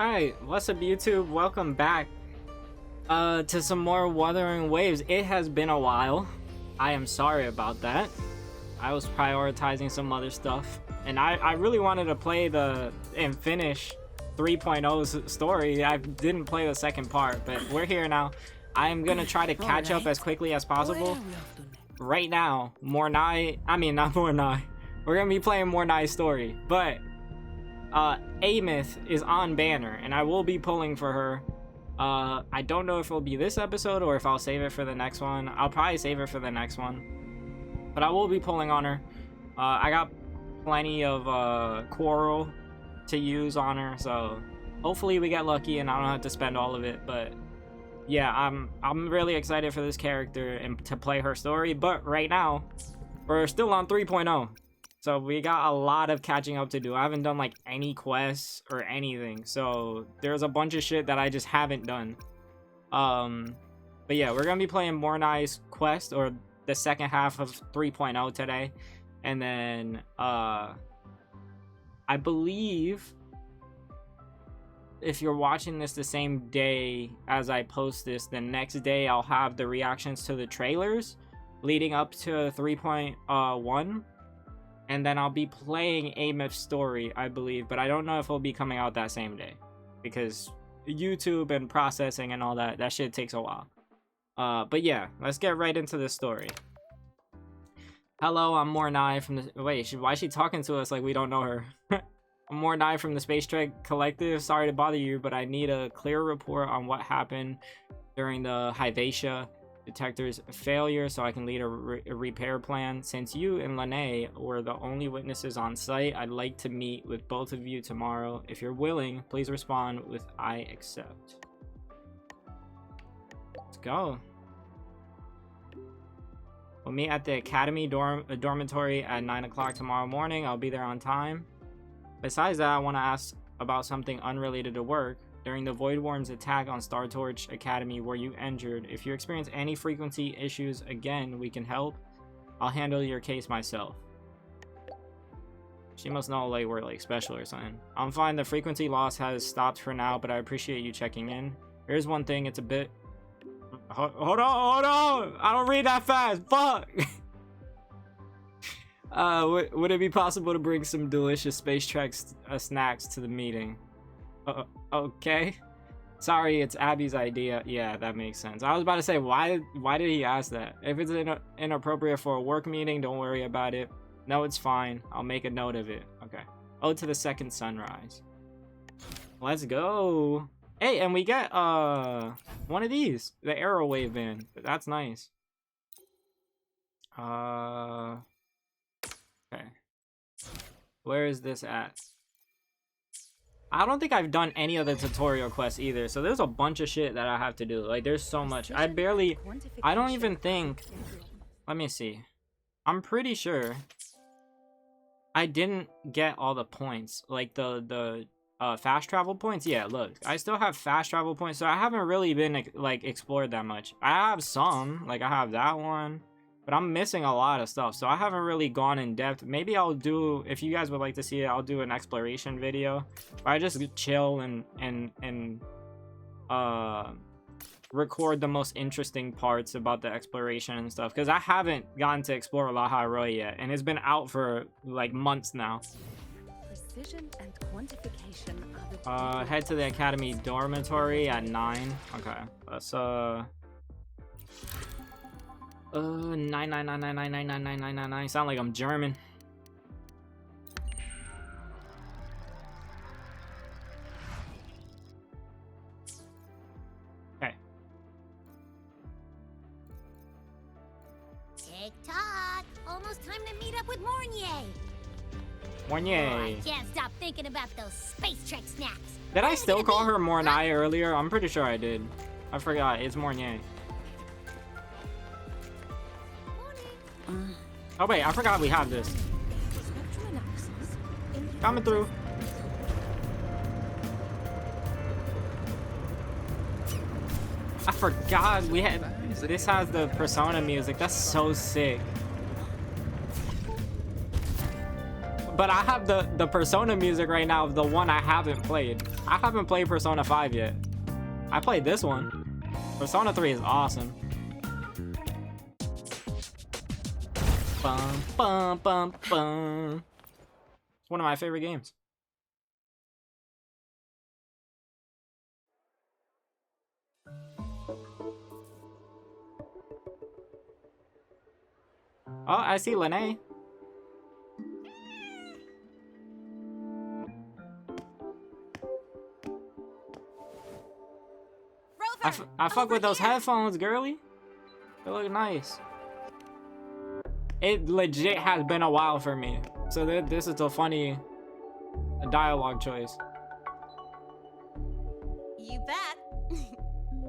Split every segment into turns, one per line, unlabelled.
Alright, what's up YouTube? Welcome back to some more Wuthering Waves. It has been a while. I am sorry about that. I was prioritizing some other stuff. And I really wanted to play and finish 3.0's story. I didn't play the second part, but we're here now. I am gonna try to catch up as quickly as possible. Right now, not Mornai. We're gonna be playing Mornai's story, but Amith is on banner, and I will be pulling for her. I don't know if it'll be this episode or if I'll save it for the next one. I'll probably save it for the next one, but I will be pulling on her. I got plenty of coral to use on her, so hopefully we get lucky and I don't have to spend all of it. But yeah, I'm really excited for this character and to play her story. But right now we're still on 3.0. So we got a lot of catching up to do. I haven't done like any quests or anything. So there's a bunch of shit that I just haven't done. But yeah, we're gonna be playing Mornai's quest, or the second half of 3.0 today. And then I believe if you're watching this the same day as I post this, the next day I'll have the reactions to the trailers leading up to 3.1. And then I'll be playing Amith's story, I believe, but I don't know if it'll be coming out that same day because YouTube and processing and all that shit takes a while. But yeah, let's get right into the story. Hello, I'm Mornai from the... Wait, why is she talking to us like we don't know her? I'm Mornai from the Space Trek Collective. Sorry to bother you, but I need a clear report on what happened during the Hyvatia detector's failure so I can lead a repair plan. Since you and Lene were the only witnesses on site, I'd like to meet with both of you tomorrow. If you're willing, please respond with I accept. Let's go. We'll meet at the Academy dormitory at 9 o'clock tomorrow morning. I'll be there on time. Besides that, I want to ask about something unrelated to work. During the Void Worm's attack on Star Torch Academy, were you injured? If you experience any frequency issues again, we can help. I'll handle your case myself. She must know like we're like special or something. I'm fine. The frequency loss has stopped for now, but I appreciate you checking in. Here's one thing. It's a bit... Hold on! I don't read that fast. Fuck! Would it be possible to bring some delicious Space Trek snacks to the meeting? Okay. Sorry, it's Abby's idea. Yeah, that makes sense. I was about to say, why did he ask that? If it's inappropriate for a work meeting, don't worry about it. No, it's fine. I'll make a note of it. Okay. Ode to the second sunrise. Let's go. Hey, and we get one of these, the arrow wave van. That's nice. Okay. Where is this at? I don't think I've done any of the tutorial quests either, so there's a bunch of shit that I have to do. Like, there's so much. I don't even think... Let me see. I'm pretty sure I didn't get all the points. Like, the fast travel points. Yeah, look. I still have fast travel points, so I haven't really been, like, explored that much. I have some. Like, I have that one. But I'm missing a lot of stuff, so I haven't really gone in depth. Maybe I'll do, if you guys would like to see it, I'll do an exploration video where I just chill and record the most interesting parts about the exploration and stuff. Because I haven't gotten to explore Laha Roy yet, and it's been out for like months now.
Precision and quantification
head to the Academy dormitory at 9. Okay, let's 9. Sound like I'm German. Okay.
Tick tock. Almost time to meet up with Mornier.
Mornier.
Oh, I can't stop thinking about those Space Trek snacks.
Did I still call her Mornai earlier? I'm pretty sure I did. I forgot. It's Mornier. Oh wait, I forgot we have this. Coming through. I forgot we had... This has the Persona music. That's so sick. But I have the Persona music right now, the one I haven't played. I haven't played Persona 5 yet. I played this one. Persona 3 is awesome. Bum, bum, bum, bum. It's one of my favorite games. Oh, I see Lene. I fuck with those headphones, girly. They look nice. It legit has been a while for me. So this is a funny dialogue choice.
You bet.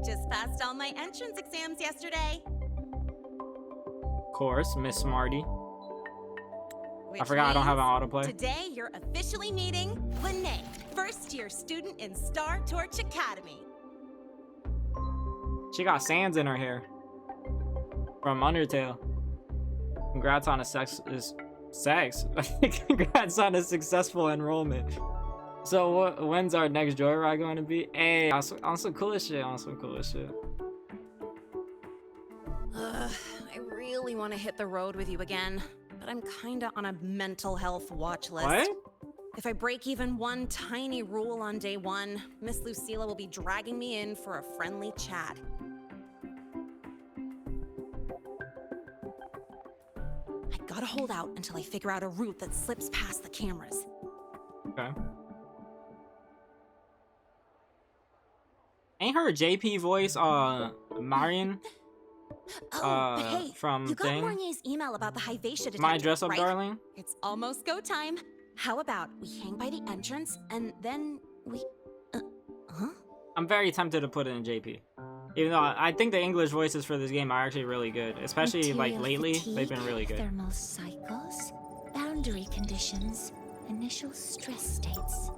Just passed all my entrance exams yesterday.
Of course, Miss Smarty. I forgot I don't have an autoplay.
Today you're officially meeting Lene, first-year student in Star Torch Academy.
She got sands in her hair. From Undertale. Congrats on a Congrats on a successful enrollment. So when's our next joyride going to be? Hey, on some cool shit,
I really want to hit the road with you again, but I'm kinda on a mental health watch list.
What?
If I break even one tiny rule on day one, Miss Lucilla will be dragging me in for a friendly chat. I gotta hold out until I figure out a route that slips past the cameras.
Okay. Ain't her JP voice, Marion?
But hey,
from
you got
Thing?
Mornier's email about the Hyvatia detector,
My dress up,
right?
darling?
It's almost go time. How about we hang by the entrance and then we... huh?
I'm very tempted to put it in JP. Even though I think the English voices for this game are actually really good. Especially, like, lately, they've been really good.
Thermal cycles, boundary conditions, initial stress states.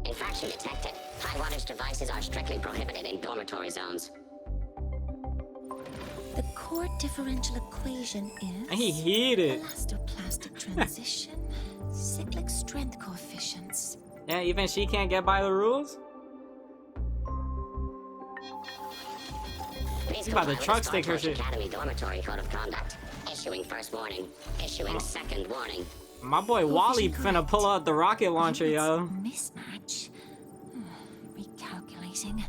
Infraction detected. High wattage devices are strictly prohibited in dormitory zones.
The core differential equation is...
And he heated.
Elastoplastic transition, cyclic strength coefficients.
Yeah, even she can't get by the rules?
Please
About the
comply with
truck
Star
stick her
Torch
shit.
Academy dormitory code of conduct. Issuing first warning. Issuing second warning.
My boy Wally
Coefficient
finna pull out the rocket launcher, yo.
Mismatch. Recalculating.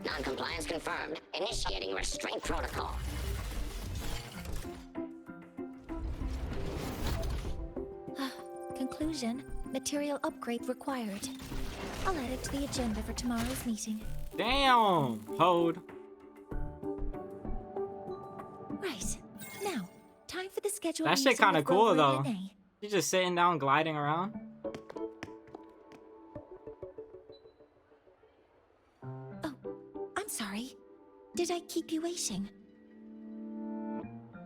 Non-compliance confirmed. Initiating restraint protocol.
Conclusion. Material upgrade required. I'll add it to the agenda for tomorrow's meeting.
Damn, hold.
Right. Now, time for the schedule.
That shit
meeting
kinda
with
cool,
Grover
though.
and Renee.
She's just sitting down, gliding around.
Oh, I'm sorry. Did I keep you waiting?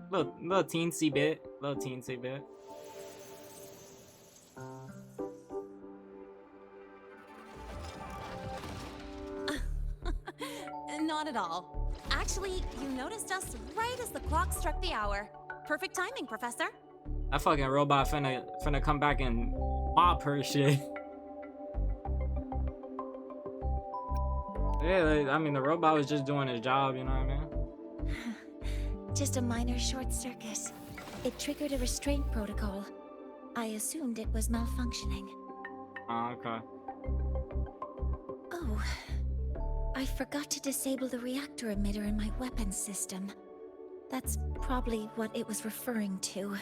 Little teensy bit. Little teensy bit.
Not at all. Actually, you noticed us right as the clock struck the hour. Perfect timing, Professor.
That fucking robot finna come back and pop her shit. Yeah, like, I mean, the robot was just doing his job, you know what I mean?
Just a minor short circuit. It triggered a restraint protocol. I assumed it was malfunctioning.
Oh, okay.
Oh, I forgot to disable the reactor emitter in my weapons system. That's probably what it was referring to.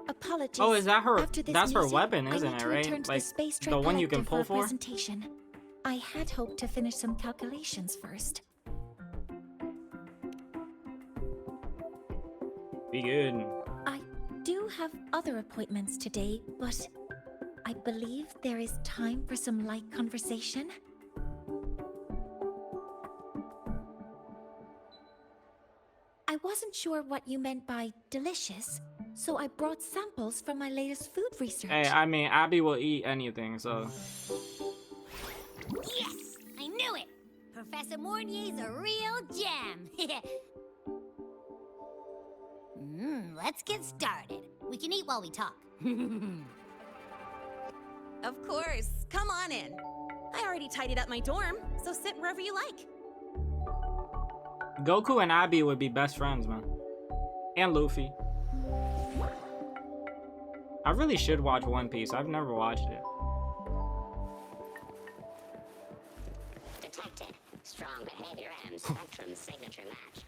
Apologies.
Oh, is that her?
After this
That's her
meeting,
weapon,
I
isn't
need
it,
to
right?
return to
Like,
space
the one you can
collector
pull
a
for?
presentation. I had hoped to finish some calculations first.
Be good.
I do have other appointments today, but I believe there is time for some light conversation. I wasn't sure what you meant by delicious, so I brought samples from my latest food research.
Hey, I mean, Abby will eat anything, so.
Yes! I knew it! Professor Mornier's a real gem! let's get started. We can eat while we talk.
Of course. Come on in. I already tidied up my dorm, so sit wherever you like.
Goku and Abby would be best friends, man. And Luffy. I really should watch One Piece. I've never watched it.
Detected. Strong behavior and spectrum signature match.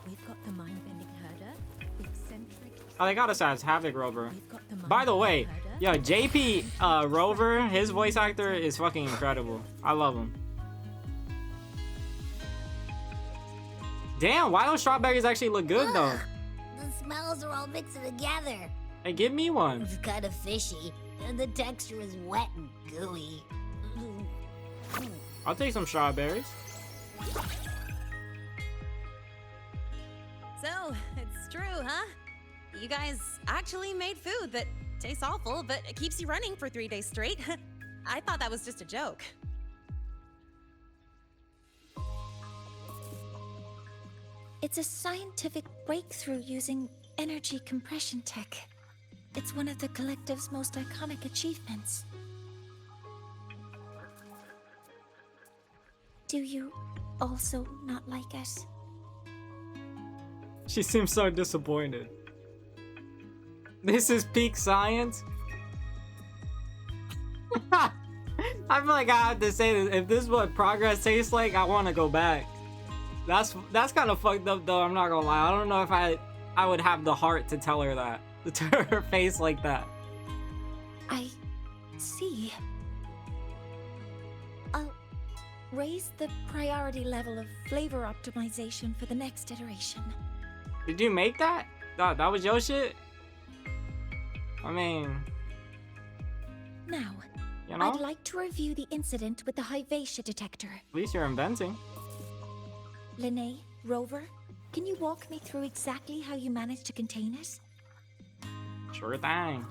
We've got the mind-bending herder, eccentric.
Oh, they got us as Havoc Rover.
We've got the
By the way,
mind-bending
yo,
herder.
JP Rover, his voice actor is fucking incredible. I love him. Damn, why those strawberries actually look good though?
Ugh, the smells are all mixed together.
Hey, give me one.
It's kind of fishy, and the texture is wet and gooey.
I'll take some strawberries.
So, it's true, huh? You guys actually made food that tastes awful, but it keeps you running for 3 days straight. I thought that was just a joke.
It's a scientific breakthrough using energy compression tech. It's one of the collective's most iconic achievements. Do you also not like it?
She seems so disappointed. This is peak science. I feel like I have to say this. If this is what progress tastes like, I want to go back. That's kind of fucked up though. I'm not gonna lie. I don't know if I would have the heart to tell her that, to her face like that.
I see. I'll raise the priority level of flavor optimization for the next iteration.
Did you make that? That was your shit? I mean,
Now,
you know,
I'd like to review the incident with the Hyvatia detector.
at least you're inventing.
Linnae, Rover, can you walk me through exactly how you managed to contain it?
Sure thing.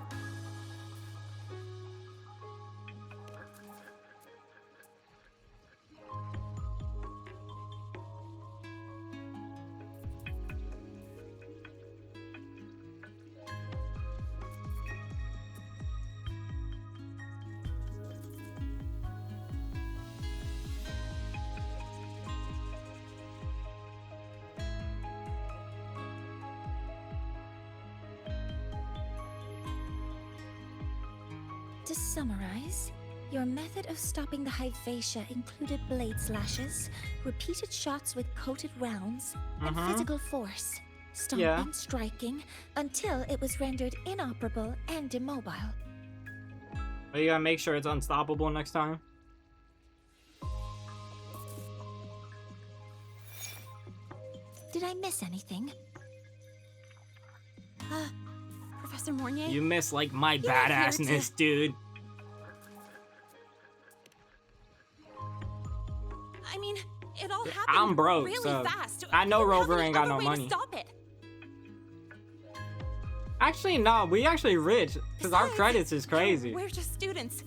To summarize, your method of stopping the Hyvatia included blade slashes, repeated shots with coated rounds, and physical force, stomping, striking, until it was rendered inoperable and immobile.
But you gotta make sure it's unstoppable next time.
Did I miss anything?
Professor Mornier?
You miss like my
You're not here
badassness, dude.
I mean, it all happened
I'm broke,
really
so
fast.
I know
We didn't have
Rover
any
ain't got
other
no
way to
money.
Stop it.
Actually, no, we actually rich because our
Besides,
credits is crazy.
We're just students.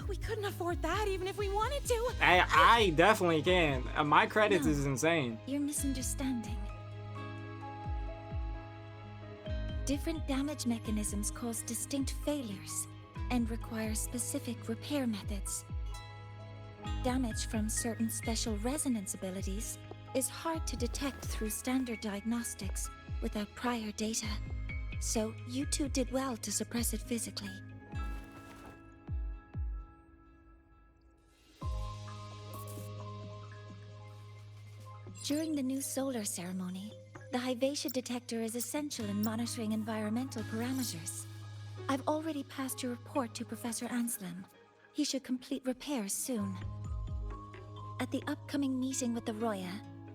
We couldn't afford that even if we wanted to.
I definitely can. My credits
No.
is insane.
You're misunderstanding. Different damage mechanisms cause distinct failures and require specific repair methods. Damage from certain special resonance abilities is hard to detect through standard diagnostics without prior data, so you two did well to suppress it physically. During the new solar ceremony, the Hyvatia detector is essential in monitoring environmental parameters. I've already passed your report to Professor Anselm. He should complete repairs soon. At the upcoming meeting with the Roya,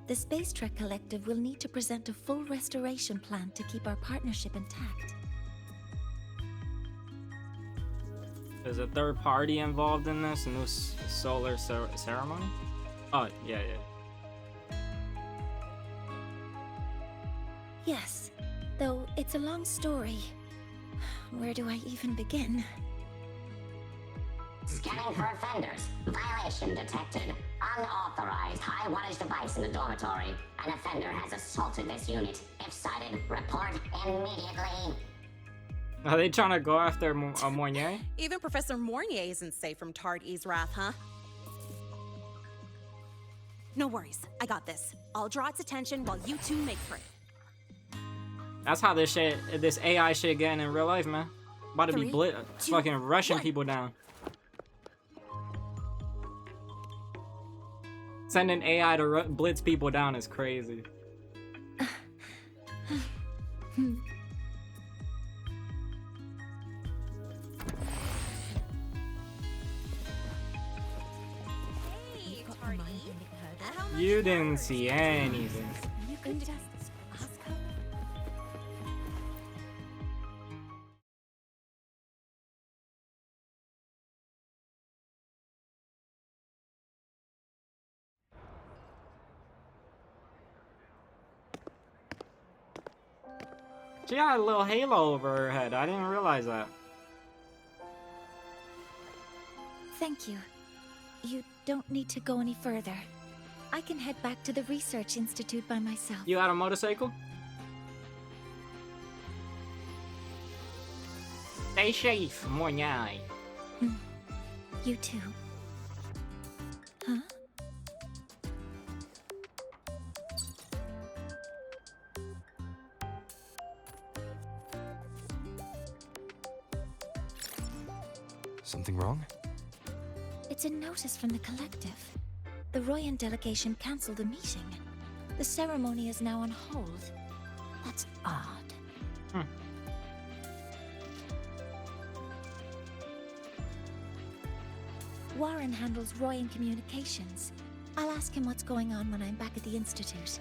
the Space Trek Collective will need to present a full restoration plan to keep our partnership intact.
There's a third party involved in this new solar ceremony? Oh, yeah.
Yes, though it's a long story. Where do I even begin?
Scanning for offenders. Violation detected. Unauthorized high wattage device in the dormitory. An offender has assaulted this unit. If sighted, report immediately.
Are they trying to go after Mornier?
Even Professor Mornier isn't safe from Tard E's wrath, huh? No worries, I got this. I'll draw its attention while you two make for it.
That's how this AI shit getting in real life, man. About to be fucking rushing people down. Sending AI to blitz people down is crazy.
Hey, Tardy.
You didn't see anything.
You can just ask her.
She got a little halo over her head. I didn't realize that.
Thank you. You don't need to go any further. I can head back to the Research Institute by myself.
You got a motorcycle? Stay safe, Mornier.
You too. Huh?
Something wrong?
It's a notice from the collective. The Royan delegation cancelled a meeting. The ceremony is now on hold. That's odd. Warren handles Royan communications. I'll ask him what's going on when I'm back at the Institute.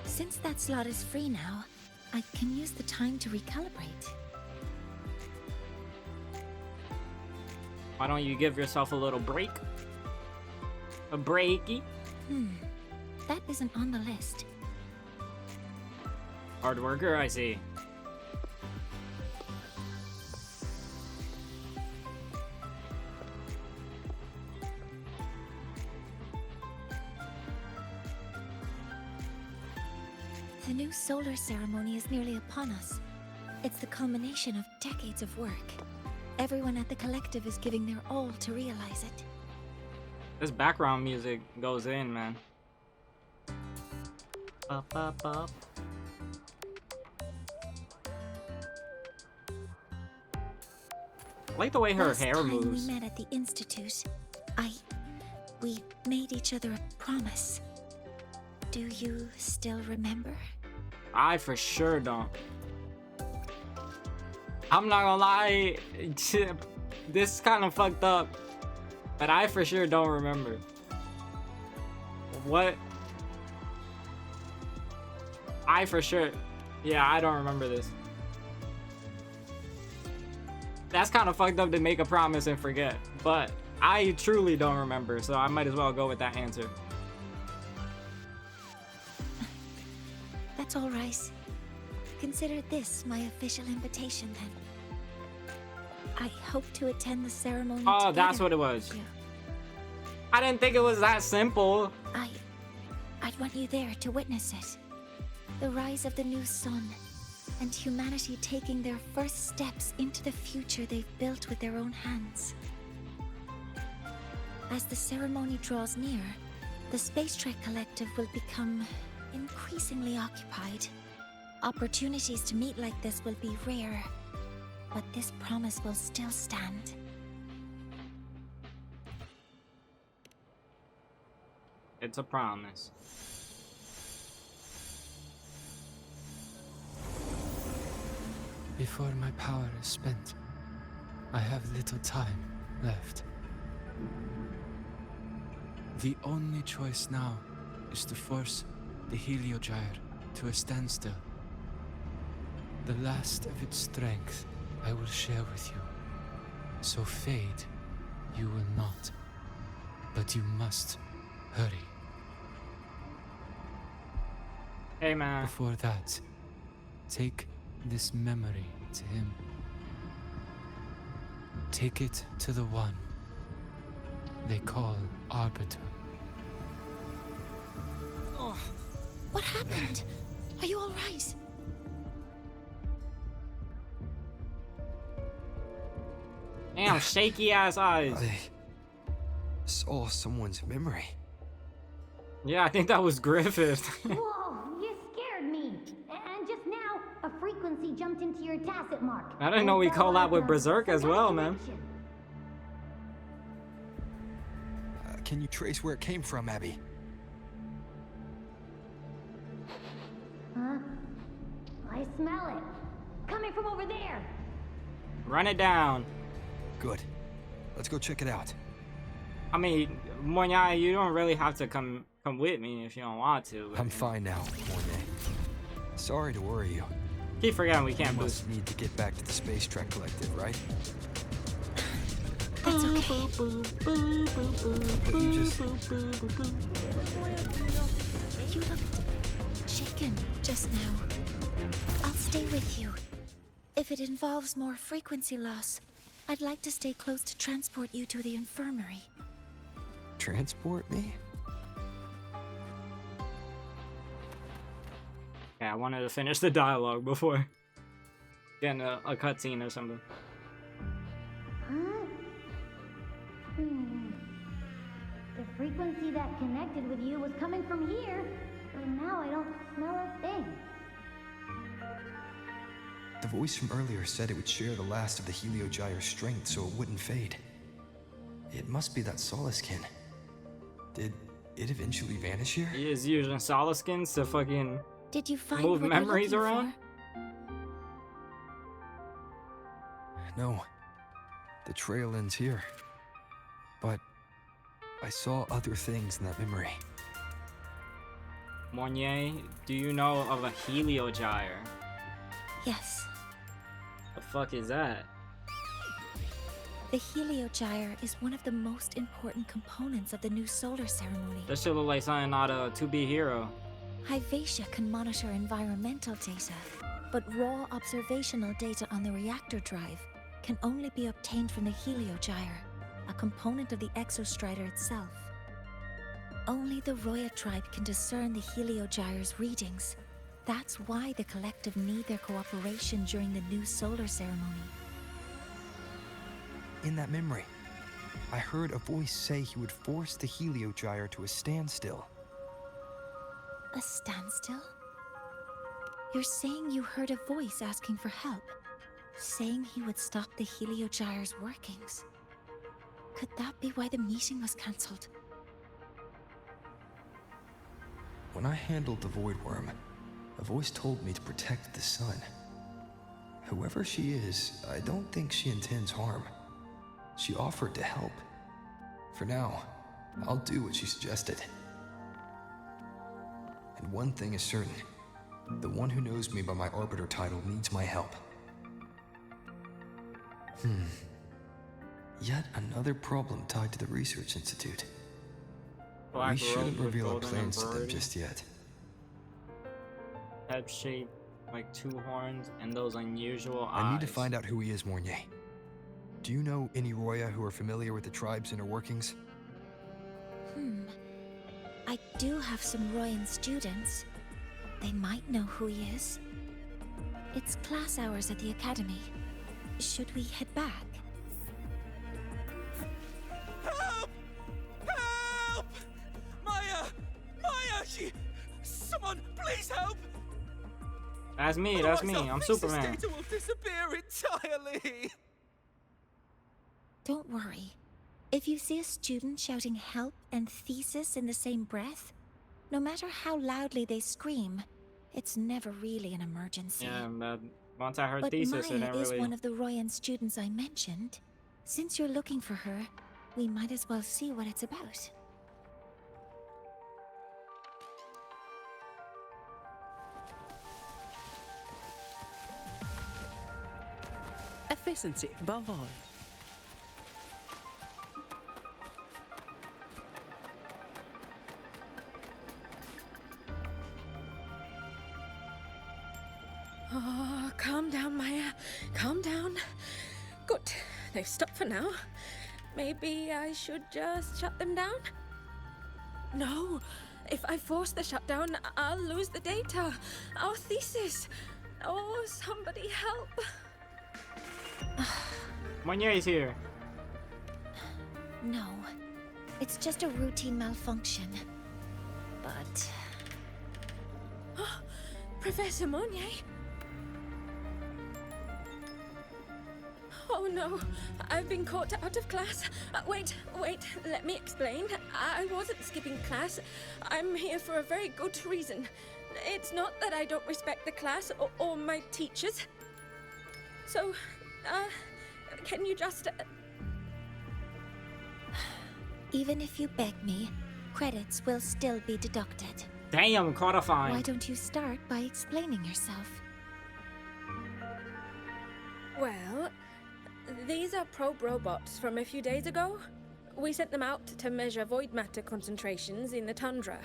Since that slot is free now, I can use the time to recalibrate.
Why don't you give yourself a little break? A breaky?
That isn't on the list.
Hard worker, I see.
The new solar ceremony is nearly upon us. It's the culmination of decades of work. Everyone at the collective is giving their all to realize it.
This background music goes in, man. Up, up, up. I like the way her
Last
hair
time
moves.
we met at the Institute, we made each other a promise. Do you still remember?
I for sure don't. I'm not gonna lie, this is kind of fucked up, but I for sure don't remember. What? I for sure, yeah, I don't remember this. That's kind of fucked up to make a promise and forget, but I truly don't remember, so I might as well go with that answer.
That's all right. Consider this my official invitation then. I hope to attend the ceremony.
Oh, that's
together
what it was.
with you.
I didn't think it was that simple.
I'd want you there to witness it. The rise of the new sun, and humanity taking their first steps into the future they've built with their own hands. As the ceremony draws near, the Space Trek Collective will become increasingly occupied. Opportunities to meet like this will be rare, but this promise will still stand.
It's a promise.
Before my power is spent, I have little time left. The only choice now is to force the Heliogyre to a standstill. The last of its strength I will share with you. So fade you will not. But you must hurry.
Hey, man.
Before that, take this memory to him. Take it to the one they call Arbiter.
Oh, what happened? Are you all right?
Damn, shaky ass eyes.
I saw someone's memory.
Yeah, I think that was Griffith.
Whoa, you scared me. And just now, a frequency jumped into your tacit mark.
I didn't know we
Felt
collab
like
with
a
Berserk as well, man.
connection.
Can you trace where it came from, Abby?
Huh? I smell it. Coming from over there.
Run it down.
Good. Let's go check it out.
I mean, Monya, you don't really have to come with me if you don't want to. But
I'm fine now, Mornay. Sorry to worry you.
keep forgetting we can't
You
boost.
must need to get back to the Space Trek Collective, right?
That's okay.
But you just...
You looked shaken just now. I'll stay with you. If it involves more frequency loss, I'd like to stay close to transport you to the infirmary.
transport me?
Yeah, I wanted to finish the dialogue before getting a cutscene or something.
Huh? The frequency that connected with you was coming from here, but now I don't smell a thing.
The voice from earlier said it would share the last of the Heliogyre's strength so it wouldn't fade. It must be that Solaskin. Did it eventually vanish here?
He is using Solaskins to fucking
Did you find
move
what
memories
you're looking
around?
for?
No. The trail ends here. But I saw other things in that memory.
Monnier, do you know of a Heliogyre?
Yes.
The fuck is that?
The Heliogyre is one of the most important components of the new solar ceremony.
That shit look like something out of To Be Hero.
Hyvatia can monitor environmental data, but raw observational data on the reactor drive can only be obtained from the Heliogyre, a component of the exostrider itself. Only the Roya tribe can discern the Heliogyre's readings. That's why the collective need their cooperation during the new solar ceremony.
In that memory, I heard a voice say he would force the Heliogyre to a standstill.
A standstill? You're saying you heard a voice asking for help, saying he would stop the Heliogyre's workings. Could that be why the meeting was cancelled?
When I handled the Void Worm, a voice told me to protect the sun. Whoever she is, I don't think she intends harm. She offered to help. For now, I'll do what she suggested. And one thing is certain. The one who knows me by my Arbiter title needs my help. Yet another problem tied to the Research Institute.
Black
We shouldn't
robe with
reveal our
golden
plans to them
embroidery.
just yet.
Head shape like two horns and those unusual eyes.
I need to find out who he is, Mornier. Do you know any Roya who are familiar with the tribe's inner workings?
I do have some Royan students. They might know who he is. It's class hours at the academy. Should we head back?
Help! Help! Maya! Maya! Someone, please help!
That's me, that's me. I'm
Otherwise our
Superman.
thesis data will disappear entirely!
Don't worry. If you see a student shouting help and thesis in the same breath, no matter how loudly they scream, it's never really an emergency.
Yeah, but once I heard
But
thesis, it
Maya
didn't
is
really.
one of the Royan students I mentioned. Since you're looking for her, we might as well see what it's about.
Efficiency above all. Oh, calm down, Maya. Calm down. Good. they've stopped for now. Maybe I should just shut them down? No. If I force the shutdown, I'll lose the data. Our thesis. Oh, somebody help.
Monier's here.
No. It's just a routine malfunction. But...
Professor Monnier? Oh no, I've been caught out of class. Wait, let me explain. I wasn't skipping class. I'm here for a very good reason. It's not that I don't respect the class or my teachers. So, can you just...
Even if you beg me, credits will still be deducted.
Damn, caught a fine.
Why don't you start by explaining yourself?
Well, these are probe robots from a few days ago. We sent them out to measure void matter concentrations in the tundra.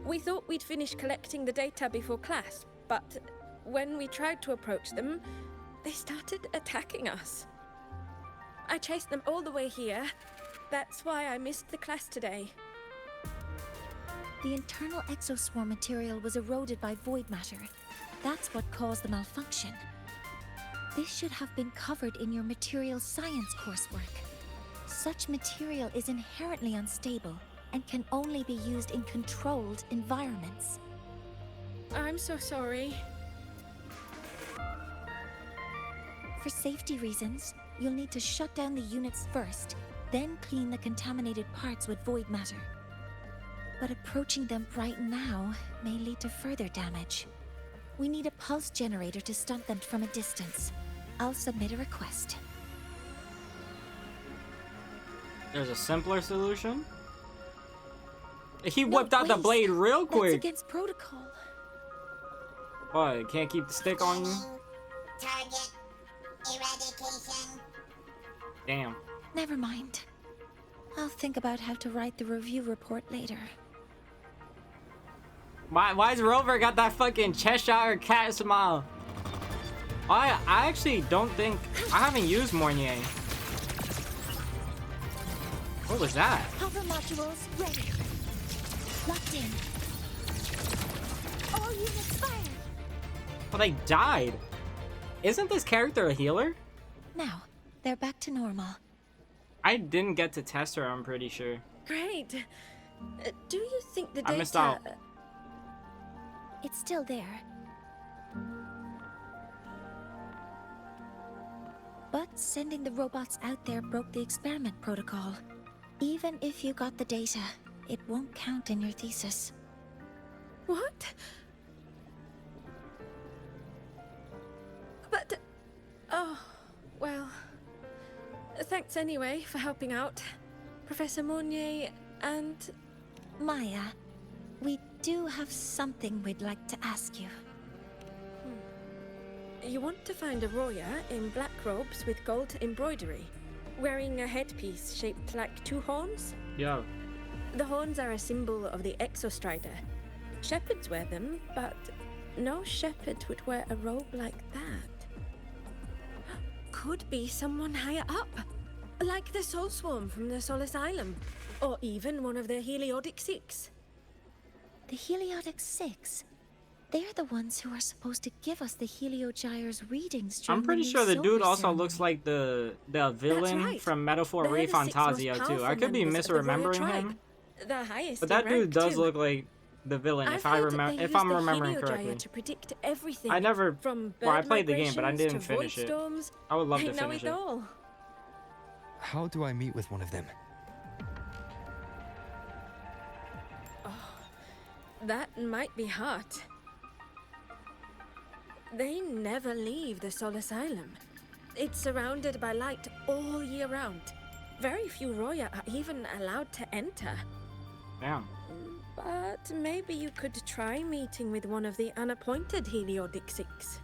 We thought we'd finish collecting the data before class, but when we tried to approach them, they started attacking us. I chased them all the way here. That's why I missed the class today.
The internal exoswarm material was eroded by void matter. That's what caused the malfunction. This should have been covered in your material science coursework. Such material is inherently unstable and can only be used in controlled environments.
I'm so sorry.
For safety reasons, you'll need to shut down the units first, then clean the contaminated parts with void matter. But approaching them right now may lead to further damage. We need a pulse generator to stunt them from a distance. I'll submit a request.
There's a simpler solution? He whipped out the
wait.
blade real
That's
quick.
against protocol.
What, can't keep the stick on you?
Target eradication.
Damn.
Never mind. I'll think about how to write the review report later.
Why's Rover got that fucking Cheshire cat smile? I actually don't think... I haven't used Mornier. What was that?
Hover modules ready. Locked in. All units fire.
Oh, they died. Isn't this character a healer?
Now, they're back to normal.
I didn't get to test her, I'm pretty sure.
Great. Do you think the data...
I missed out.
It's still there. But sending the robots out there broke the experiment protocol. Even if you got the data, it won't count in your thesis.
What? But... Oh, well... Thanks anyway for helping out, Professor Monnier and...
Maya, we do have something we'd like to ask you.
You want to find a Roya in black robes with gold embroidery, wearing a headpiece shaped like two horns?
Yo.
The horns are a symbol of the Exostrider. Shepherds wear them, but no shepherd would wear a robe like that. Could be someone higher up, like the Soul Swarm from the Sol Asylum, or even one of the Heliodic Six.
The Heliodic Six? They're the ones who are supposed to give us the Heliogyre's readings during
I'm pretty
the
sure the
new
dude
solar
also
ceremony.
looks like the villain
right.
from Metaphor
They're
Ray
the six most
Fantasia too.
powerful
I could be
members of the Roya
misremembering
tribe.
him,
The highest
but that
in
dude
rank,
does
too.
look like the villain
I've
if I
heard
remember
they
if
use
I'm
the
remembering
Heliogyre
correctly.
to predict everything.
I never
from
well, I
bird
played the game, but I
migrations
didn't
to void
finish it.
storms.
I would love
They
to
know
finish
it
it.
all.
How do I meet with one of them?
That might be hard. They never leave the Sol Asylum. It's surrounded by light all year round. Very few Roya are even allowed to enter.
Damn.
But maybe you could try meeting with one of the unappointed Heliodic Six.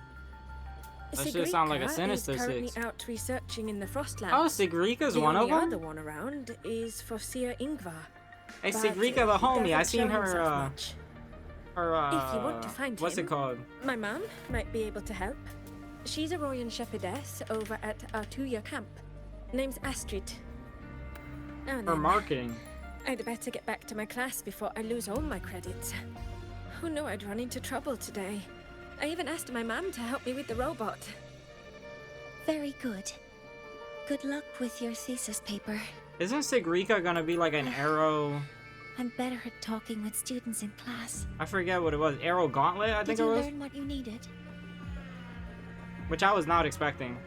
That should sound like a
Sigrika
Sinister
is currently
Six.
out researching in the Frostlands.
Oh, Sigrika's
the
one of
only
them?
other one around is Fosia Ingvar.
Hey,
but
Sigrika the
he
homie. I
doesn't
seen
show
her,
himself much.
her,
If you want to find
what's
him,
it called?
My mom might be able to help. She's a Royan shepherdess over at Artuya camp. Name's Astrid. Now
For
then,
marketing.
I'd better get back to my class before I lose all my credits. Who knew I'd run into trouble today? I even asked my mum to help me with the robot.
Very good. Good luck with your thesis paper.
Isn't Sigrika gonna be like an arrow?
I'm better at talking with students in class.
I forget what it was. Arrow gauntlet, I think
Did
it
you
was?
learn what you needed?
Which I was not expecting.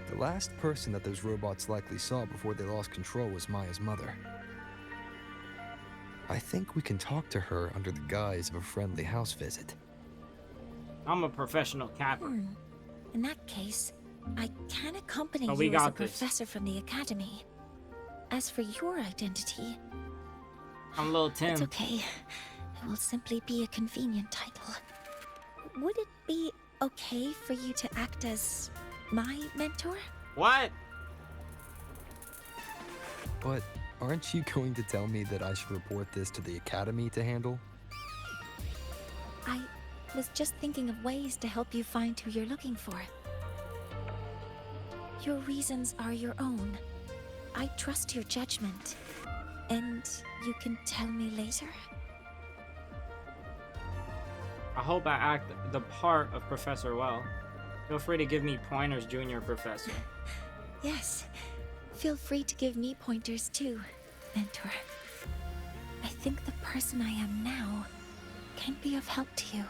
The last person that those robots likely saw before they lost control was Maya's mother. I think we can talk to her under the guise of a friendly house visit.
I'm a professional capper.
In that case, I can accompany
Oh, we
you as a
got this.
professor from the academy. As for your identity,
I'm Little
it's
Tim.
okay. It will simply be a convenient title. Would it be okay for you to act as my mentor?
What?
But aren't you going to tell me that I should report this to the academy to handle?
I was just thinking of ways to help you find who you're looking for. Your reasons are your own. I trust your judgment. And you can tell me later?
I hope I act the part of Professor well. Feel free to give me pointers, Junior Professor.
Yes. Feel free to give me pointers too, Mentor. I think the person I am now can be of help to you.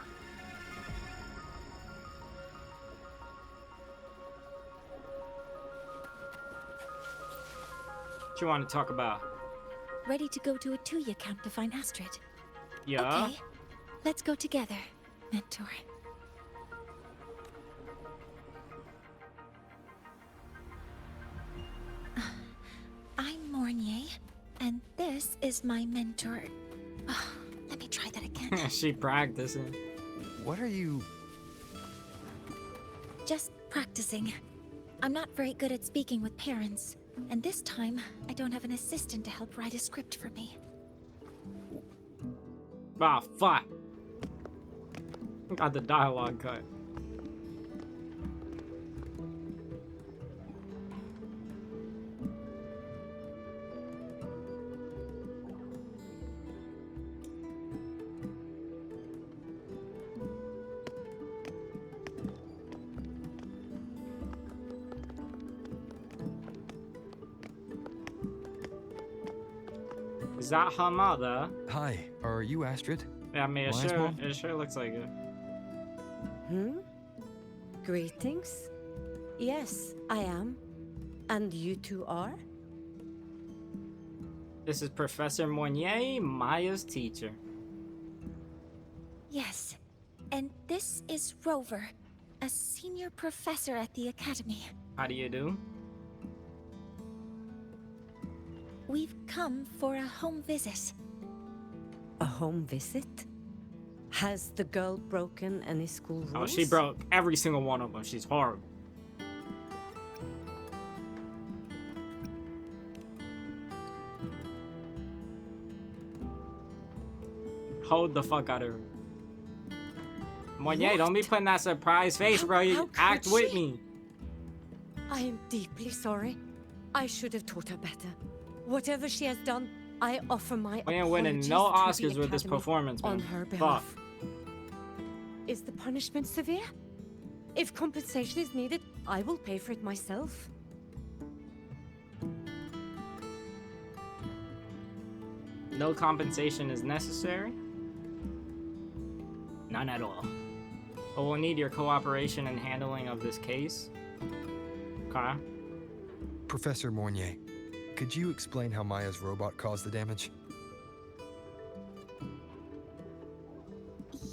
What you want to talk about?
Ready to go to a Tuya camp to find Astrid?
Yeah?
Okay. Let's go together, Mentor. I'm Mornier, and this is my mentor. Oh, let me try that again.
She practicing.
What are you...
Just practicing. I'm not very good at speaking with parents, and this time I don't have an assistant to help write a script for me.
Ah, fuck. Got the dialogue cut. Is that her mother?
Hi, are you Astrid?
Yeah, I mean,
Maya's mom?
it sure looks like it.
Greetings. Yes, I am. And you two are?
This is Professor Monnier, Maya's teacher.
Yes, and this is Rover, a senior professor at the academy.
How do you do?
We've come for a home visit.
A home visit? Has the girl broken any school rules?
Oh, she broke every single one of them. She's horrible. Hold the fuck out of her. Monnier, don't be putting that surprise face, bro. You
how could
act with
she?
me.
I am deeply sorry. I should have taught her better. Whatever she has done, I offer my
We ain't
apologies
winning no
to the
Oscars with this
Academy
performance, man.
on her
Fuck.
behalf. Is the punishment severe? If compensation is needed, I will pay for it myself.
No compensation is necessary? None at all. But we'll need your cooperation in handling of this case. Okay.
Professor Mornier, could you explain how Maya's robot caused the damage?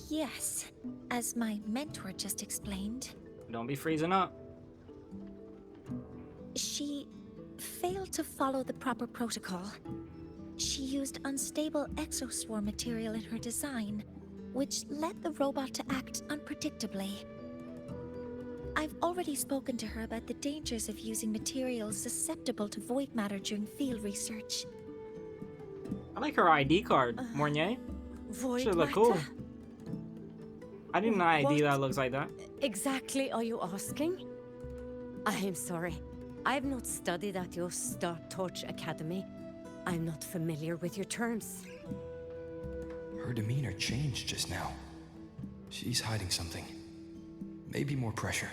Yes, as my mentor just explained,
Don't be freezing up.
she failed to follow the proper protocol. She used unstable exoswarm material in her design, which led the robot to act unpredictably. I've already spoken to her about the dangers of using materials susceptible to void matter during field research.
I like her ID card, Mornier.
Void
Should look cool.
matter?
I didn't know ID
What
that looks like that.
exactly are you asking? I am sorry. I have not studied at your Star Torch Academy. I'm not familiar with your terms.
Her demeanor changed just now. She's hiding something. Maybe more pressure.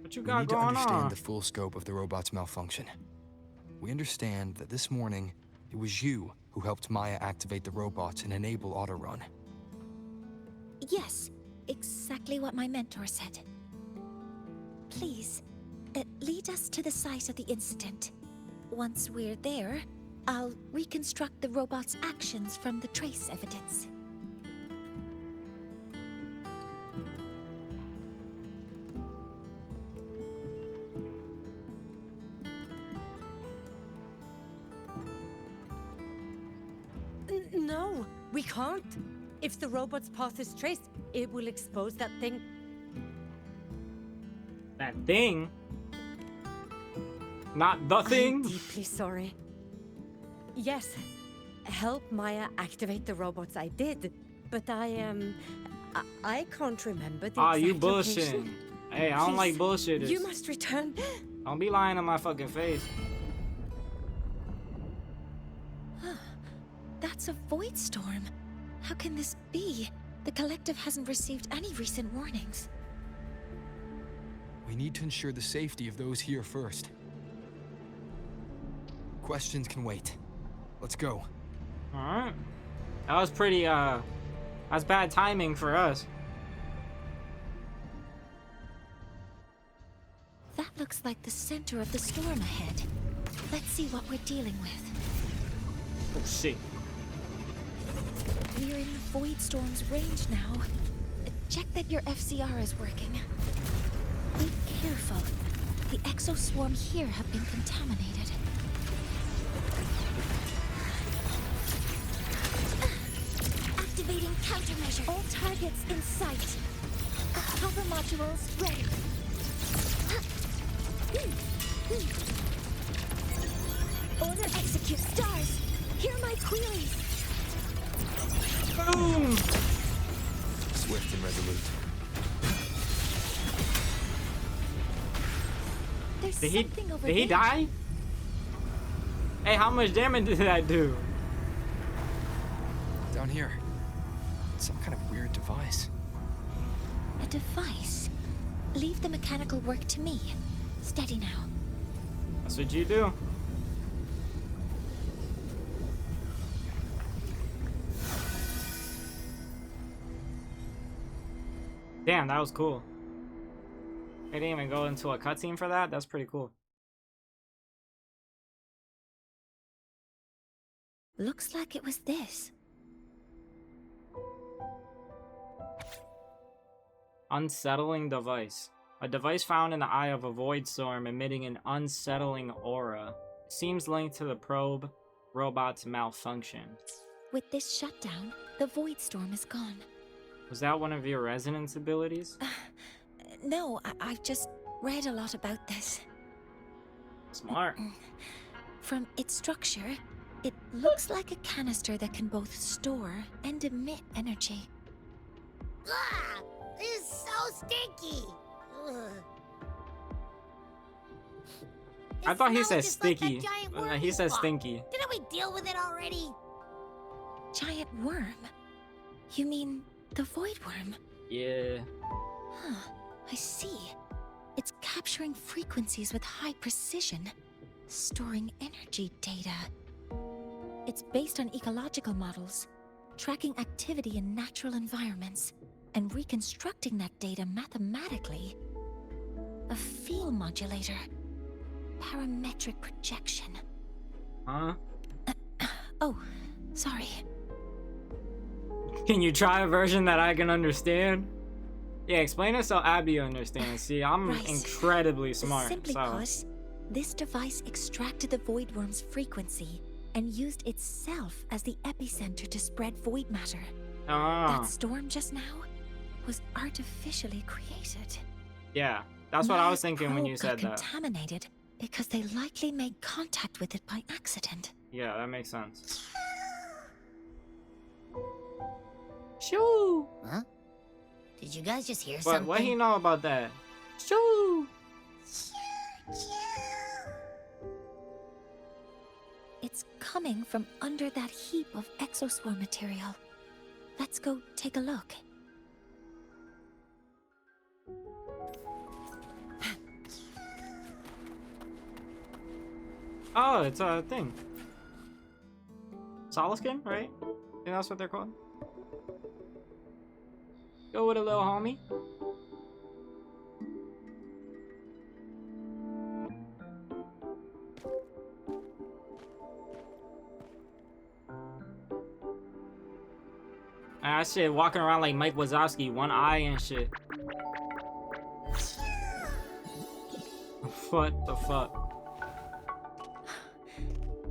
What you
We
got
need to
going
understand
on?
the full scope of the robot's malfunction. We understand that this morning, it was you who helped Maya activate the robots and enable autorun.
Yes, exactly what my mentor said. Please, lead us to the site of the incident. Once we're there, I'll reconstruct the robot's actions from the trace evidence.
No, we can't. If the robot's path is traced, it will expose that thing.
That thing? Not the thing?
I'm deeply sorry. Yes, help Maya activate the robots I did, but I can't remember the
Ah,
exact
you
location.
bullshitting. Hey, I don't like
Please,
bullshitters.
You must return.
Don't be lying in my fucking face.
That's a void storm. How can this be? The collective hasn't received any recent warnings.
We need to ensure the safety of those here first. Questions can wait. Let's go.
Alright. That was pretty, that's bad timing for us.
That looks like the center of the storm ahead. Let's see what we're dealing with.
Oh, shit.
We're in the void storm's range now. Check that your FCR is working. Be careful. The exoswarm here have been contaminated. Activating countermeasure. All targets in sight. Cover modules ready. Order execute. Stars, hear my queries.
Boom!
Swift and resolute.
There's
Did he,
something over
did he
there.
die? Hey, how much damage did that do?
Down here. Some kind of weird device.
A device. Leave the mechanical work to me. Steady now.
That's what you do. Damn, that was cool. They didn't even go into a cutscene for that? That's pretty cool.
Looks like it was this.
Unsettling device. A device found in the eye of a void storm emitting an unsettling aura. Seems linked to the probe robot's malfunction.
With this shutdown, the void storm is gone.
Was that one of your resonance abilities?
No, I've just read a lot about this.
Smart.
From its structure, it looks like a canister that can both store and emit energy.
Ugh, this is so stinky. Ugh.
I thought he
It
said
smells just like that
sticky.
giant worm
He
you
said
fought.
stinky.
Didn't we deal with it already?
Giant worm? You mean the void worm?
Yeah.
Huh, I see. It's capturing frequencies with high precision, storing energy data. It's based on ecological models, tracking activity in natural environments, and reconstructing that data mathematically. A field modulator. Parametric projection.
Huh?
Oh, sorry.
Can you try a version that I can understand? Yeah, explain it so Abby understands. See, I'm
Right.
incredibly smart.
Simply
So.
put, this device extracted the void worm's frequency and used itself as the epicenter to spread void matter.
Ah,
That storm just now was artificially created.
yeah. That's what I was
Maya's
thinking when you
probe got
said that.
contaminated because they likely made contact with it by accident.
Yeah, that makes sense. Shoo!
Huh? Did you guys just hear
But
something?
what he know about that? Shoo!
It's coming from under that heap of exoswarm material. Let's go take a look.
Oh, it's a thing. Solaskin, right? I think that's what they're called. Go with a little homie. Ah, shit, walking around like Mike Wazowski, one eye and shit. What the fuck?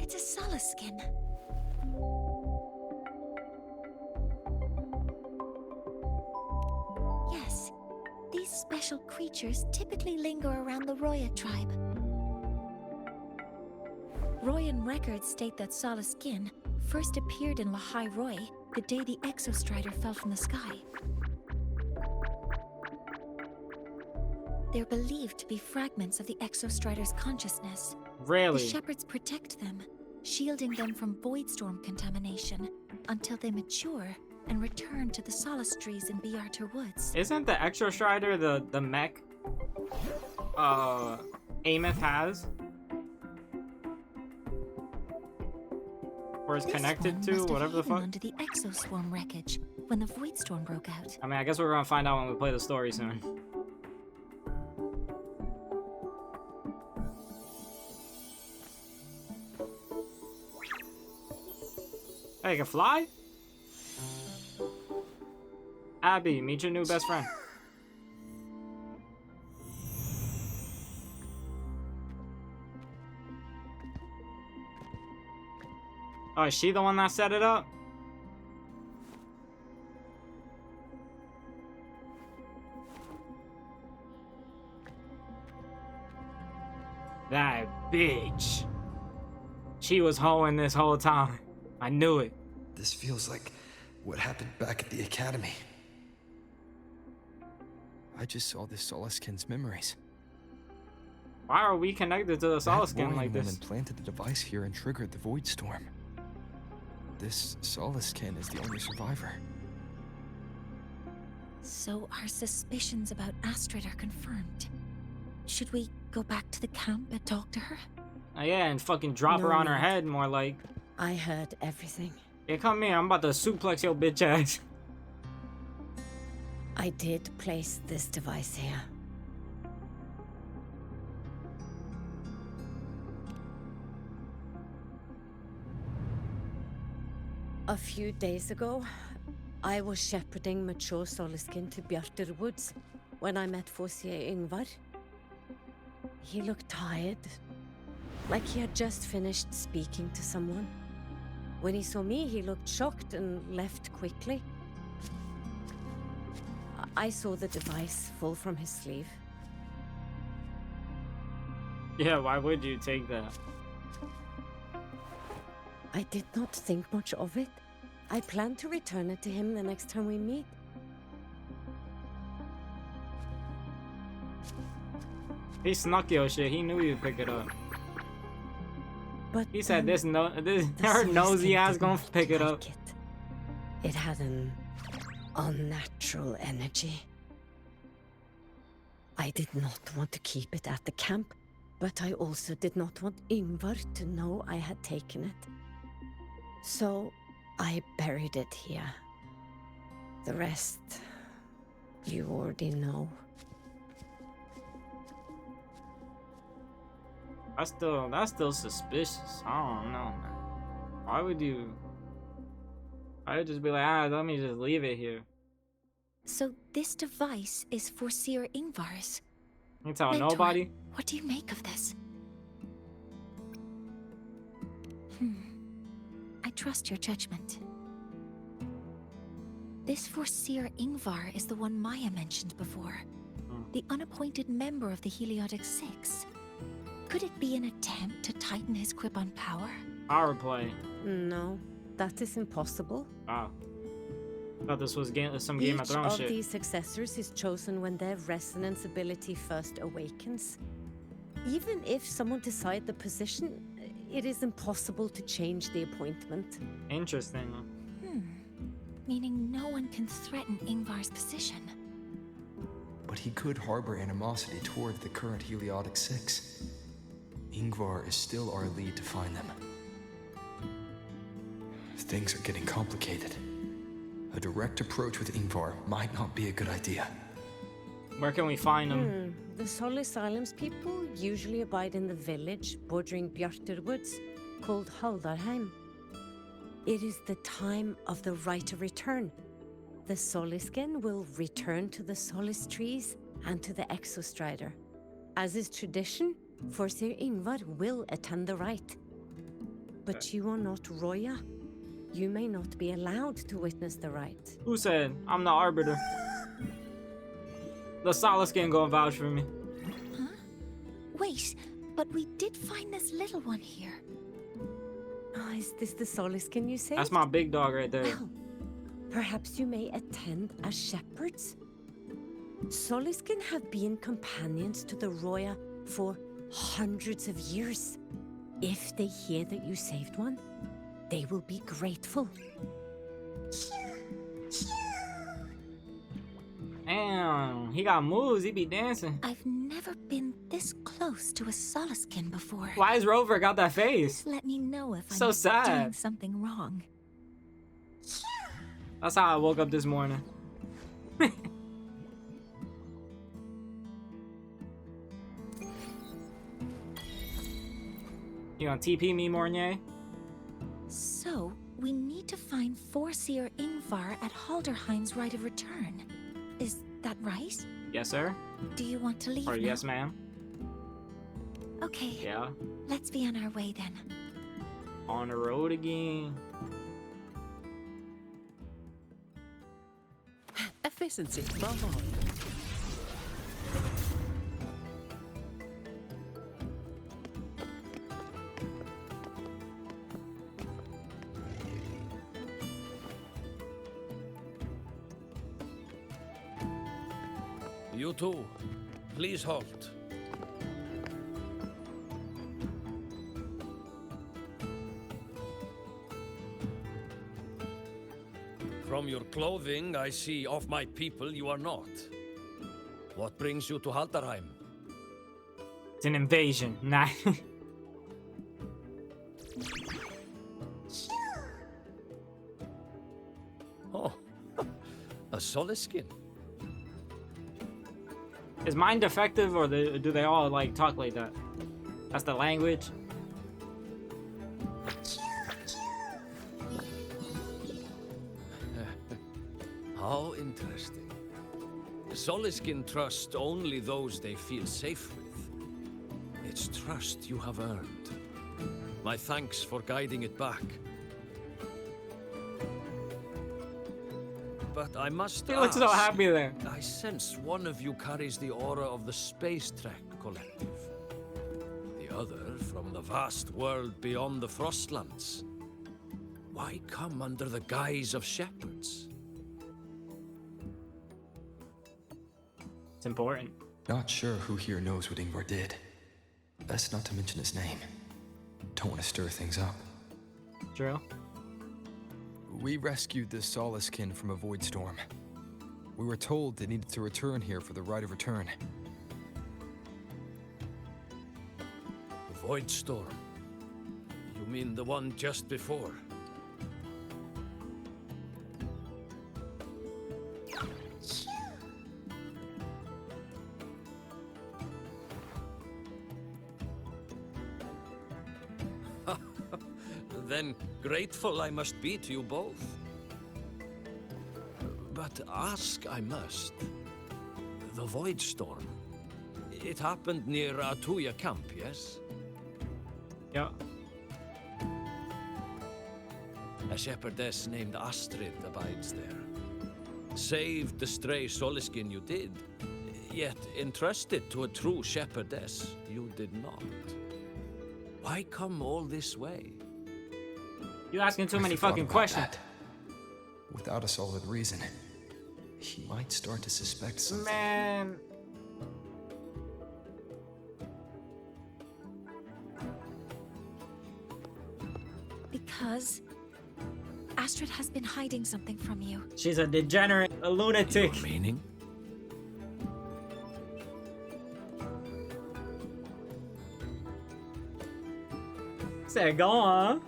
It's a Solaskin. Yes, these special creatures typically linger around the Roya tribe. Royan records state that Solaskin first appeared in Lahai Roy the day the Exostrider fell from the sky. They're believed to be fragments of the Exostrider's consciousness.
Really?
The shepherds protect them, shielding them from voidstorm contamination until they mature and return to the solace trees in Biarter Woods.
Isn't the Extra Strider the mech Ameth has? Or is connected to, whatever the fuck?
Under the exoswarm wreckage when the voidstorm broke out.
I mean, I guess we're gonna find out when we play the story soon. Hey, you can fly? Abby, meet your new best friend. Oh, is she the one that set it up? That bitch. She was hoeing this whole time. I knew it.
This feels like what happened back at the academy.
I just saw this Solaskin's memories.
Why are we connected to the Solaskin like this?
Woman planted the device here and triggered the void storm. This Solaskin is the only survivor.
So our suspicions about Astrid are confirmed. Should we go back to the camp and talk to her?
Oh, yeah, and fucking drop her on her head more like.
I heard everything.
Yeah, come here, I'm about to suplex your bitch ass.
I did place this device here. A few days ago, I was shepherding mature Solaskin to Bjarter Woods when I met Fossier Yngvar. He looked tired, like he had just finished speaking to someone. When he saw me, he looked shocked and left quickly. I saw the device fall from his sleeve.
Yeah, why would you take that?
I did not think much of it. I plan to return it to him the next time we meet.
He snuck your shit, he knew you'd pick it up.
But
he said her nosy ass gonna pick it up.
It had an unnatural energy. I did not want to keep it at the camp, but I also did not want Yngvar to know I had taken it. So I buried it here. The rest, you already know.
That's still suspicious. I don't know, man. Why would you? I would just be like, let me just leave it here.
So this device is for Seer Yngvar's.
You tell
Mentor,
nobody?
What do you make of this? I trust your judgment. This Foreseer Yngvar is the one Maya mentioned before. The unappointed member of the Heliotic Six. Could it be an attempt to tighten his grip on power?
Power play.
No, that is impossible.
Oh. Thought this was some
Each
Game of Thrones
of
shit.
these successors is chosen when their resonance ability first awakens. Even if someone decides the position, it is impossible to change the appointment.
Interesting.
Meaning no one can threaten Ingvar's position.
But he could harbor animosity toward the current Heliotic Six. Ingvar is still our lead to find them. Things are getting complicated. A direct approach with Ingvar might not be a good idea.
Where can we find them?
The Solis Islands people usually abide in the village bordering Bjartur Woods, called Haldarheim. It is the time of the right of return. The Soliskin will return to the Solis trees and to the Exostrider. As is tradition, Forseer Ingvar will attend the rite. But you are not Roya. You may not be allowed to witness the rite.
Who said? I'm the arbiter. The Soliskin gonna vouch for me.
Huh? Wait, but we did find this little one here.
Oh, is this the Soliskin you say?
That's my big dog right there.
Well, perhaps you may attend as shepherds? Soliskin have been companions to the Roya for hundreds of years. If they hear that you saved one, they will be grateful.
Damn, he got moves, he be dancing.
I've never been this close to a Soliskin before.
Why is Rover got that face?
Just let me know if
So
I'm
sad.
doing something wrong.
That's how I woke up this morning. You gonna TP me, Mornier?
So, we need to find Forseer Ingvar at Halderheim's right of return. Is that right?
Yes, sir.
Do you want to leave
Or
now?
yes, ma'am.
Okay.
Yeah.
Let's be on our way then.
On the road again.
Efficiency, bravo.
You two, please halt. From your clothing, I see of my people you are not. What brings you to Haldarheim?
It's an invasion. Nah.
Oh, a Soliskin.
Is mine defective or do they all like talk like that? That's the language.
How interesting. Soliskin trust only those they feel safe with. It's trust you have earned. My thanks for guiding it back. But I must
He looks so
ask,
happy there.
I sense one of you carries the aura of the Space Trek Collective. The other from the vast world beyond the Frostlands. Why come under the guise of shepherds?
It's important.
Not sure who here knows what Ingvar did. Best not to mention his name. Don't want to stir things up.
True.
We rescued the Soliskin from a void storm. We were told they needed to return here for the right of return.
Void storm? You mean the one just before? Then grateful I must be to you both. But ask I must. The Void Storm. It happened near Atuya camp, yes?
Yeah.
A shepherdess named Astrid abides there. Saved the stray Soliskin you did, yet entrusted to a true shepherdess you did not. Why come all this way?
You asking too many fucking questions.
without a solid reason. He might start to suspect something.
Man.
Because Astrid has been hiding something from you.
She's a degenerate, a lunatic.
Your meaning?
Say, go on.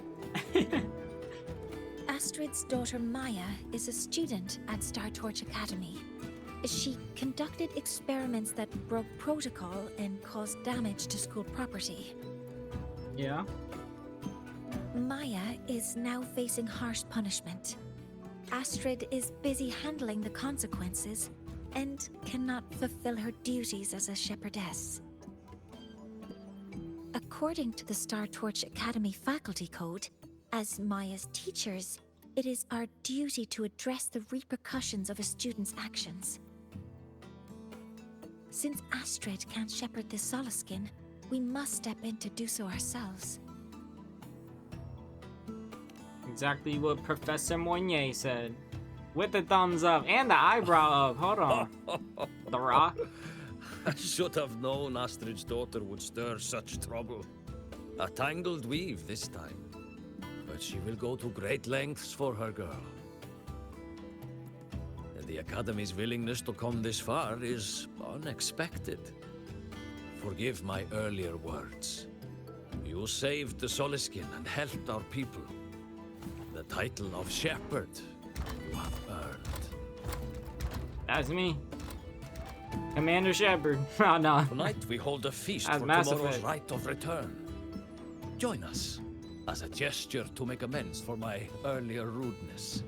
Astrid's daughter Maya is a student at Star Torch Academy. She conducted experiments that broke protocol and caused damage to school property.
Yeah.
Maya is now facing harsh punishment. Astrid is busy handling the consequences and cannot fulfill her duties as a shepherdess. According to the Star Torch Academy faculty code, as Maya's teachers, it is our duty to address the repercussions of a student's actions. Since Astrid can't shepherd this Soliskin, we must step in to do so ourselves.
Exactly what Professor Moignet said. With the thumbs up and the eyebrow up. Hold on. The Rock.
I should have known Astrid's daughter would stir such trouble. A tangled weave this time. But she will go to great lengths for her girl. The Academy's willingness to come this far is unexpected. Forgive my earlier words. You saved the Soliskin and helped our people. The title of Shepherd you have earned.
That's me. Commander Shepard. Oh, no.
Tonight we hold a feast
That's
for
Mass
tomorrow's
Effect.
rite of return. Join us as a gesture to make amends for my earlier rudeness.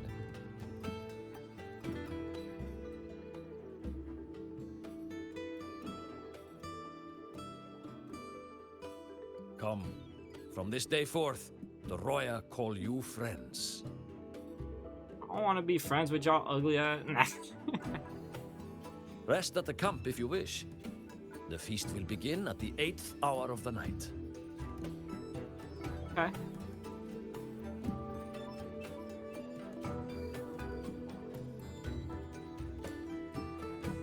Come, from this day forth, the Roya call you friends.
I don't want to be friends with y'all ugly ass.
Rest at the camp if you wish. The feast will begin at the 8th hour of the night.
Okay.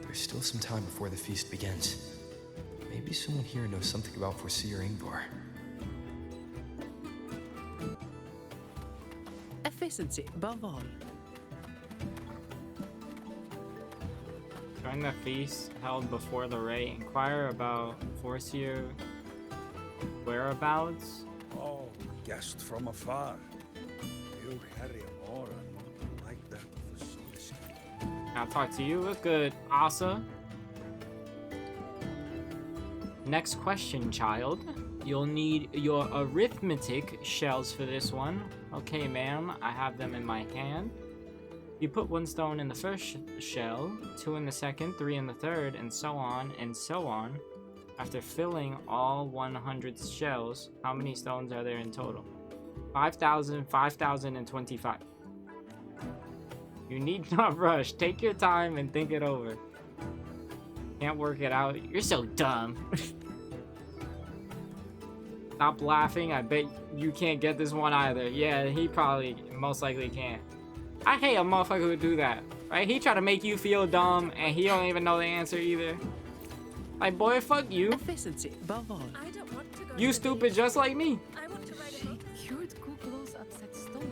There's still some time before the feast begins. Maybe someone here knows something about Forseer Ingvar.
Efficiency above all.
During the feast held before the raid, inquire about Forseer whereabouts.
Oh, guest from afar. You carry an aura like that of the Soliskin.
I'll talk to you. What's good, Asa? Next question, child. You'll need your arithmetic shells for this one. Okay, ma'am. I have them in my hand. You put 1 stone in the first shell, 2 in the second, 3 in the third, and so on and so on. After filling all 100 shells, how many stones are there in total? 5,000, 5,025. You need not rush. Take your time and think it over. Can't work it out. You're so dumb. Stop laughing. I bet you can't get this one either. Yeah, he probably most likely can't. I hate a motherfucker who do that. Right? He try to make you feel dumb and he don't even know the answer either. Like, boy, fuck you.
Efficiency above all.
I don't want to go
You
to the
stupid
beach.
just like me.
I want to ride a motor.
Cured Kuklo's upset stomach.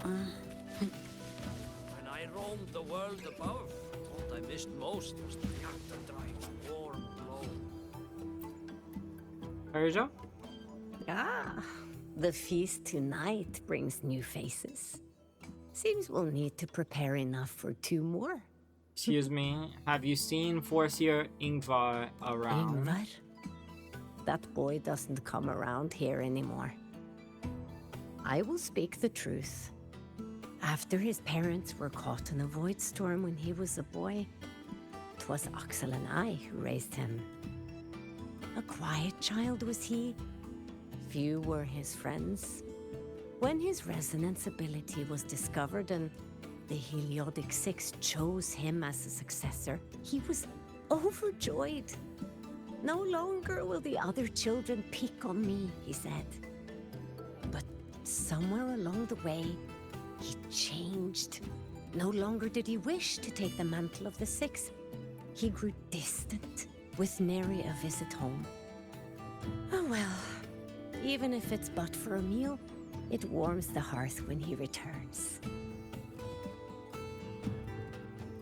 When I roamed the world above, what I missed most was the Drive's warm glow.
Persia?
Ah, the feast tonight brings new faces. Seems we'll need to prepare enough for 2 more.
Excuse me. Have you seen Forseer Ingvar around?
Ingvar? That boy doesn't come around here anymore. I will speak the truth. After his parents were caught in a void storm when he was a boy, 'twas Axel and I who raised him. A quiet child was he. Few were his friends. When his resonance ability was discovered and the Heliodic Six chose him as a successor, he was overjoyed. No longer will the other children pick on me, he said. But somewhere along the way, he changed. No longer did he wish to take the mantle of the Six. He grew distant, with nary a visit home. Oh well, even if it's but for a meal, it warms the hearth when he returns.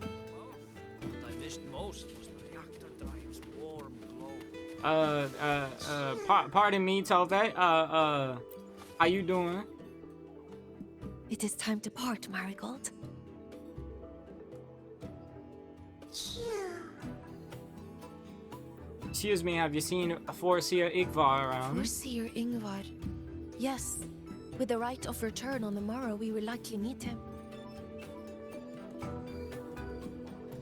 What I missed most was the reactor drive's warm glow.
Pardon me, Tove. How you doing?
It is time to part, Marigold.
Excuse me, have you seen Forcia Igvar around?
Overseer Ingvar. Yes. With the right of return on the morrow, we will likely meet him.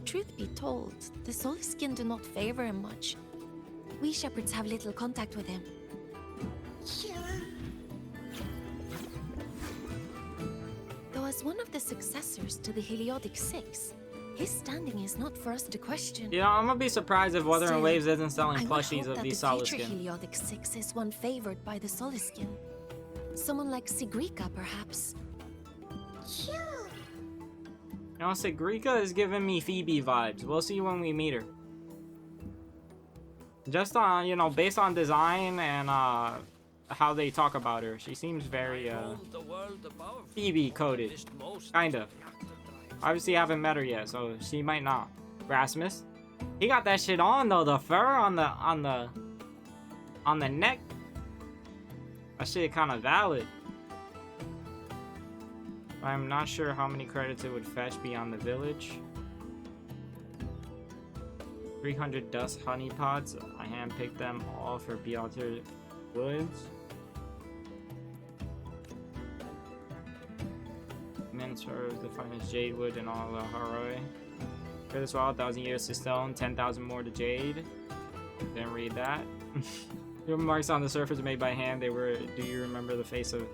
Truth be told, the Soulskin do not favor him much. We shepherds have little contact with him. Though as one of the successors to the Heliodic Six, his standing is not for us to question.
You know, I'm gonna be surprised if Wuthering
Still,
Waves isn't selling
I would
plushies
hope
of
that
these
the future
Soliskin.
Heliodic Six is one favored by the Soliskin. Someone like Sigrika, perhaps.
You know, Sigrika is giving me Phoebe vibes. We'll see when we meet her. Just on, you know, based on design and how they talk about her, she seems very Phoebe coded, kind of. Obviously, I haven't met her yet, so she might not. Rasmus, he got that shit on though. The fur on the neck. That shit kind of valid. I'm not sure how many credits it would fetch beyond the village. 300 dust honey pots. I handpicked them all for Beater Woods. Mentor of the finest jade wood in all of Haroi. For this while, 1,000 years to stone, 10,000 more to jade. Didn't read that. Your marks on the surface made by hand. They were. Do you remember the face of?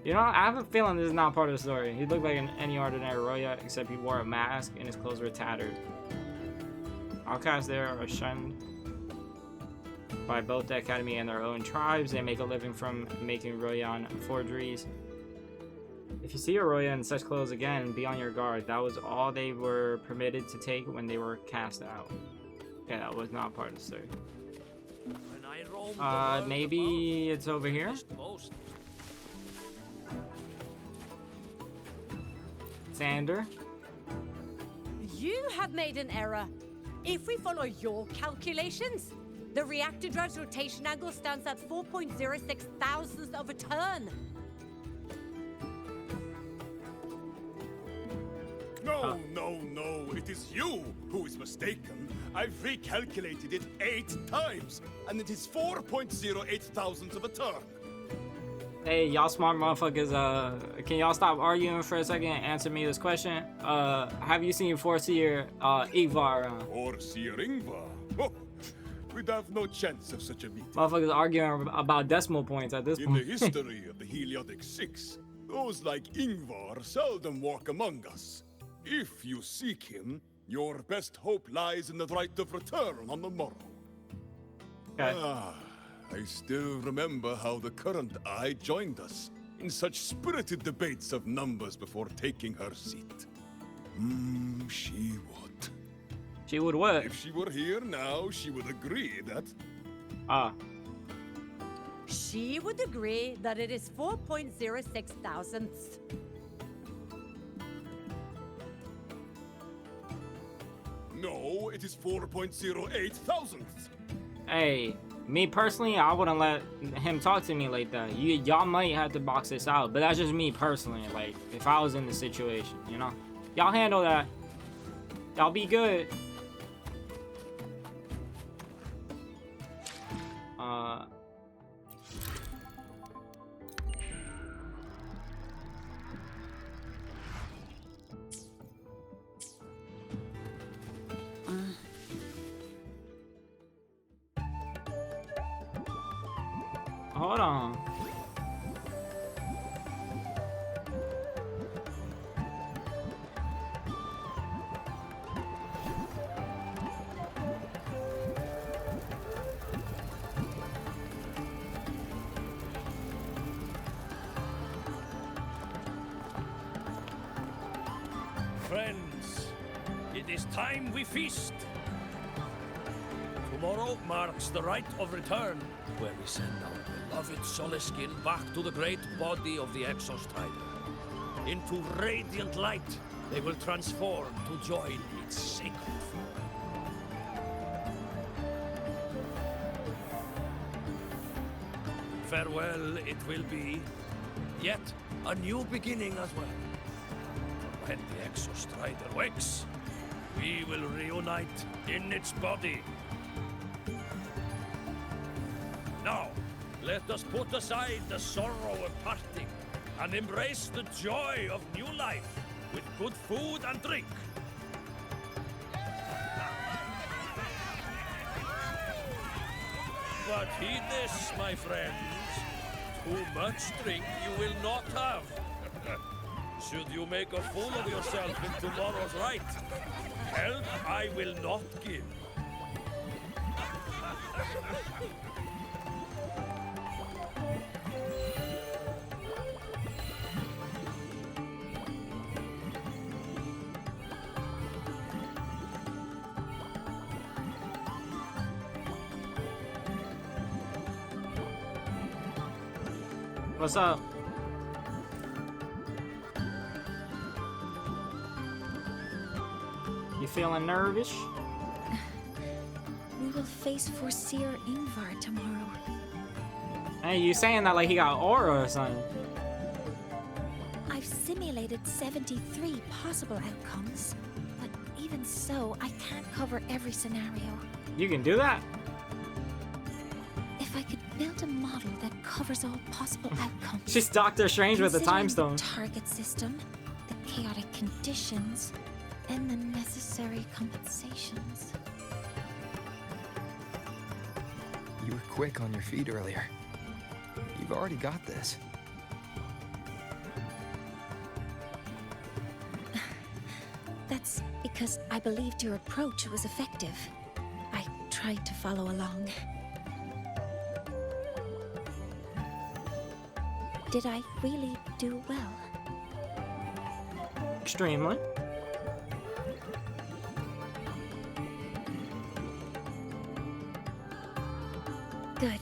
You know, I have a feeling this is not part of the story. He looked like any ordinary Roya, except he wore a mask and his clothes were tattered. Outcasts there are shunned by both the academy and their own tribes. They make a living from making Royan forgeries. If you see a Roya in such clothes again, be on your guard. That was all they were permitted to take when they were cast out. Yeah, that was not part of the story. Maybe it's over here? Sander?
You have made an error. If we follow your calculations, the reactor drive's rotation angle stands at 4.06 thousandths of a turn.
No, no, it is you who is mistaken. I've recalculated it 8 times, and it is 4.08 thousandths of a turn.
Hey, y'all smart motherfuckers, can y'all stop arguing for a second and answer me this question? Have you seen Forcia Igvar?
Forcia Ingvar? Oh, we'd have no chance of such a meeting.
Motherfuckers arguing about decimal points at this point.
In the history of the Heliodic Six, those like Ingvar seldom walk among us. If you seek him, your best hope lies in the right of return on the morrow.
Okay.
I still remember how the current eye joined us in such spirited debates of numbers before taking her seat. She would.
She would what?
If she were here now, she would agree that...
She would agree that it is 4.06 thousandths.
No, it is 4.08 thousandths.
Hey, me personally, I wouldn't let him talk to me like that. Y'all might have to box this out, but that's just me personally. Like, if I was in the situation, you know? Y'all handle that. Y'all be good. Hold on.
friends, it is time we feast. Tomorrow marks the rite of return, where we send our beloved Soliskin back to the great body of the Exostrider. Into radiant light, they will transform to join its sacred form. Farewell it will be, yet a new beginning as well. When the Exostrider wakes, we will reunite in its body. Now, let us put aside the sorrow of parting and embrace the joy of new life with good food and drink. But heed this, my friends. Too much drink you will not have. Should you make a fool of yourself in tomorrow's rite, help I will not give.
What's up? You feeling nervous?
We will face Forseer Ingvar tomorrow.
Hey, you saying that like he got aura or something?
I've simulated 73 possible outcomes, but even so, I can't cover every scenario.
You can do that?
If I could build a model that covers all possible outcomes.
She's Doctor Strange with the time
considering
stone.
The target system, the chaotic conditions, and the necessary compensations.
You were quick on your feet earlier. You've already got this.
That's because I believed your approach was effective. I tried to follow along. Did I really do well?
Extremely.
Good.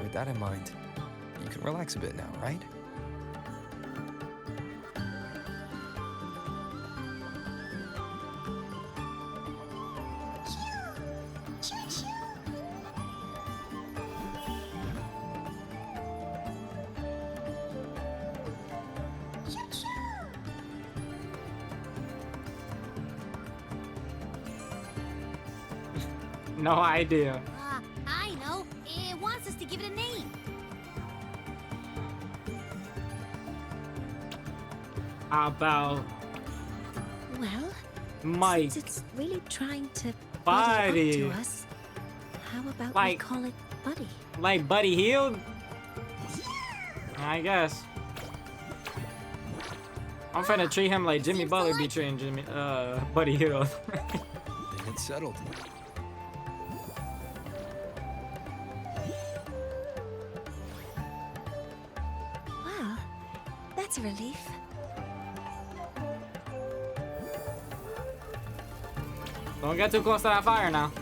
With that in mind, you can relax a bit now, right?
No idea.
I know. It wants us to give it a name.
How about
Well,
Mike?
since it's really trying to
Buddy.
up to us, how about we
Like-
call it Buddy?
Like Buddy Healed? I guess. I'm finna treat him like Jimmy Butler be treating Buddy Healed.
Then it's settled.
Well, that's a relief.
Don't get too close to that fire now.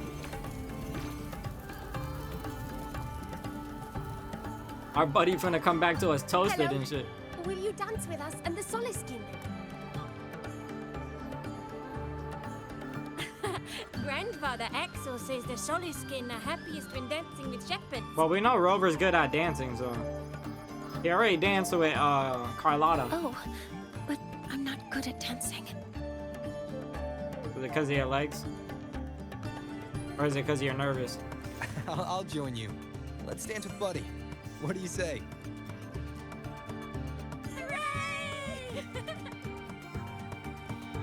Our buddy finna come back to us toasted
Hello.
and shit.
Will you dance with us and the Soliskin? Grandfather Axel says the Soliskin are happiest when dancing with shepherds.
Well, we know Rover's good at dancing, so he already danced with Carlotta.
Oh, but I'm not good at dancing.
Is it because he had legs? Or is it because you're nervous?
I'll join you. Let's dance with Buddy. What do you say?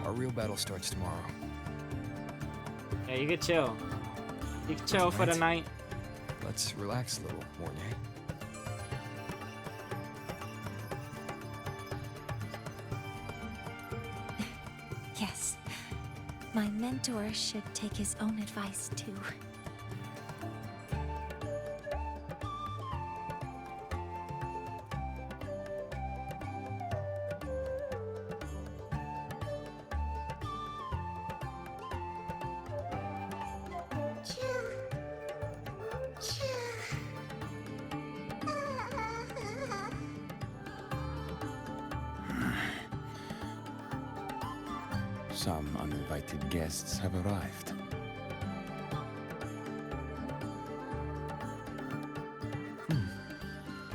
Our real battle starts tomorrow.
Yeah, you can chill. You can chill for the night.
Let's relax a little, Mornay.
Yes. My mentor should take his own advice too.
Some uninvited guests have arrived.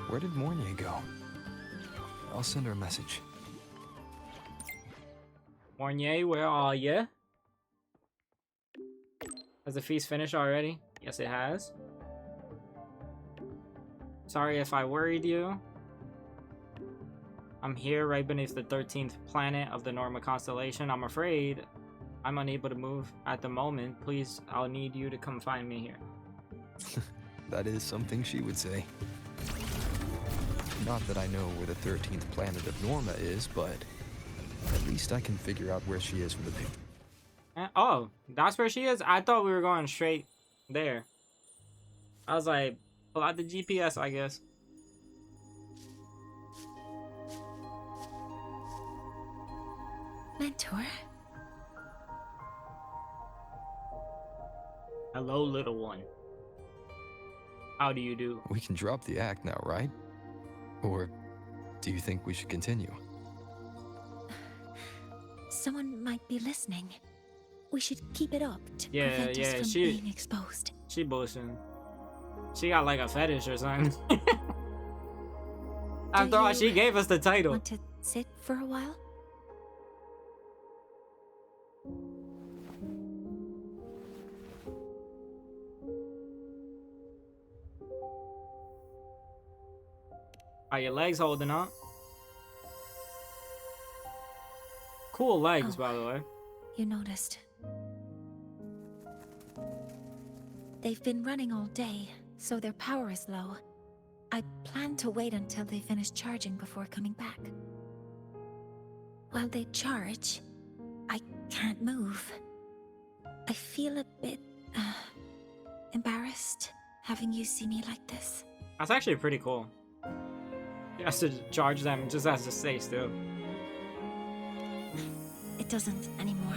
Where did Mornier go? I'll send her a message.
Mornier, where are ya? Has the feast finished already? Yes, it has. Sorry if I worried you. I'm here right beneath the 13th planet of the Norma constellation. I'm afraid I'm unable to move at the moment. Please, I'll need you to come find me here.
That is something she would say. Not that I know where the 13th planet of Norma is, but at least I can figure out where she is from the picture.
Oh, that's where she is? I thought we were going straight there. I was like, pull out the GPS, I guess.
Mentor?
Hello, little one. How do you do?
We can drop the act now, right? Or do you think we should continue?
Someone might be listening. We should keep it up to
Yeah,
prevent us from being exposed.
She bullshitting. She got like a fetish or something. After all, she gave us the title.
Want to sit for a while?
Are your legs holding up? Cool legs, by the way.
You noticed. They've been running all day, so their power is low. I plan to wait until they finish charging before coming back. While they charge, I can't move. I feel a bit embarrassed having you see me like this.
That's actually pretty cool. He has to charge them, just has to stay still.
It doesn't anymore.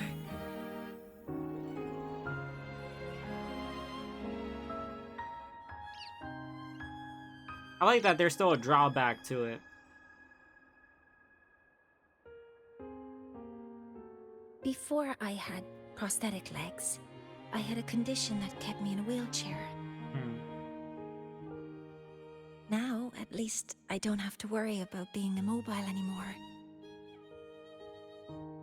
I like that there's still a drawback to it.
Before I had prosthetic legs, I had a condition that kept me in a wheelchair. Now, at least, I don't have to worry about being immobile anymore.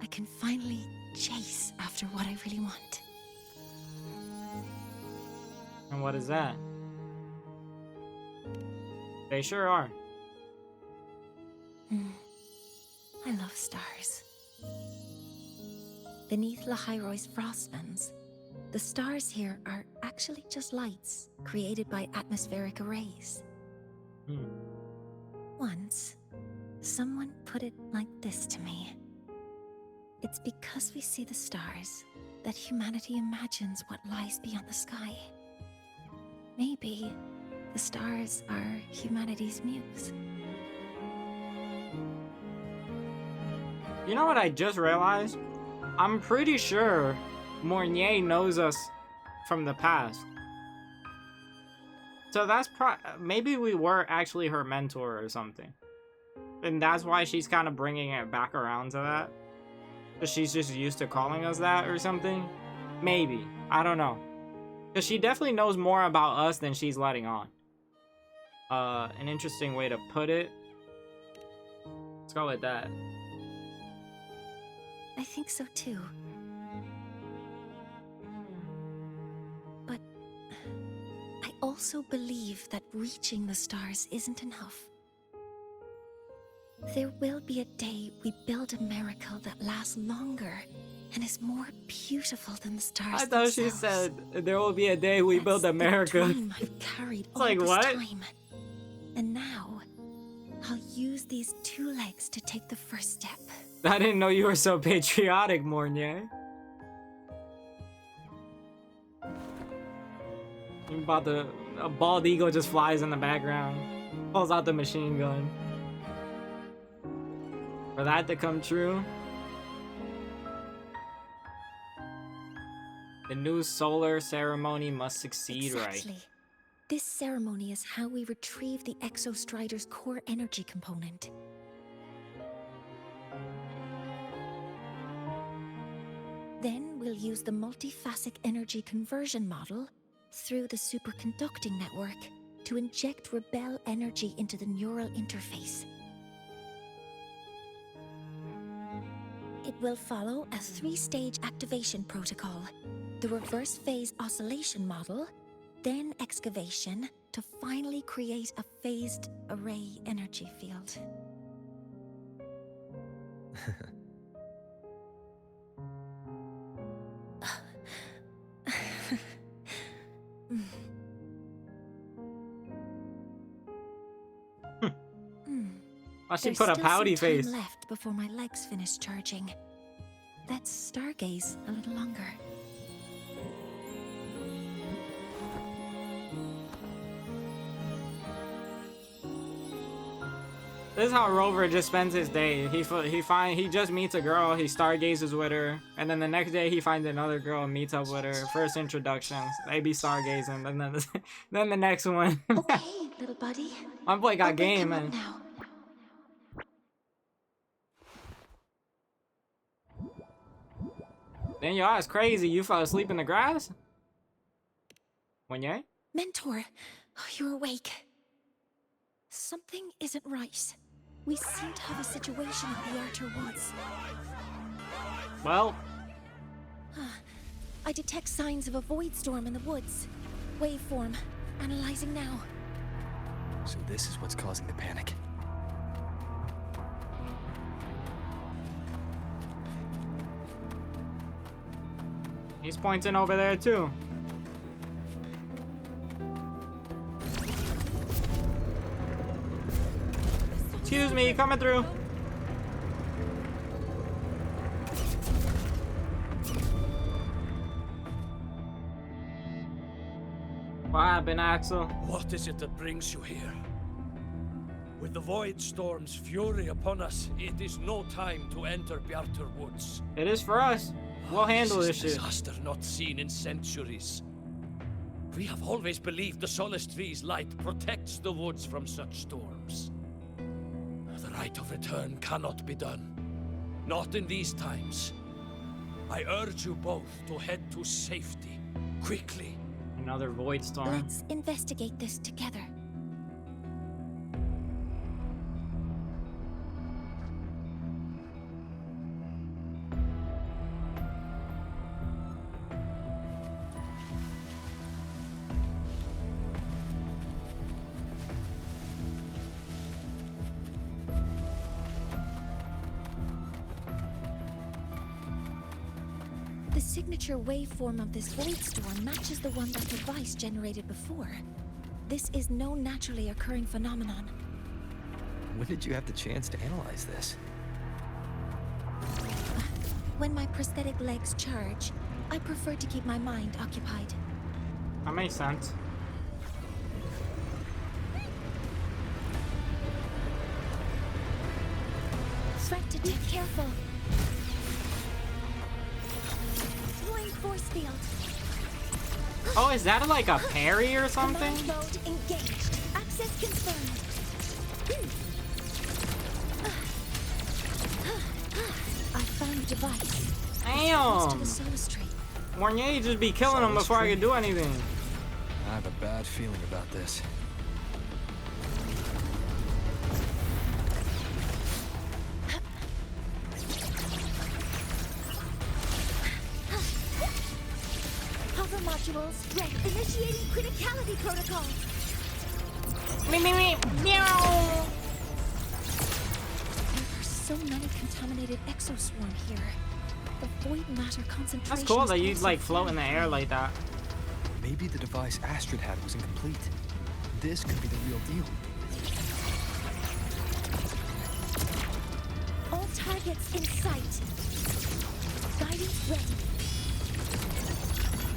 I can finally chase after what I really want.
And what is that? They sure are.
I love stars. Beneath Lahairoy's frostlands, the stars here are actually just lights created by atmospheric arrays. Once, someone put it like this to me. It's because we see the stars that humanity imagines what lies beyond the sky. Maybe the stars are humanity's muse.
You know what I just realized? I'm pretty sure Mornier knows us from the past. So that's maybe we were actually her mentor or something. And that's why she's kind of bringing it back around to that. Because she's just used to calling us that or something. Maybe. I don't know. Because she definitely knows more about us than she's letting on. An interesting way to put it. Let's go with that.
I think so too. But I also believe that reaching the stars isn't enough. There will be a day we build a miracle that lasts longer and is more beautiful than the stars
I thought she said there will be a day we build America.
That's the dream I've carried all
like,
this
what?
time. And now, I'll use these two legs to take the first step.
I didn't know you were so patriotic, Mornier. About a bald eagle just flies in the background, pulls out the machine gun. For that to come true, the new solar ceremony must succeed,
Exactly.
right?
This ceremony is how we retrieve the Exostrider's core energy component. Then we'll use the multiphasic energy conversion model through the superconducting network to inject rebel energy into the neural interface. It will follow a 3-stage activation protocol. The reverse phase oscillation model, then excavation, to finally create a phased array energy field.
Oh, she
There's
put a
still
pouty
some time
face.
left before my legs finish charging. Let's stargaze a little longer.
This is how Rover just spends his day. He just meets a girl, he stargazes with her, and then the next day he finds another girl and meets up with her. First introductions, they be stargazing, and then then the next one.
Okay, little buddy.
My boy got
I'll wake
game,
him up
man.
now.
Then your ass crazy. You fell asleep in the grass? When you?
Mentor, you're awake. Something isn't right. We seem to have a situation at the Arter Woods.
Well,
I detect signs of a void storm in the woods. Waveform. Analyzing now.
So this is what's causing the panic.
he's pointing over there too. Excuse me, coming through. What happened, Axel?
What is it that brings you here? With the Void Storm's fury upon us, it is no time to enter Bjartur Woods.
It is for us. We'll handle this
This is
shit.
a disaster not seen in centuries. We have always believed the Solace Tree's light protects the woods from such storms. The right of return cannot be done. Not in these times. I urge you both to head to safety, quickly.
Another void storm.
Let's investigate this together. The signature waveform of this void storm matches the one that the device generated before. This is no naturally occurring phenomenon.
When did you have the chance to analyze this?
When my prosthetic legs charge, I prefer to keep my mind occupied.
That makes sense.
Threat to be careful. Void force field.
Oh, is that like a parry or something?
Command mode engaged. Access confirmed. I found the device. Close to
Damn!
the Solace Tree.
Mornier just be killing him before I could do anything.
I have a bad feeling about this.
Hover modules ready. Initiating criticality protocol.
Me. Meow.
There are so many contaminated exoswarm here. The void matter concentration.
That's cool
is
that you
also
like float in the
fine.
air like that.
Maybe the device Astrid had was incomplete. This could be the real deal.
All targets in sight. Guidance ready.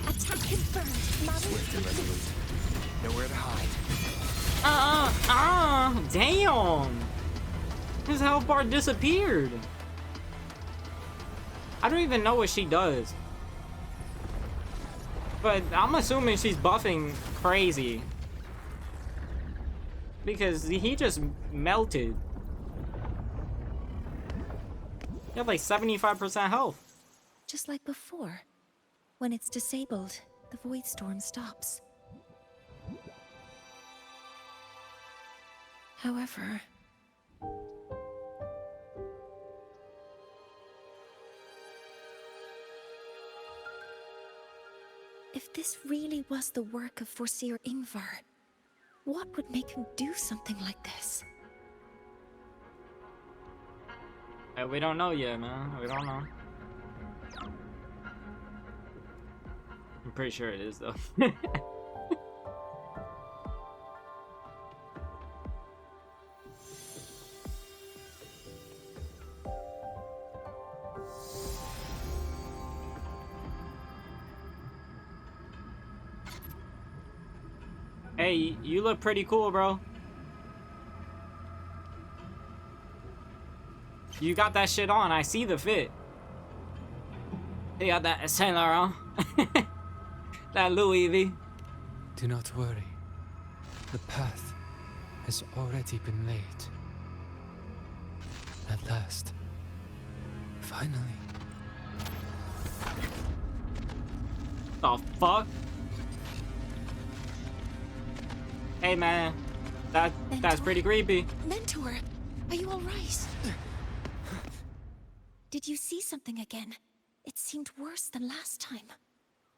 Attack confirmed. Model
Swift and
complete.
resolute. Nowhere to hide.
Damn! His health bar disappeared. I don't even know what she does. But I'm assuming she's buffing crazy. Because he just melted. You have like 75% health.
just like before. When it's disabled, the void storm stops. However, if this really was the work of Foreseer Ingvar, what would make him do something like this?
We don't know yet, man. We don't know. I'm pretty sure it is, though. Hey, you look pretty cool, bro. You got that shit on. I see the fit. You got that Saint Laurent. That Louis V.
Do not worry. The path has already been laid. At last. Finally.
The fuck? Hey man, that's pretty creepy.
Mentor, are you alright? Did you see something again? It seemed worse than last time.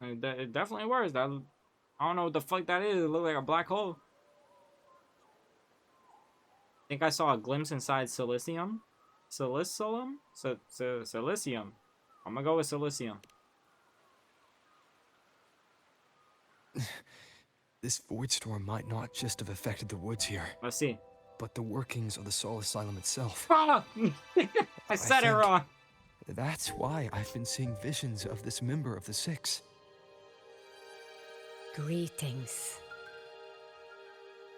It definitely works. That, I don't know what the fuck that is. It looked like a black hole. I think I saw a glimpse inside Silicium. Silicium? Silicium. I'm gonna go with Silicium.
This void storm might not just have affected the woods here.
Let's see.
But the workings of the Soul Asylum itself.
Ah! I said it wrong.
That's why I've been seeing visions of this member of the Six.
Greetings.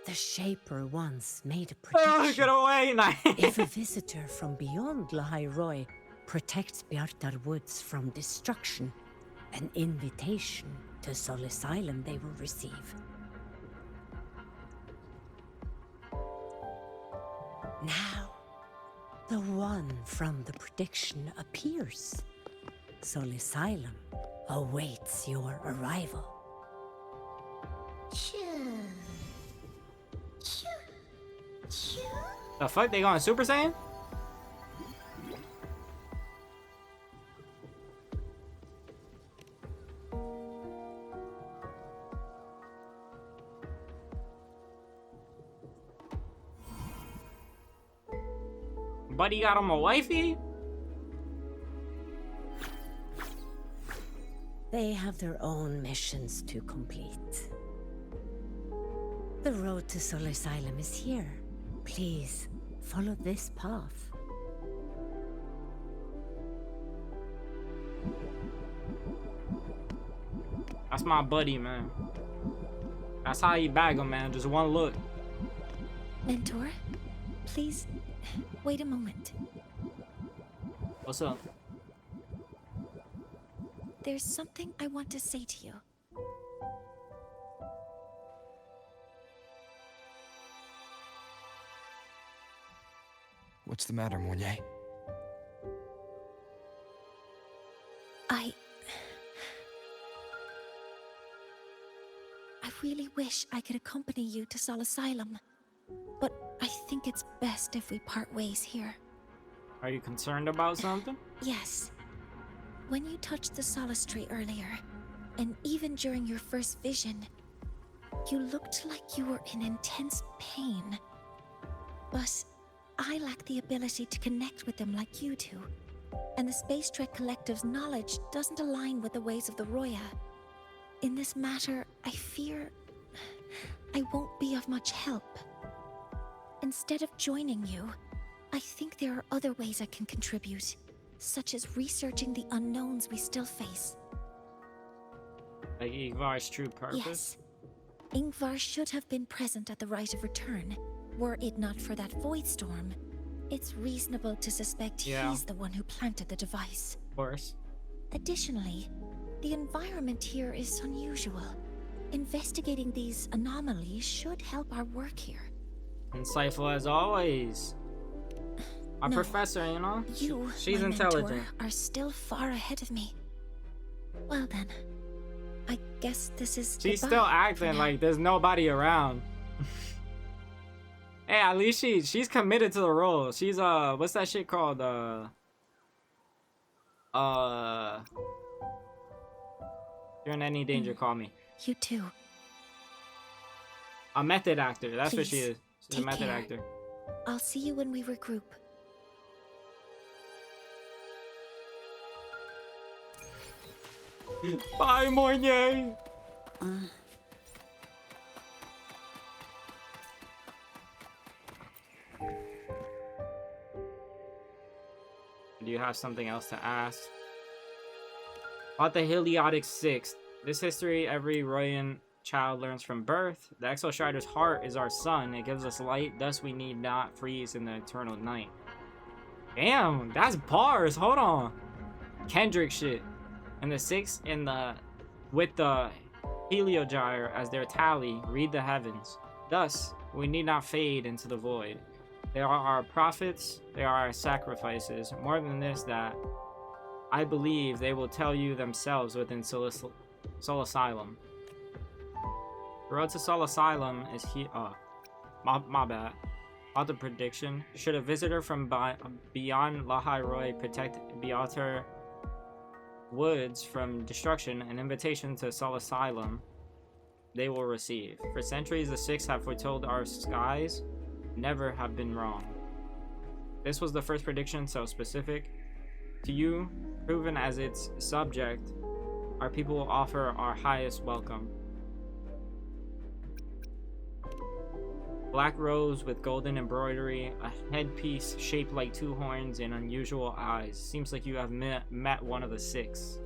The Shaper once made a prediction.
Get away!
If a visitor from beyond Lahai Roy protects Bjartar Woods from destruction, an invitation to Soul Asylum they will receive. Now, the one from the prediction appears. Soul Asylum awaits your arrival.
The fuck? They going Super Saiyan? Buddy got him a wifey?
They have their own missions to complete. The road to Soul Asylum is here. Please, follow this path.
That's my buddy, man. That's how you bag him, man. Just one look.
Mentor, please, wait a moment.
What's up?
There's something I want to say to you.
What's the matter, Mornier?
I really wish I could accompany you to Soul Asylum, but I think it's best if we part ways here.
Are you concerned about something?
Yes. When you touched the Solace Tree earlier, and even during your first vision, you looked like you were in intense pain. But I lack the ability to connect with them like you do, and the Space Trek Collective's knowledge doesn't align with the ways of the Roya. In this matter, I fear I won't be of much help. Instead of joining you, I think there are other ways I can contribute, such as researching the unknowns we still face.
Like Ingvar's true purpose?
Yes. Ingvar should have been present at the rite of return. Were it not for that void storm, it's reasonable to suspect he's the one who planted the device.
Of course.
Additionally, the environment here is unusual. Investigating these anomalies should help our work here.
Insightful as always. Our
No,
professor, you know?
You,
She's
my
intelligent.
mentor, are still far ahead of me. Well then, I guess this is
She's
goodbye
still
for
acting
now.
like there's nobody around. Hey, at least she's committed to the role. She's what's that shit called? You're in any danger, call me.
You too.
A method actor. That's what she
Please,
is. She's a
take
method
care.
actor.
I'll see you when we regroup.
Bye, Mornay. Do you have something else to ask? About the Heliotic Sixth. This history every Royan child learns from birth. The Exo Strider's heart is our sun. It gives us light, thus we need not freeze in the eternal night. Damn, that's bars. Hold on. Kendrick shit. And the sixth in the with the Heliogyre as their tally, read the heavens. Thus, we need not fade into the void. They are our prophets, they are our sacrifices. More than this, that I believe they will tell you themselves within Soul Asylum. The road to Soul Asylum is here. My bad. About the prediction, should a visitor from beyond Lahai Roy protect Beater Woods from destruction, an invitation to Soul Asylum they will receive. For centuries, the Six have foretold our skies never have been wrong. This was the first prediction, so specific to you, proven as its subject. Our people will offer our highest welcome. Black rose with golden embroidery, a headpiece shaped like two horns and unusual eyes. Seems like you have met one of the Six.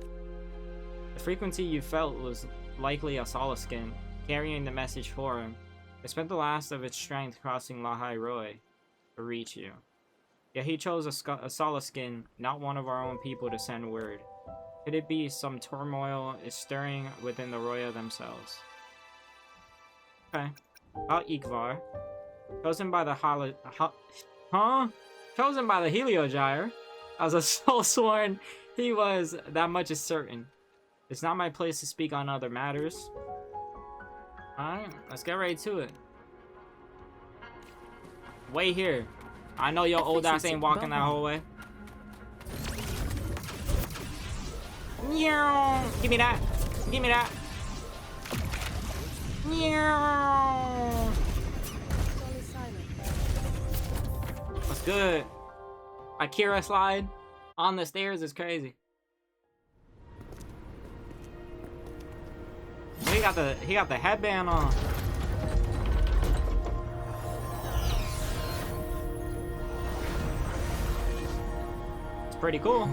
The frequency you felt was likely a Soliskin, carrying the message for him. It spent the last of its strength crossing Lahai Roy to reach you. Yet he chose a Soliskin, not one of our own people, to send word. Could it be some turmoil is stirring within the Roya themselves? Okay. About Ikvar. Chosen by the Chosen by the Heliogyre. As a soul sworn, he was, that much is certain. It's not my place to speak on other matters. Alright, let's get right to it. Wait here. I know your old ass ain't walking that whole way. Give me that. Give me that. What's good? Akira slide on the stairs is crazy. He got the headband on. It's pretty cool.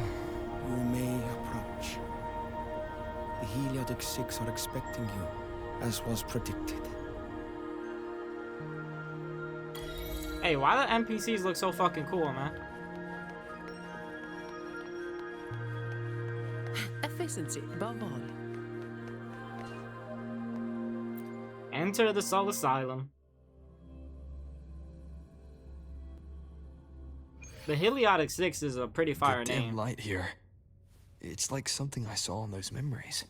You may approach. The Heliotic Six are expecting you, as was predicted.
Hey, why the NPCs look so fucking cool, man?
Efficiency, above all.
Enter the Soul Asylum. The Heliotic Six is a pretty fire
the
name.
Dim light here. It's like something I saw in those memories.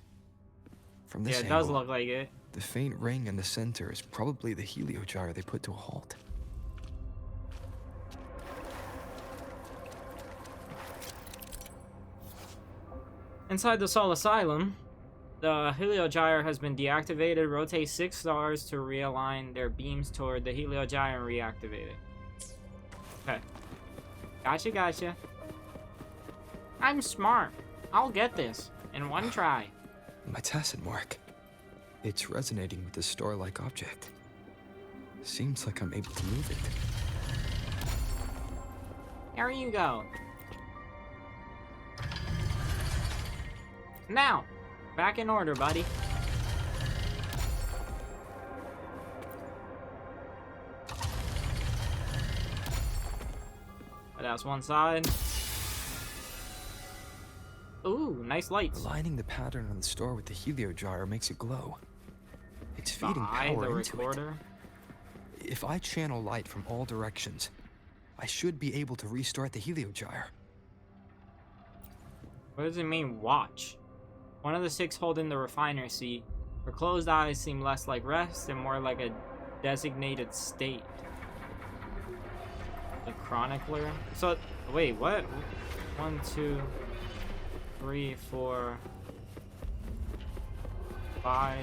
From this
Yeah, it
angle,
does look like it.
the faint ring in the center is probably the Heliogyre they put to a halt.
Inside the Soul Asylum, the Heliogyre has been deactivated. Rotate 6 stars to realign their beams toward the Heliogyre and reactivate it. Okay. Gotcha. I'm smart. I'll get this in one try.
My tacit mark. It's resonating with the star-like object. Seems like I'm able to move it.
There you go. Now, back in order, buddy. That's one side. Ooh, nice lights.
Aligning the pattern on the star with the Heliogyre makes it glow. It's feeding
Eye,
power
the
into
recorder.
it. If I channel light from all directions, I should be able to restart the Heliogyre.
What does it mean, watch? One of the 6 holding the refiner seat. Her closed eyes seem less like rest and more like a designated state. The chronicler. So, wait, what? 1, 2, 3, 4, 5.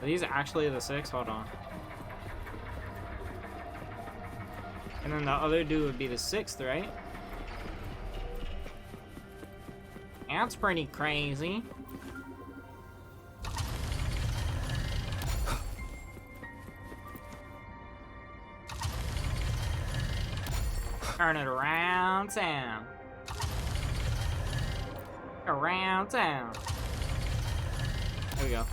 Are these actually the 6? Hold on. And then the other dude would be the 6th, right? That's pretty crazy. Turn it around town. Around town. There we go.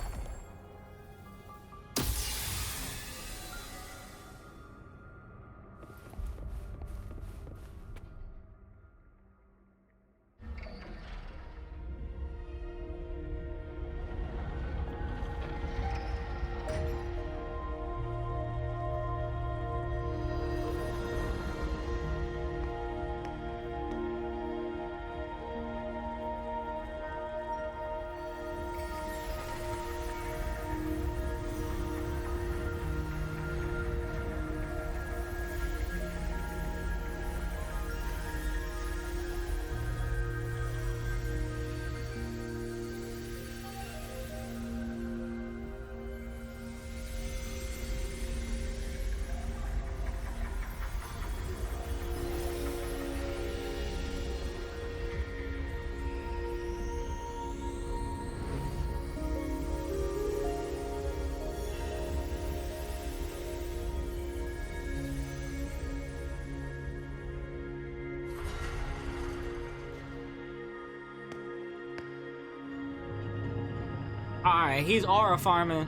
Alright, he's aura farming.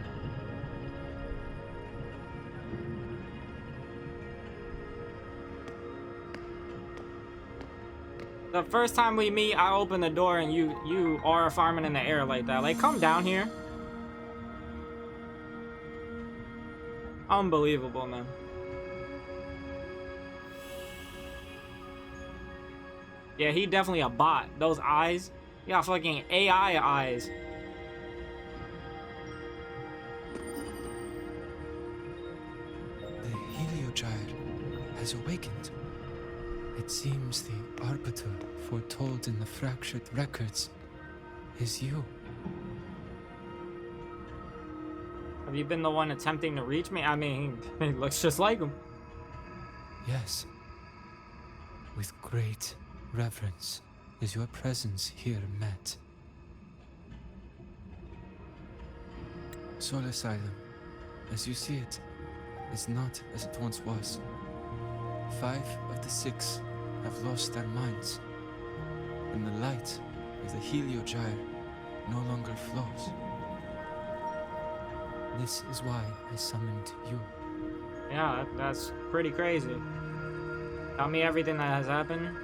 The first time we meet, I open the door and you aura farming in the air like that. Like, come down here. Unbelievable, man. Yeah, he definitely a bot. Those eyes, he got fucking AI eyes.
Has awakened. It seems the arbiter foretold in the fractured records is you.
Have you been the one attempting to reach me? I mean, he looks just like him.
Yes. With great reverence is your presence here met. Soul Asylum, as you see it, is not as it once was. 5 of the 6 have lost their minds, and the light of the Heliogyre no longer flows. This is why I summoned you.
Yeah, that's pretty crazy. Tell me everything that has happened.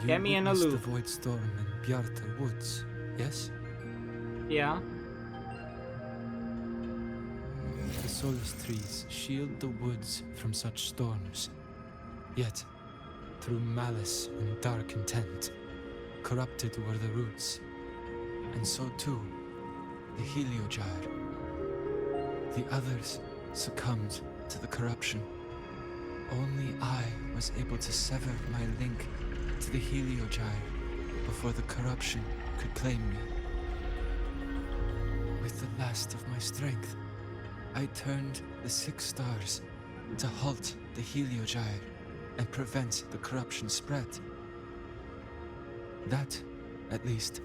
Get me in the loop.
The Void Storm in Bjartar Woods, yes?
Yeah.
The Solus trees shield the woods from such storms. Yet, through malice and dark intent, corrupted were the roots. And so too, the Heliogyre. The others succumbed to the corruption. Only I was able to sever my link to the Heliogyre before the corruption could claim me. With the last of my strength, I turned the 6 stars to halt the Heliogyre and prevent the corruption spread. That, at least,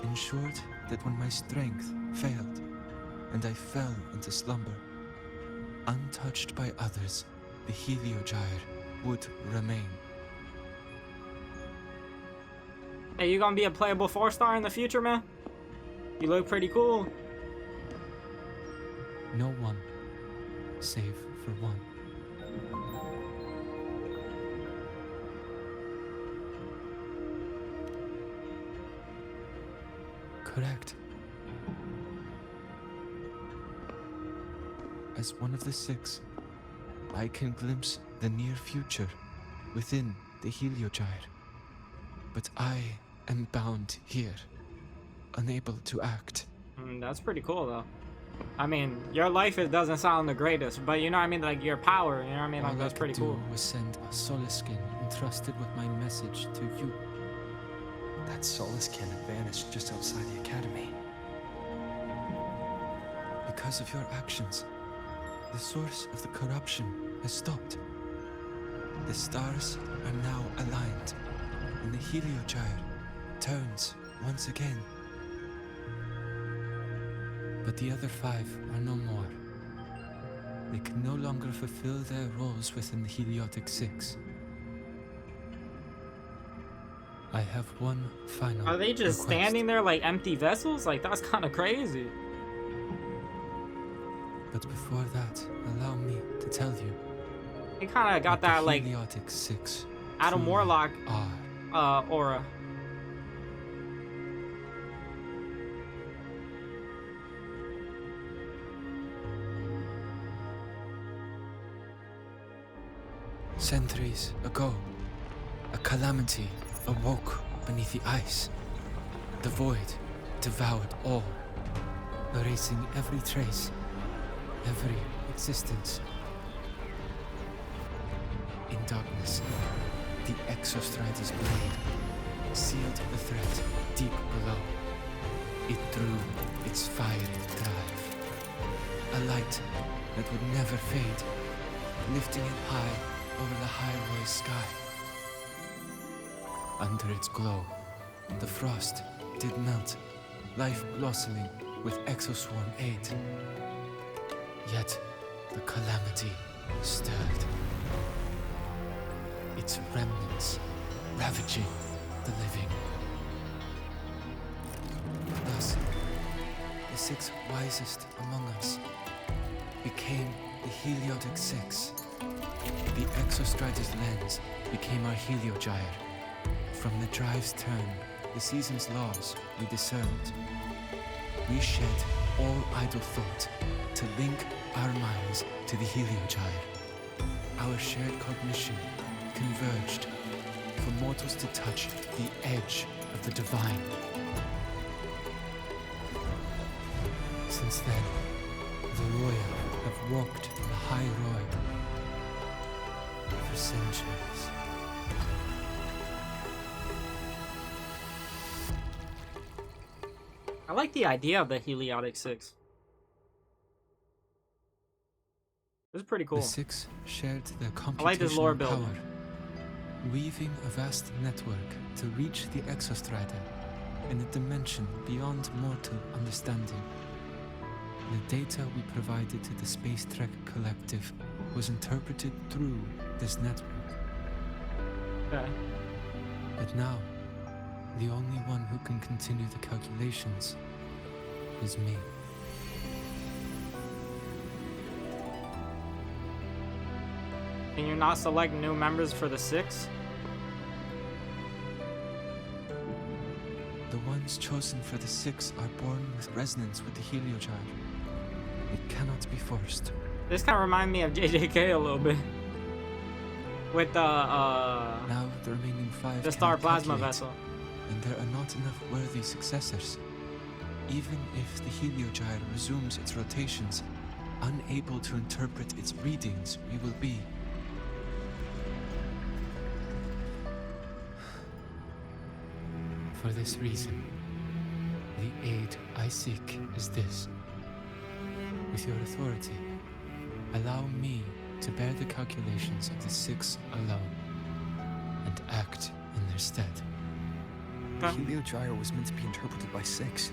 ensured that when my strength failed and I fell into slumber, untouched by others, the Heliogyre would remain.
Hey, you gonna be a playable 4-star in the future, man? You look pretty cool.
No one, save for one. Correct. As one of the 6, I can glimpse the near future within the Heliogyre. But I am bound here, unable to act.
That's pretty cool, though. I mean, your life doesn't sound the greatest, but you know what I mean? Like, your power, you know what I mean? Like, that's pretty cool.
All I could do was send a Soliskin entrusted with my message to you.
That Soliskin vanished just outside the academy.
Because of your actions, the source of the corruption has stopped. The stars are now aligned, and the Heliogyre turns once again. But the other 5 are no more. They can no longer fulfill their roles within the Heliotic 6. I have one final
Are they just
request.
standing there like empty vessels? Like, that's kind of crazy.
But before that, allow me to tell you.
He kind of got that, like,
Heliotic 6
Adam Warlock aura.
Centuries ago, a calamity awoke beneath the ice. The void devoured all, erasing every trace, every existence. In darkness, the Exostrider's blade sealed the threat deep below. It drew its fiery drive, a light that would never fade, lifting it high over the highway sky. Under its glow, the frost did melt, life blossoming with exoswarm aid. Yet the calamity stirred, its remnants ravaging the living. Thus, the 6 wisest among us became the Heliotic 6. The Exostrider's lens became our Heliogyre. From the drive's turn, the season's laws we discerned. We shed all idle thought to link our minds to the Heliogyre. Our shared cognition converged for mortals to touch the edge of the divine. Since then, the Roya have walked the high road for centuries.
I like the idea of the Heliotic 6. This is pretty cool.
The 6 shared their computational
I like this lore build.
power, weaving a vast network to reach the Exostrider in a dimension beyond mortal understanding. The data we provided to the Space Trek Collective was interpreted through this network.
Okay.
But now, the only one who can continue the calculations is me.
Can you not select new members for the 6?
The ones chosen for the 6 are born with resonance with the Heliogyre. It cannot be forced.
This kind of reminds me of JJK a little bit. With the
now the remaining 5
the Star
cannot
Plasma
calculate,
Vessel.
and there are not enough worthy successors. Even if the Heliogyre resumes its rotations, unable to interpret its readings, we will be. For this reason, the aid I seek is this. With your authority, allow me to bear the calculations of the 6 alone, and act in their stead.
The Heliogyre was meant to be interpreted by 6.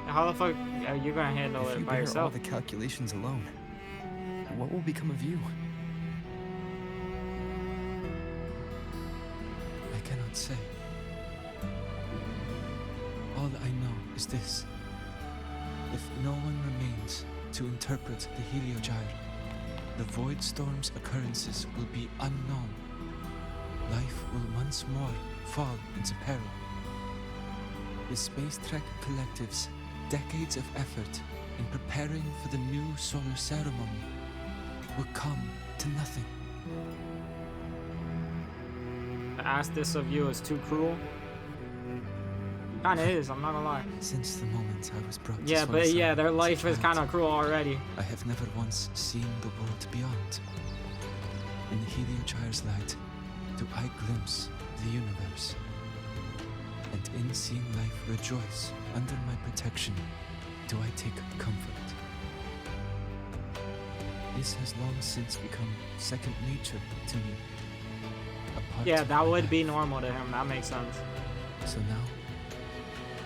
How the fuck are you gonna handle
If
it
you
by
bear
yourself?
all the calculations alone, what will become of you?
I cannot say. All I know is this. If no one remains to interpret the Heliogyre, the Void Storm's occurrences will be unknown. Life will once more fall into peril. The Space Trek Collective's decades of effort in preparing for the new solar ceremony will come to nothing.
ask this of you is too cruel. Kinda is, I'm not gonna lie.
Since the moment I was brought to
Yeah, but
Solisar
yeah, their
as a
life is
child,
kinda cruel already.
I have never once seen the world beyond. In the Heliogyre's light, do I glimpse the universe? And in seeing life rejoice under my protection, do I take comfort? This has long since become second nature to me. A part
Yeah,
of
that
my
would
life.
be normal to him. That makes sense.
So now,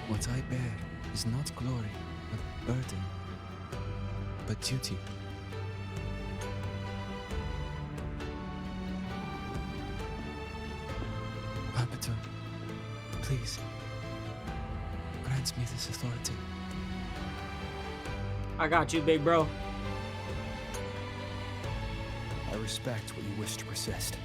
what I bear is not glory or burden, but duty. Arbiter, please, grant me this authority.
I got you, big bro.
I respect what you wish to persist.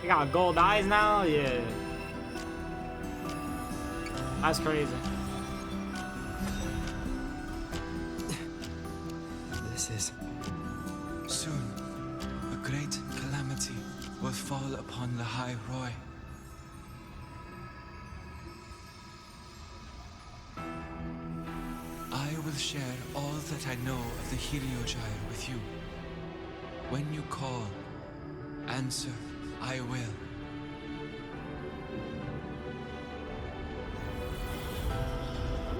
You got gold eyes now? Yeah. That's crazy.
This is... Soon, a great calamity will fall upon the High Roy. I will share all that I know of the Heliogyre with you. When you call, answer, I will.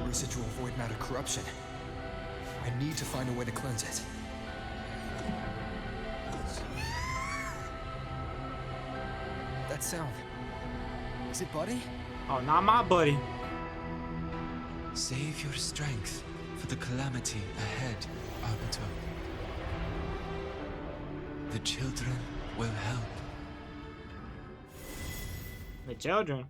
Residual void matter corruption. I need to find a way to cleanse it. That sound. Is it Buddy?
Oh, not my buddy.
Save your strength for the calamity ahead, Arbiter. The children will help.
The children.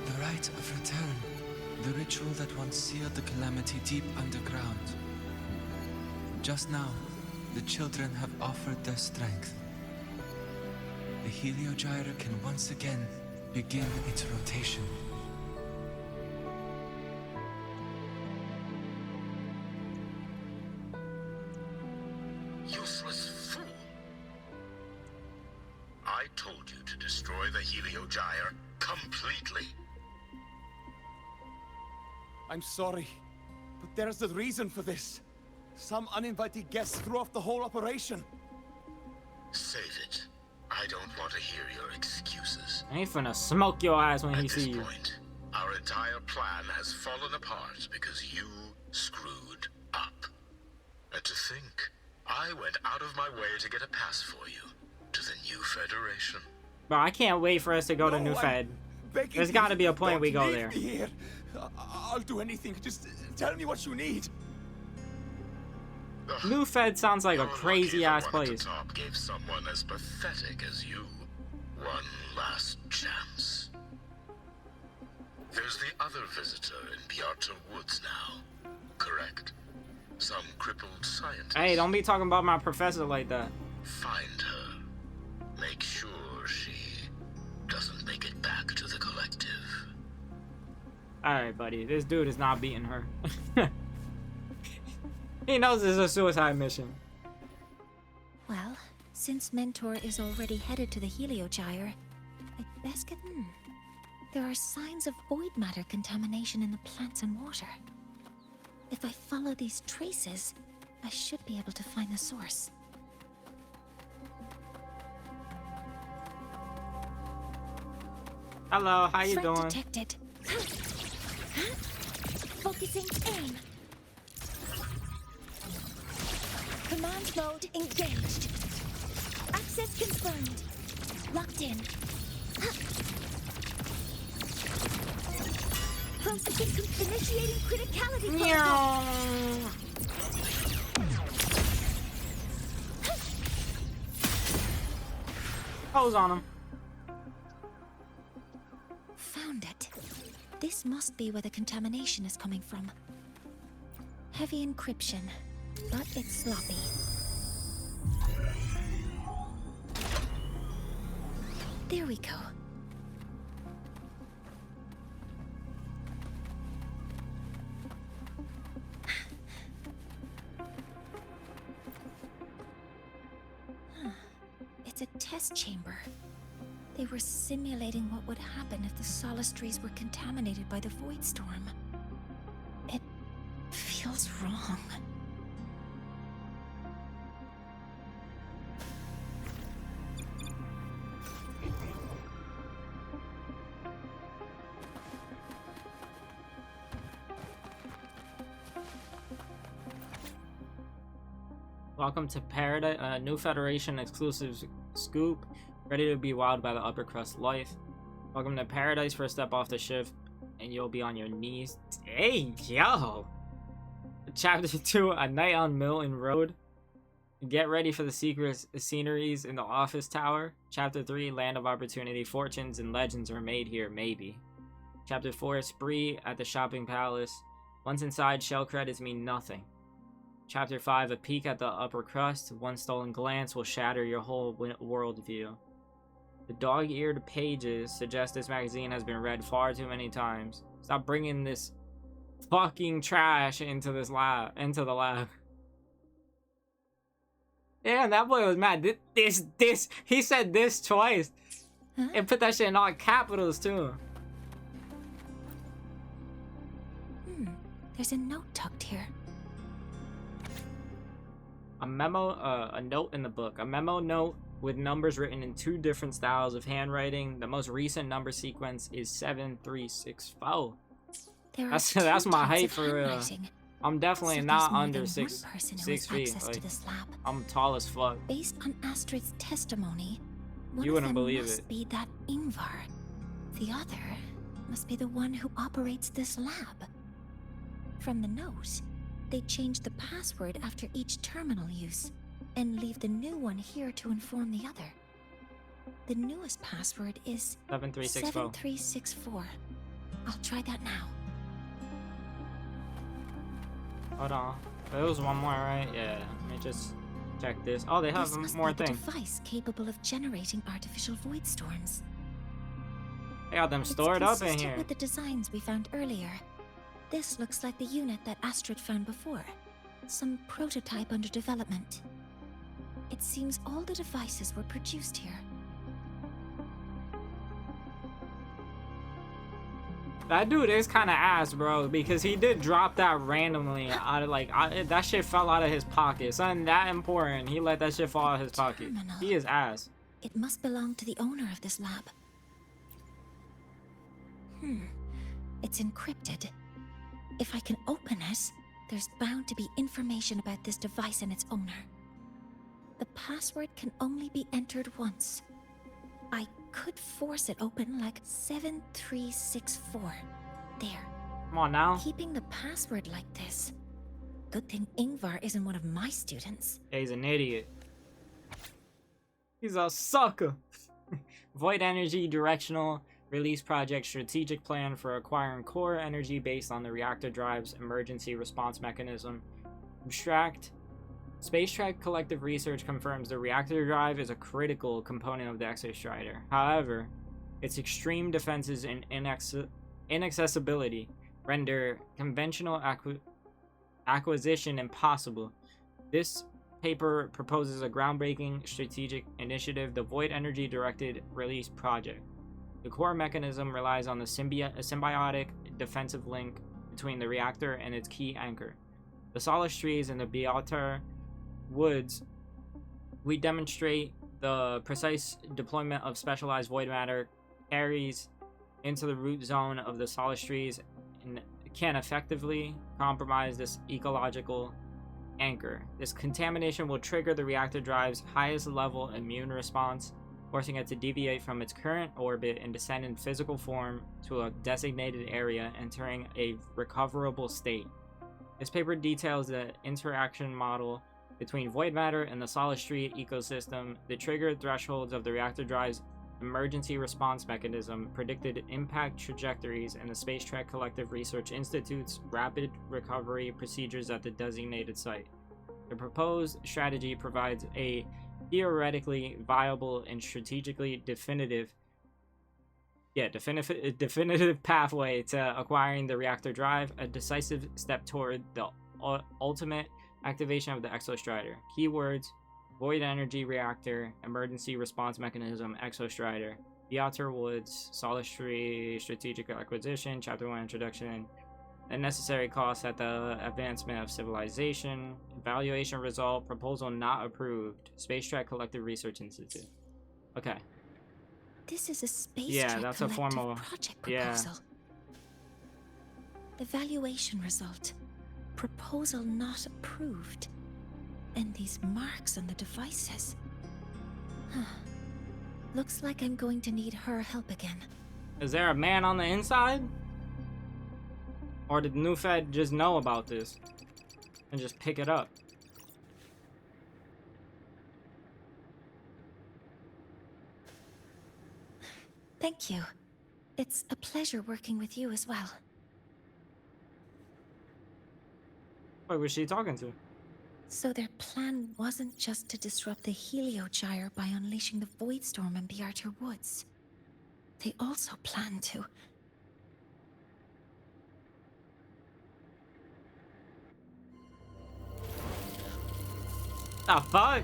The rite of return. The ritual that once sealed the calamity deep underground. Just now, the children have offered their strength. The Heliogyre can once again begin its rotation.
Useless fool! I told you to destroy the Heliogyre completely.
I'm sorry, but there's a reason for this. Some uninvited guests threw off the whole operation.
Save it. I don't want to hear your excuses.
I ain't finna smoke your ass when he
At
see
this
you.
point, our entire plan has fallen apart because you screwed up. And to think, I went out of my way to get a pass for you to the new Federation.
Bro, I can't wait for us to go to New Fed. There's gotta be a point we go there.
Leave me here. I'll do anything. Just tell me what you need.
New Fed sounds like a crazy ass
One at the
place.
top gave someone as pathetic as you One last chance. There's the other visitor in Bjarter Woods now, correct? Some crippled scientist.
Hey, don't be talking about my professor like that.
Find her. Make sure she doesn't make it back to the collective.
Alright, buddy. This dude is not beating her. He knows it's a suicide mission.
Well, since Mentor is already headed to the Heliogyre, I'd best get... There are signs of void matter contamination in the plants and water. If I follow these traces, I should be able to find the source.
Hello, how you
Threat
doing?
detected. Focusing aim. Command mode engaged. Access confirmed. Locked in. Processing initiating criticality protocol.
Hose on him.
Found it. This must be where the contamination is coming from. Heavy encryption, but it's sloppy. There we go. It's a test chamber. They were simulating what would happen if the solistries were contaminated by the void storm. It feels wrong.
Welcome to Paradise, a new Federation exclusive scoop, ready to be wowed by the upper crust life. Welcome to Paradise. First step off the ship, and you'll be on your knees. Hey, yo! Chapter 2, A Night on Milton Road. Get ready for the secret sceneries in the office tower. Chapter 3, Land of Opportunity. Fortunes and legends are made here, maybe. Chapter 4, Spree at the shopping palace. Once inside, shell credits mean nothing. Chapter 5, A Peek at the Upper Crust. One stolen glance will shatter your whole worldview. The dog-eared pages suggest this magazine has been read far too many times. Stop bringing this fucking trash into the lab. Damn, that boy was mad. This. He said this twice.
Huh?
And put that shit in all capitals too.
There's a note tucked here.
A memo, a note in the book. A memo note with numbers written in 2 different styles of handwriting. The most recent number sequence is 7364. That's my height for real. I'm definitely not under 6 feet. Like, I'm tall as fuck.
Based on Astrid's testimony, one
You
of
wouldn't
them
believe
must
it.
be that Ingvar. The other must be the one who operates this lab. From the note, they change the password after each terminal use, and leave the new one here to inform the other. The newest password is
7364.
7364. I'll try that now.
Hold on. There was one more, right? Yeah. Let me just check this. Oh, they have
This must
more
be the
things.
device capable of generating artificial void storms.
They got them
It's
stored up in
consistent
here.
with the designs we found earlier. This looks like the unit that Astrid found before. Some prototype under development. It seems all the devices were produced here.
That dude is kind of ass, bro, because he did drop that randomly out of that shit fell out of his pocket. Something that important, he let that shit fall out of his pocket. He is ass.
It must belong to the owner of this lab. It's encrypted. If I can open it, there's bound to be information about this device and its owner. The password can only be entered once. I could force it open like 7364. There.
Come on now.
Keeping the password like this. Good thing Ingvar isn't one of my students.
Yeah, he's an idiot. He's a sucker. Void Energy Directional Release Project Strategic Plan for acquiring core energy based on the reactor drive's emergency response mechanism. Abstract. Space Trek Collective Research confirms the reactor drive is a critical component of the Exostrider. However, its extreme defenses and inaccessibility render conventional acquisition impossible. This paper proposes a groundbreaking strategic initiative, the Void Energy Directed Release Project. The core mechanism relies on the symbiotic defensive link between the reactor and its key anchor, the Solace trees in the Beatar Woods. We demonstrate the precise deployment of specialized void matter carries into the root zone of the Solace trees and can effectively compromise this ecological anchor. This contamination will trigger the reactor drive's highest level immune response, forcing it to deviate from its current orbit and descend in physical form to a designated area, entering a recoverable state. This paper details the interaction model between void matter and the Solace tree ecosystem, the triggered thresholds of the reactor drive's emergency response mechanism, predicted impact trajectories, and the Space Trek Collective Research Institute's rapid recovery procedures at the designated site. The proposed strategy provides a theoretically viable and strategically definitive pathway to acquiring the reactor drive, a decisive step toward the ultimate activation of the Exostrider. Keywords: Void Energy Reactor, Emergency Response Mechanism, Exostrider, Beatar Woods, Solace Tree, Strategic Acquisition, Chapter 1 Introduction, the necessary costs at the advancement of civilization, evaluation result, proposal not approved, Space Trek Collective Research Institute. Okay.
This is a Space
Yeah,
Trek
that's a
Collective
formal
project proposal. Evaluation result. Proposal not approved. And these marks on the devices. Looks like I'm going to need her help again.
Is there a man on the inside? Or did Newfed just know about this and just pick it up?
Thank you. It's a pleasure working with you as well.
Wait, was she talking to?
So their plan wasn't just to disrupt the Heliogyre by unleashing the Void Storm in Beatar Woods. They also planned to...
The fuck?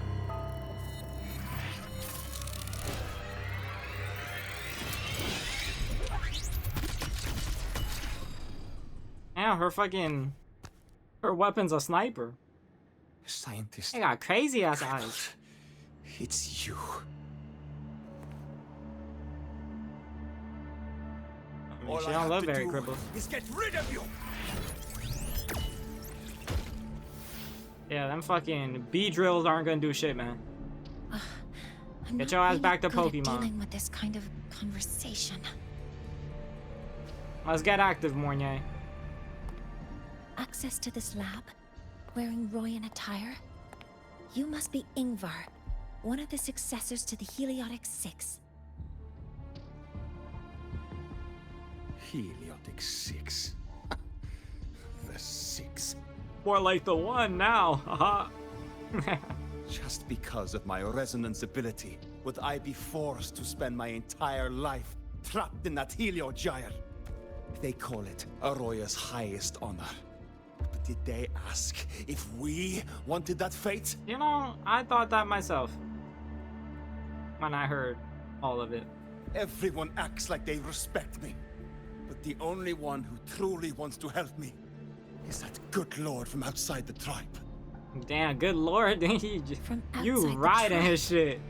Yeah, her weapon's a sniper.
Scientist.
They got crazy ass eyes.
It's you.
I mean, she don't look very crippled.
Is get rid of you.
Yeah, them fucking bee drills aren't gonna do shit, man.
I'm
Get
not
your ass
really
back to
good at
Pokemon.
dealing with this kind of conversation.
Let's get active, Mornier.
Access to this lab? Wearing Royan attire? You must be Ingvar, one of the successors to the Heliotic Six.
Heliotic Six. The Six.
More like the one now, haha.
Just because of my resonance ability, would I be forced to spend my entire life trapped in that Heliogyre? They call it Aroya's highest honor. But did they ask if we wanted that fate?
You know, I thought that myself when I heard all of it.
Everyone acts like they respect me. But the only one who truly wants to help me is that good lord from outside the tribe.
Damn, good lord, you riding his shit.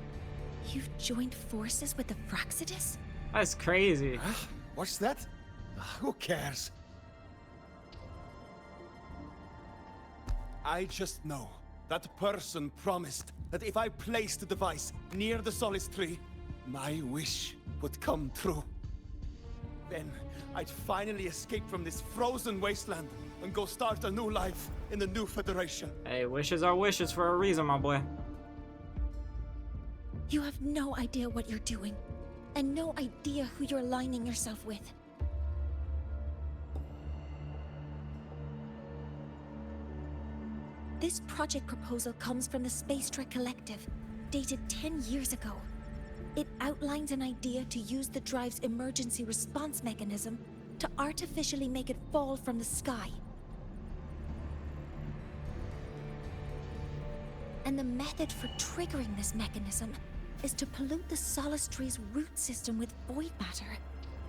You've joined forces with the Fraxidus?
That's crazy.
Huh? What's that? Who cares? I just know that person promised that if I placed the device near the Solace tree, my wish would come true. Then I'd finally escape from this frozen wasteland and go start a new life in the new Federation.
Hey, wishes are wishes for a reason, my boy.
You have no idea what you're doing. and no idea who you're aligning yourself with. This project proposal comes from the Space Trek Collective, dated 10 years ago. It outlines an idea to use the drive's emergency response mechanism to artificially make it fall from the sky. And the method for triggering this mechanism is to pollute the Solace Tree's root system with void matter,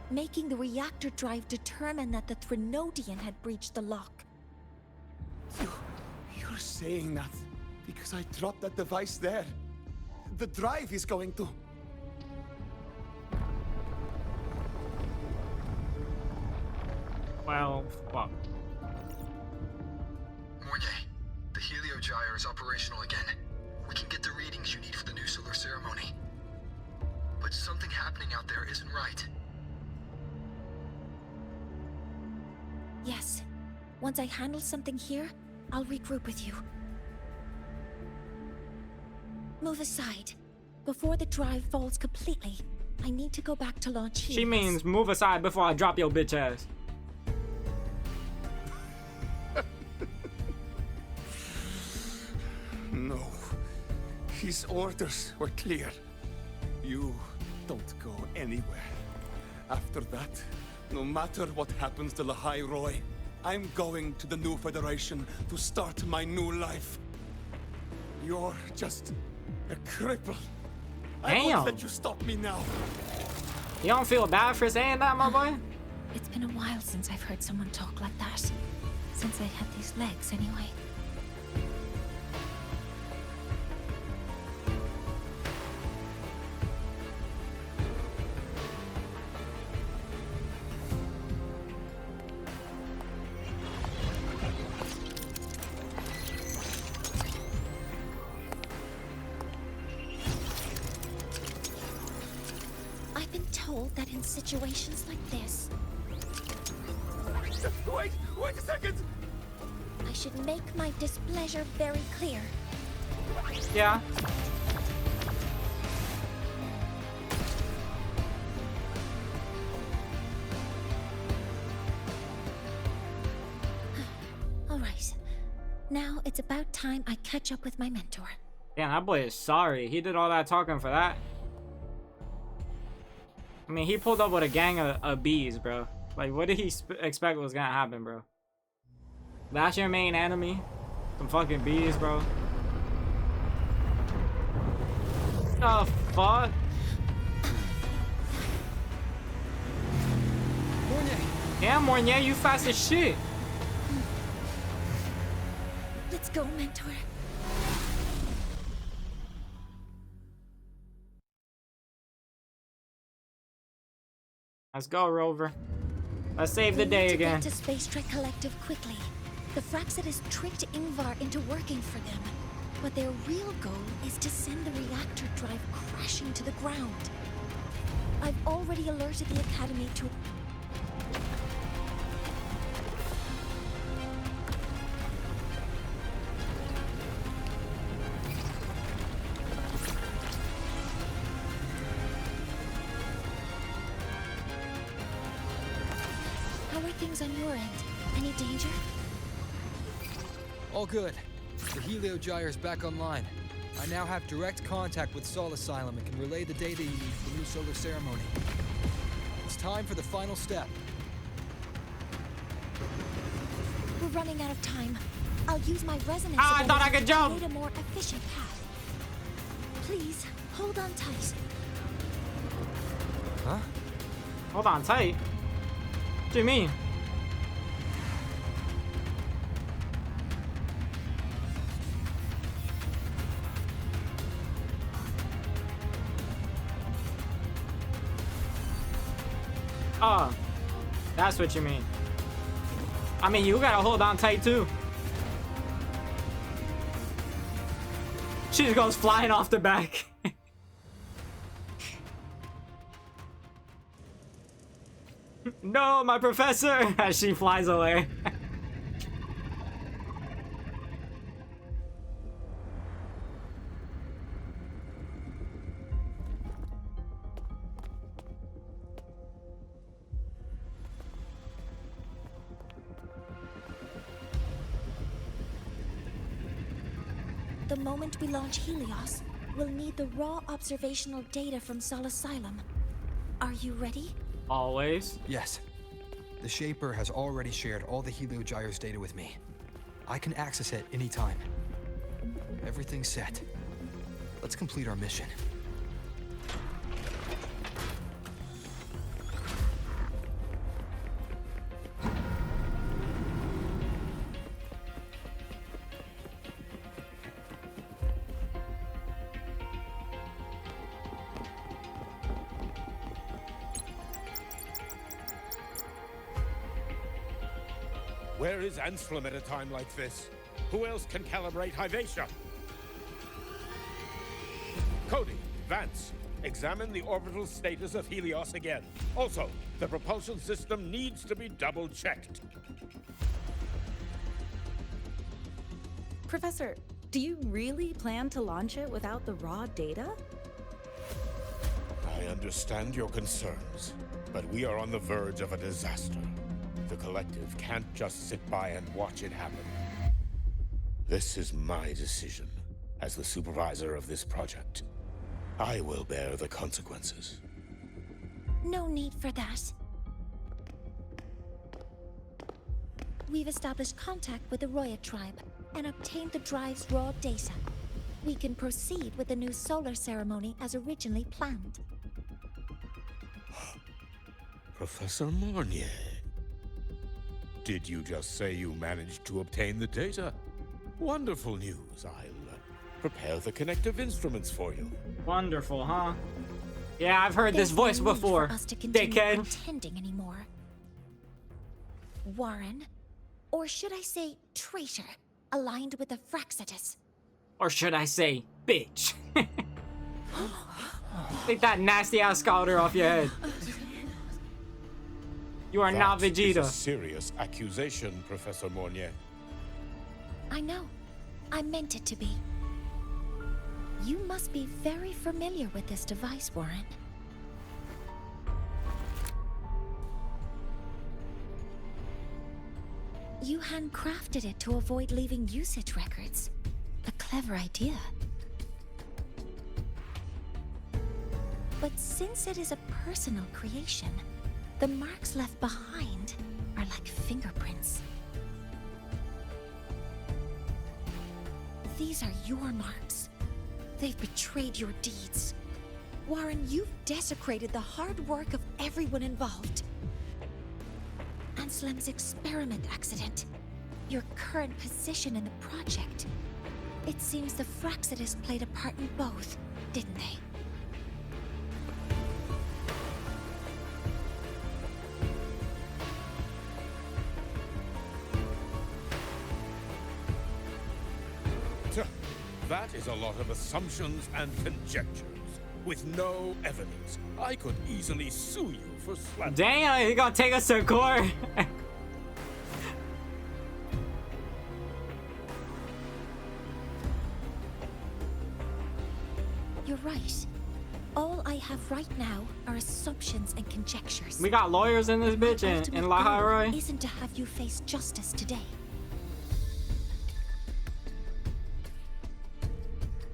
making the reactor drive determine that the Threnodian had breached the lock.
You're saying that because I dropped that device there. The drive is going to...
Well, fuck.
Mornier, the Heliogyre is operational again. We can get the readings you need for the new solar ceremony. But something happening out there isn't right.
Yes. Once I handle something here, I'll regroup with you. Move aside. Before the drive falls completely, I need to go back to launch Helios.
She means move aside before I drop your bitch ass.
No. His orders were clear. You don't go anywhere. After that, no matter what happens to Lahai Roy, I'm going to the new Federation to start my new life. You're just a cripple. I
Damn.
won't let you stop me now.
You don't feel bad for saying that, my boy?
It's been a while since I've heard someone talk like that. Since I had these legs, anyway. I've been told that in situations like this,
Wait a second!
I should make my displeasure very clear.
Yeah.
All right. Now it's about time I catch up with my mentor.
Damn, that boy is sorry. He did all that talking for that. I mean, he pulled up with a gang of bees, bro. Like, what did he expect was gonna happen, bro? That's your main enemy? Some fucking bees, bro. The fuck?
Mornier.
Yeah, Mornier, you fast as shit.
Let's go, mentor.
Let's go, Rover. Let's save the
We
day
need to
again.
Get to Space Trek Collective quickly. The Fraxit has tricked Ingvar into working for them, but their real goal is to send the reactor drive crashing to the ground. I've already alerted the Academy to... How are things on your end? Any danger?
All good. The Heliogyre is back online. I now have direct contact with Sol Asylum and can relay the data you need for the new solar ceremony. It's time for the final step.
We're running out of time. I'll use my resonance
I thought I could
to
jump.
create a more efficient path. Please, hold on tight.
Huh?
Hold on tight. What do you mean? Oh, that's what you mean. I mean, you gotta hold on tight too. She just goes flying off the back. No, my professor! As she flies away.
the moment we launch Helios, we'll need the raw observational data from Sol Asylum. Are you ready?
Always.
Yes. The Shaper has already shared all the Heliogyre's data with me. I can access it anytime. Everything's set. Let's complete our mission.
Where is Anslem at a time like this? Who else can calibrate Hyvatia? Cody, Vance, examine the orbital status of Helios again. Also, the propulsion system needs to be double-checked.
Professor, do you really plan to launch it without the raw data?
I understand your concerns, but we are on the verge of a disaster. The Collective can't just sit by and watch it happen. This is my decision as the supervisor of this project. I will bear the consequences.
No need for that. We've established contact with the Roya tribe and obtained the drive's raw data. We can proceed with the new solar ceremony as originally planned.
Professor Mornier, did you just say you managed to obtain the data? Wonderful news. I'll prepare the connective instruments for you.
Wonderful, huh? Yeah, I've heard this voice
no need
before.
For us to continue
Dickhead.
contending anymore. Warren, or should I say traitor, aligned with the Fraxitus.
Or should I say, bitch? Take that nasty ass scouter off your head. You are not
That is
Vegeta.
a serious accusation, Professor Mornier.
I know. I meant it to be. You must be very familiar with this device, Warren. You handcrafted it to avoid leaving usage records. A clever idea. But since it is a personal creation, the marks left behind are like fingerprints. These are your marks. They've betrayed your deeds. Warren, you've desecrated the hard work of everyone involved. Anslem's experiment accident, your current position in the project. It seems the Fraxitus played a part in both, didn't they?
That is a lot of assumptions and conjectures, with no evidence. I could easily sue you for slander.
Damn, he gonna take us to court.
You're right. All I have right now are assumptions and conjectures.
We got lawyers in this bitch
My
in
ultimate
Laharoy.
goal isn't to have you face justice today.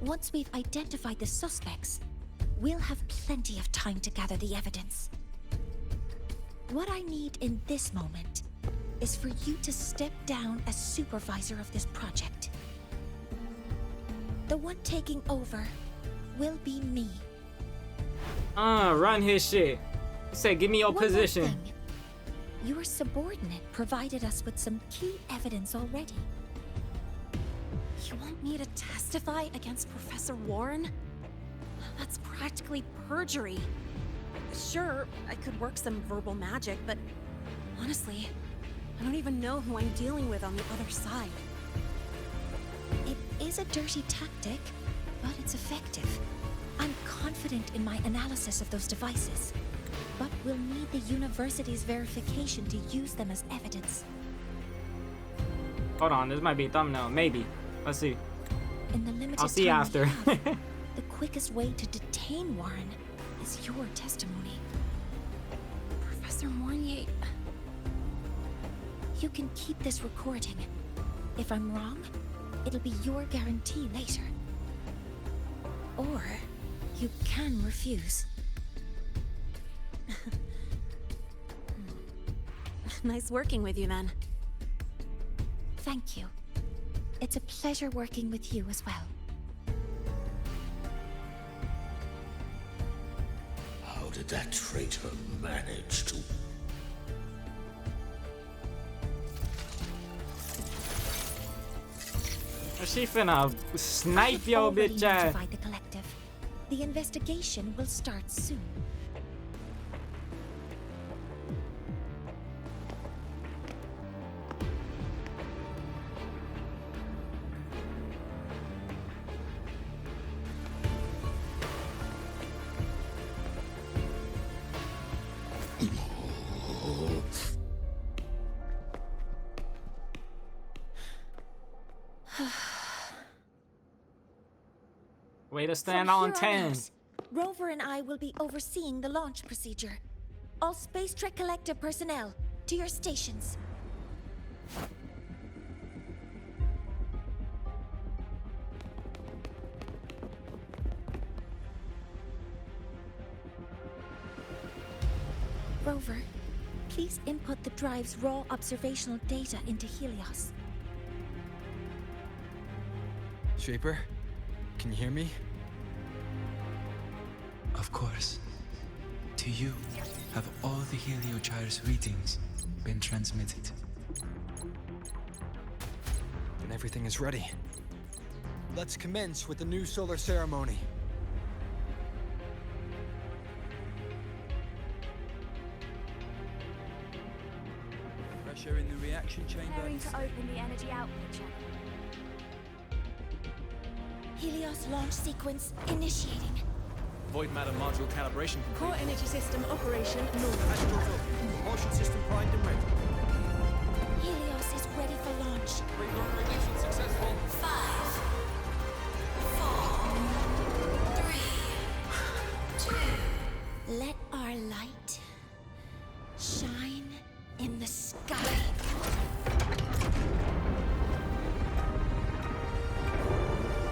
Once we've identified the suspects, we'll have plenty of time to gather the evidence. What I need in this moment is for you to step down as supervisor of this project. The one taking over will be me.
Run his shit. He said, give me your
One more
position.
thing. Your subordinate provided us with some key evidence already.
You want me to testify against Professor Warren? That's practically perjury. Sure, I could work some verbal magic, but honestly, I don't even know who I'm dealing with on the other side.
It is a dirty tactic, but it's effective. I'm confident in my analysis of those devices, but we'll need the university's verification to use them as evidence.
Hold on, this might be a thumbnail. Maybe. Let's see.
In the limited
I'll see
time we
after.
have, the quickest way to detain Warren is your testimony.
Professor Mornier...
You can keep this recording. If I'm wrong, it'll be your guarantee later. Or you can refuse.
Nice working with you, then.
Thank you. It's a pleasure working with you as well.
How did that traitor manage to...
She finna snipe your bitch ass.
Notified the collective. The investigation will start soon.
Way to stand
From
on
here
10.
out, Rover and I will be overseeing the launch procedure. All Space Trek Collective personnel, to your stations. Rover, please input the drive's raw observational data into Helios.
Shaper, can you hear me? Of course. To you, have all the Heliogyre's readings been transmitted?
Then everything is ready. Let's commence with the new solar ceremony.
Pressure in the reaction chamber.
Preparing to open the energy output channel.
Helios launch sequence initiating.
Void matter module calibration.
Core energy system operation normal.
Astral propulsion system primed and ready.
Helios is ready for launch.
Reconfirmation successful.
5, 4, 3, 2. Let our light shine in the sky.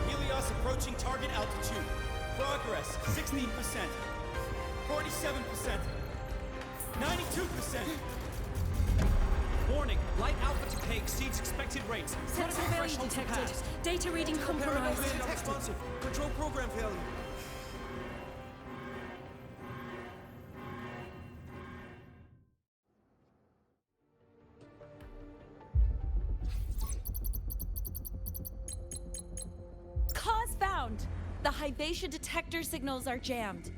Helios approaching target altitude. Progress 16%, 47%, 92%. Warning, light alpha decay exceeds expected rates.
Sensor failure detected. Data reading compromised.
Unresponsive. Control program failure.
Cause found! The Hyvatia detector signals are jammed.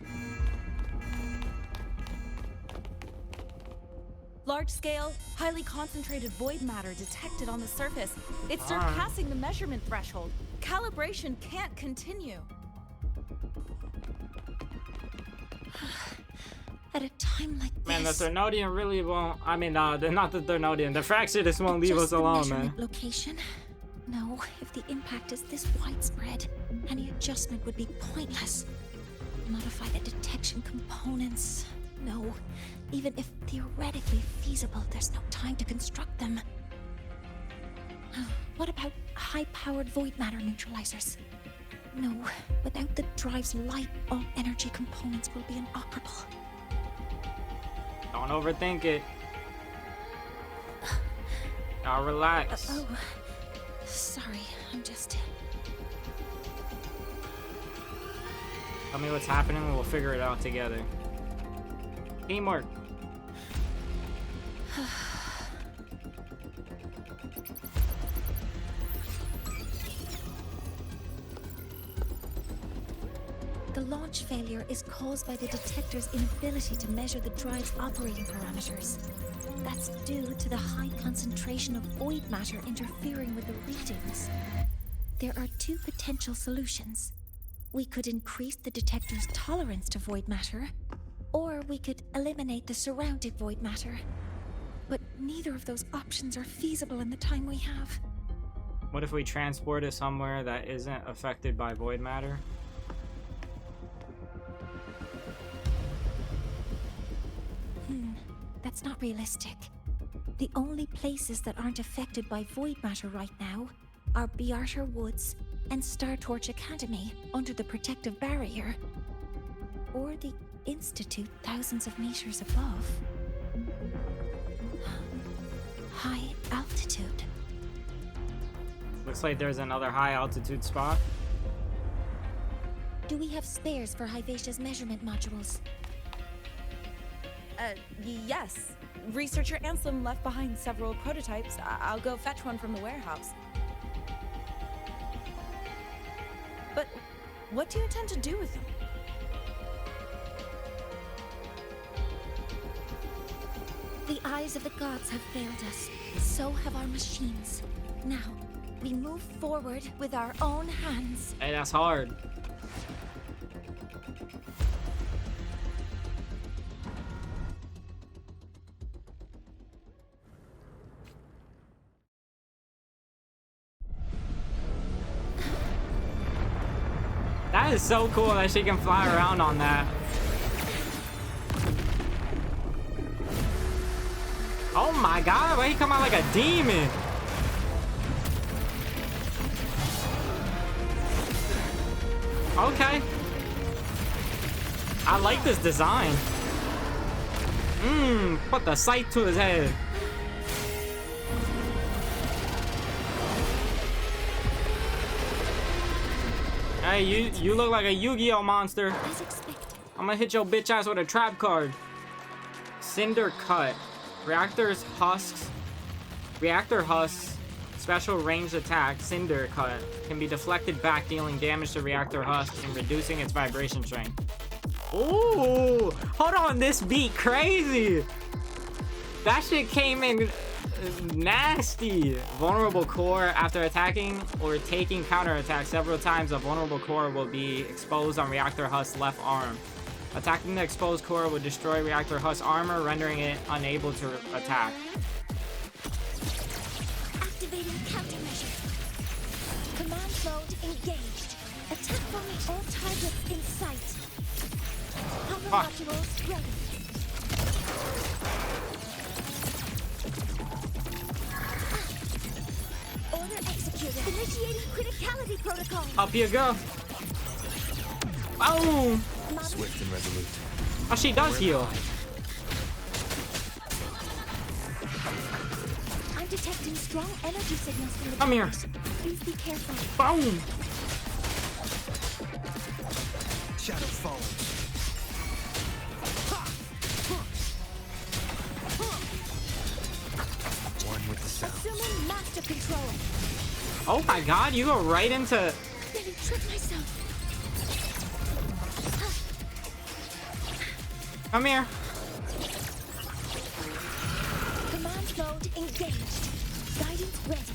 Large-scale, highly concentrated void matter detected on the surface. It's surpassing the measurement threshold. Calibration can't continue.
At a time like this...
Man, the Thernodian really won't... I mean, not the Thernodian. The Fractious won't leave us alone, man.
Location? No, if the impact is this widespread, any adjustment would be pointless. Modify the detection components. No, even if theoretically feasible, there's no time to construct them. What about high-powered void matter neutralizers? No, without the drive's light, all energy components will be inoperable.
Don't overthink it. Now relax.
Oh, sorry, I'm just...
Tell me what's happening and we'll figure it out together. Teamwork.
The launch failure is caused by the detector's inability to measure the drive's operating parameters. That's due to the high concentration of void matter interfering with the readings. There are two potential solutions. We could increase the detector's tolerance to void matter, or we could eliminate the surrounding void matter. But neither of those options are feasible in the time we have.
What if we transport it somewhere that isn't affected by void matter?
That's not realistic. The only places that aren't affected by void matter right now are Bearter Woods and Star Torch Academy under the protective barrier, or the Institute thousands of meters above. High altitude.
Looks like there's another high altitude spot.
Do we have spares for Hyvatia's measurement modules?
Yes. Researcher Anselm left behind several prototypes. I'll go fetch one from the warehouse. But what do you intend to do with them?
The eyes of the gods have failed us. So have our machines. Now, we move forward with our own hands.
Hey, that's hard. That is so cool that she can fly around on that. Oh my god, why he come out like a demon? Okay. I like this design. Put the sight to his head. Hey, you look like a Yu-Gi-Oh monster. I'm gonna hit your bitch ass with a trap card. Cinder Cut. Reactor husks, special ranged attack, Cinder Cut, can be deflected back, dealing damage to reactor husks and reducing its vibration strength. Ooh, hold on, this beat crazy. That shit came in nasty. Vulnerable core. After attacking or taking counterattack several times, a vulnerable core will be exposed on reactor husk's left arm. Attacking the exposed core will destroy reactor husk's armor, rendering it unable to attack.
Activating countermeasure. Command mode engaged. Attack only all targets in sight. Power modules ready. Order executed. Initiating criticality protocol.
Up you go. Boom.
Swift and resolute.
Oh, she does heal.
I'm detecting strong energy signals from the
Come here.
Please be careful.
Boom.
Shadow falls.
One with the sound.
Assuming master control.
Oh my god, you go right into...
Let me trick myself.
Come here.
Command mode engaged. Guidance ready.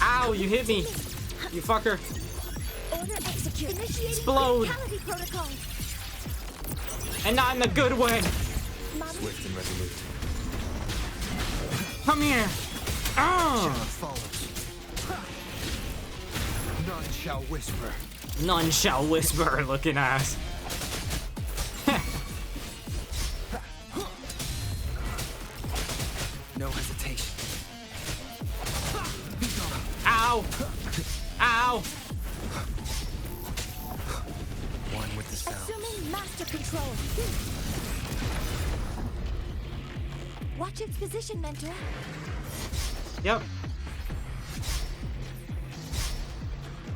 Ow, you hit me. You fucker.
Order execute. Initiating
Explode.
criticality protocol.
And not in the good way.
Swift and resolute.
Come here.
Shadow falls. None shall whisper.
None shall whisper, looking ass.
No hesitation.
Ow. Ow.
One with the sound.
Assuming master control. Watch its position, Mentor.
Yep.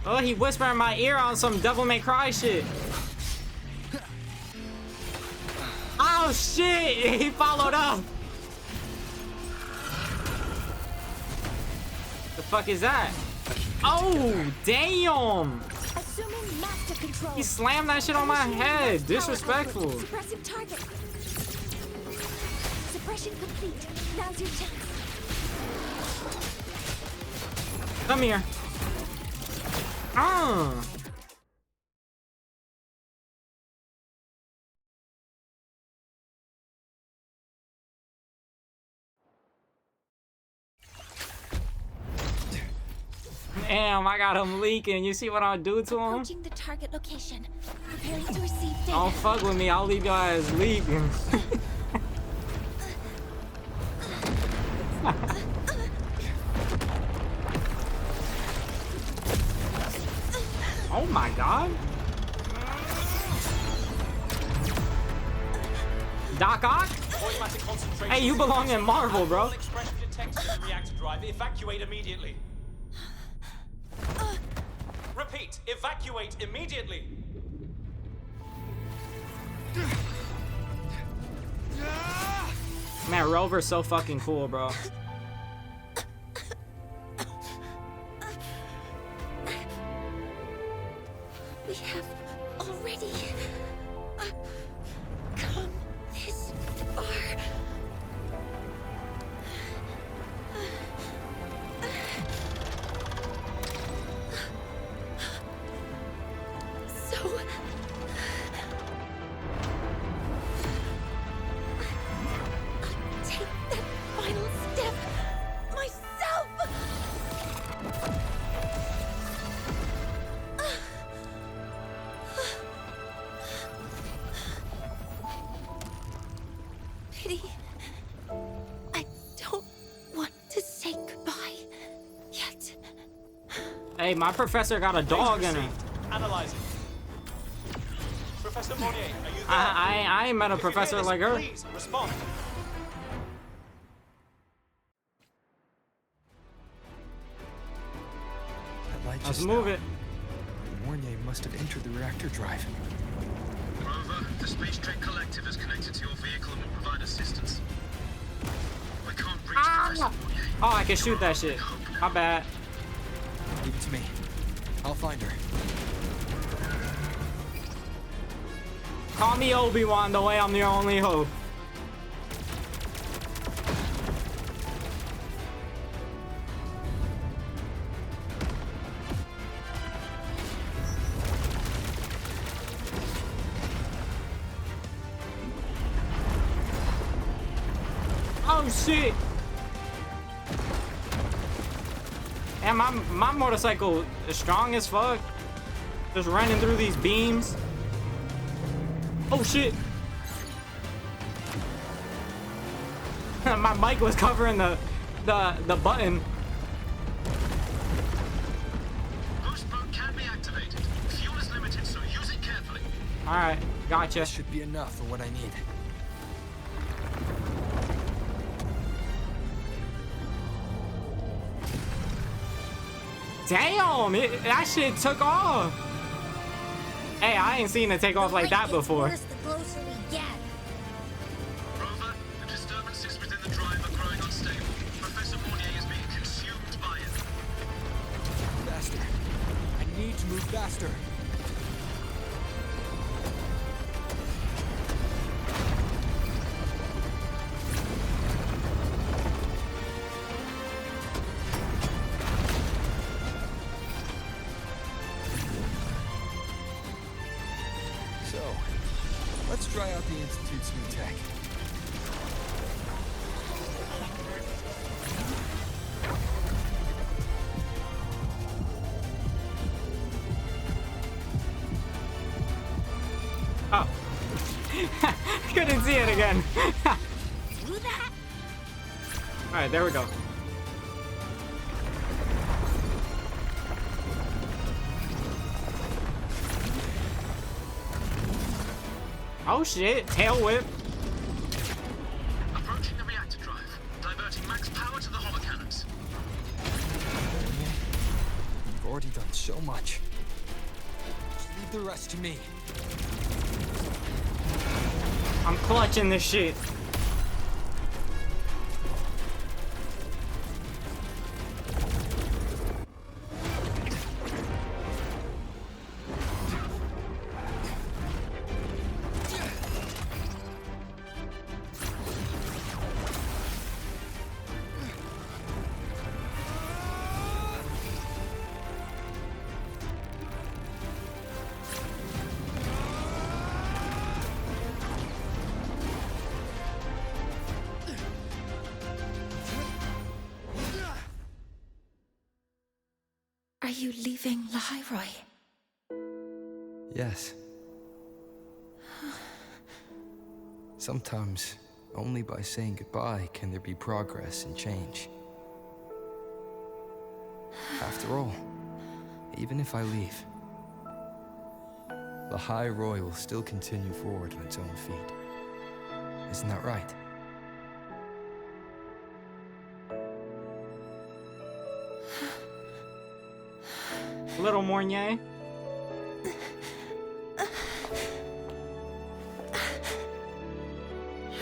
Oh, he whispered in my ear on some Devil May Cry shit. Oh shit! He followed up. The fuck is that? Oh damn!
Assuming master control.
He slammed that shit on my head. Disrespectful.
Suppressing target. Suppression complete. Now's your chance.
Come here. Damn, I got him leaking. You see what I'll do to him?
Approaching the target location. Preparing to receive data.
Don't fuck with me. I'll leave your ass leaking. Oh my god. Doc Ock? Hey, you belong in Marvel, bro.
Expression detected in the reactor drive. Evacuate immediately. Repeat, evacuate immediately.
Man, Rover's so fucking cool, bro.
We have already come this far. So I'll take that final step myself. Pity. I don't want to say goodbye yet.
Hey, my professor got a dog in him.
Analyzing. Professor Monnier, are you there?
I ain't met a
If you hear
professor
this,
like her.
Please respond.
That light
Let's
just
move
now.
it.
Mornier must have entered the reactor drive.
Rover, the Space Trek Collective is connected to your vehicle and will provide assistance. We can't reach Professor Monnier.
Oh, I can shoot that shit. My bad.
Leave it to me. I'll find her.
Call me Obi-Wan, the way I'm your only hope. Oh shit! And my motorcycle is strong as fuck. Just running through these beams. Oh shit! My mic was covering the button.
Boost mode can be activated. Fuel is limited, so use it carefully.
All right, gotcha.
This should be enough for what I need.
Damn, that shit took off. Hey, I ain't seen it take off like that before.
The closer we get.
Rover, the disturbances within the drive are growing unstable. Professor Monnier is being consumed by it.
Faster. I need to move faster. So, let's try out the Institute's new tech.
Oh. Couldn't see it again.
Do that?
Alright, there we go. Oh shit, tail whip.
Approaching the reactor drive, diverting max power to the holocannons.
You've already done so much. Just leave the rest to me.
I'm clutching this shit.
Are you leaving Lahairoi?
Yes. Sometimes, only by saying goodbye can there be progress and change. After all, even if I leave, the High Roy will still continue forward on its own feet. Isn't that right?
Little Mornier.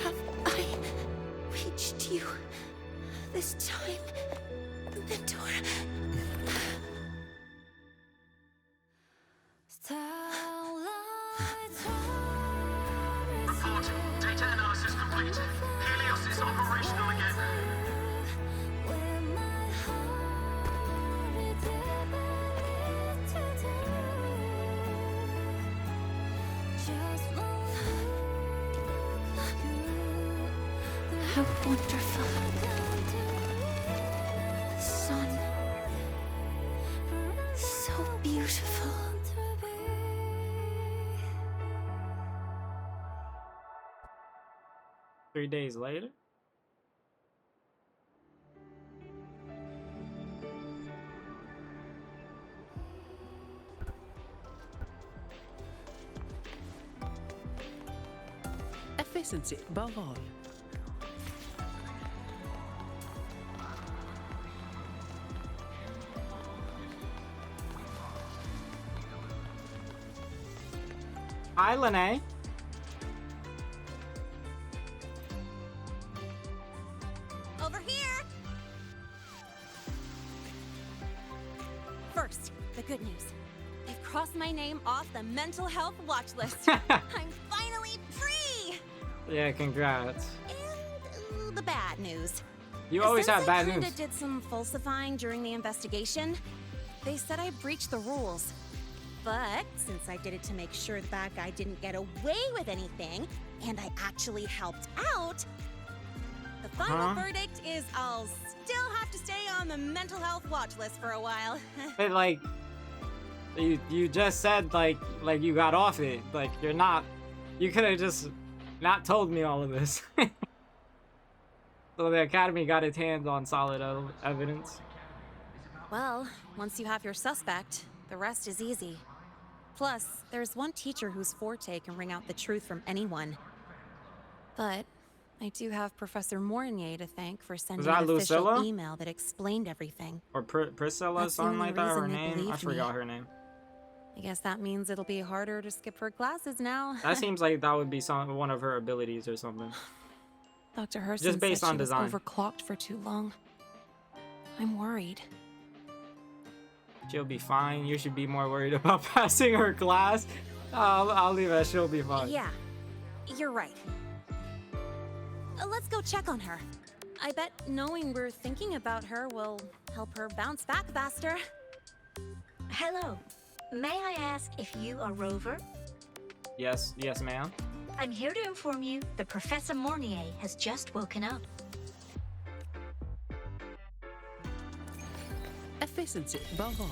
Have I reached you this time, Mentor?
Report. Data analysis complete. Helios is operational again.
How wonderful. Sun. So beautiful.
Three days later.
Efficiency above all.
Hi, Lene.
Over here! First, the good news. They've crossed my name off the mental health watch list. I'm finally free!
Yeah, congrats.
And the bad news.
You always have bad
Since I
news.
kinda did some falsifying during the investigation, they said I breached the rules. But since I did it to make sure that guy didn't get away with anything, and I actually helped out, the final verdict is I'll still have to stay on the mental health watch list for a while.
But like, you just said like you got off it. Like you're not. You could have just not told me all of this. So the Academy got its hands on solid evidence.
Well, once you have your suspect, the rest is easy. Plus, there's one teacher whose forte can wring out the truth from anyone. But I do have Professor Mornier to thank for sending
that
an official
Lucilla?
email that explained everything.
Or Priscilla,
That's the
something
only
like that. Her
reason they
name? I
believed
forgot
me.
her name.
I guess that means it'll be harder to skip her classes now.
That seems like that would be one of her abilities or something.
Dr. Herson
Just based
said
on
she
design.
was overclocked for too long. I'm worried.
She'll be fine. You should be more worried about passing her class. I'll leave it. She'll be fine.
Yeah, you're right. Let's go check on her. I bet knowing we're thinking about her will help her bounce back faster.
Hello. May I ask if you are Rover?
Yes, ma'am.
I'm here to inform you that Professor Mornier has just woken up.
Efficiency above all.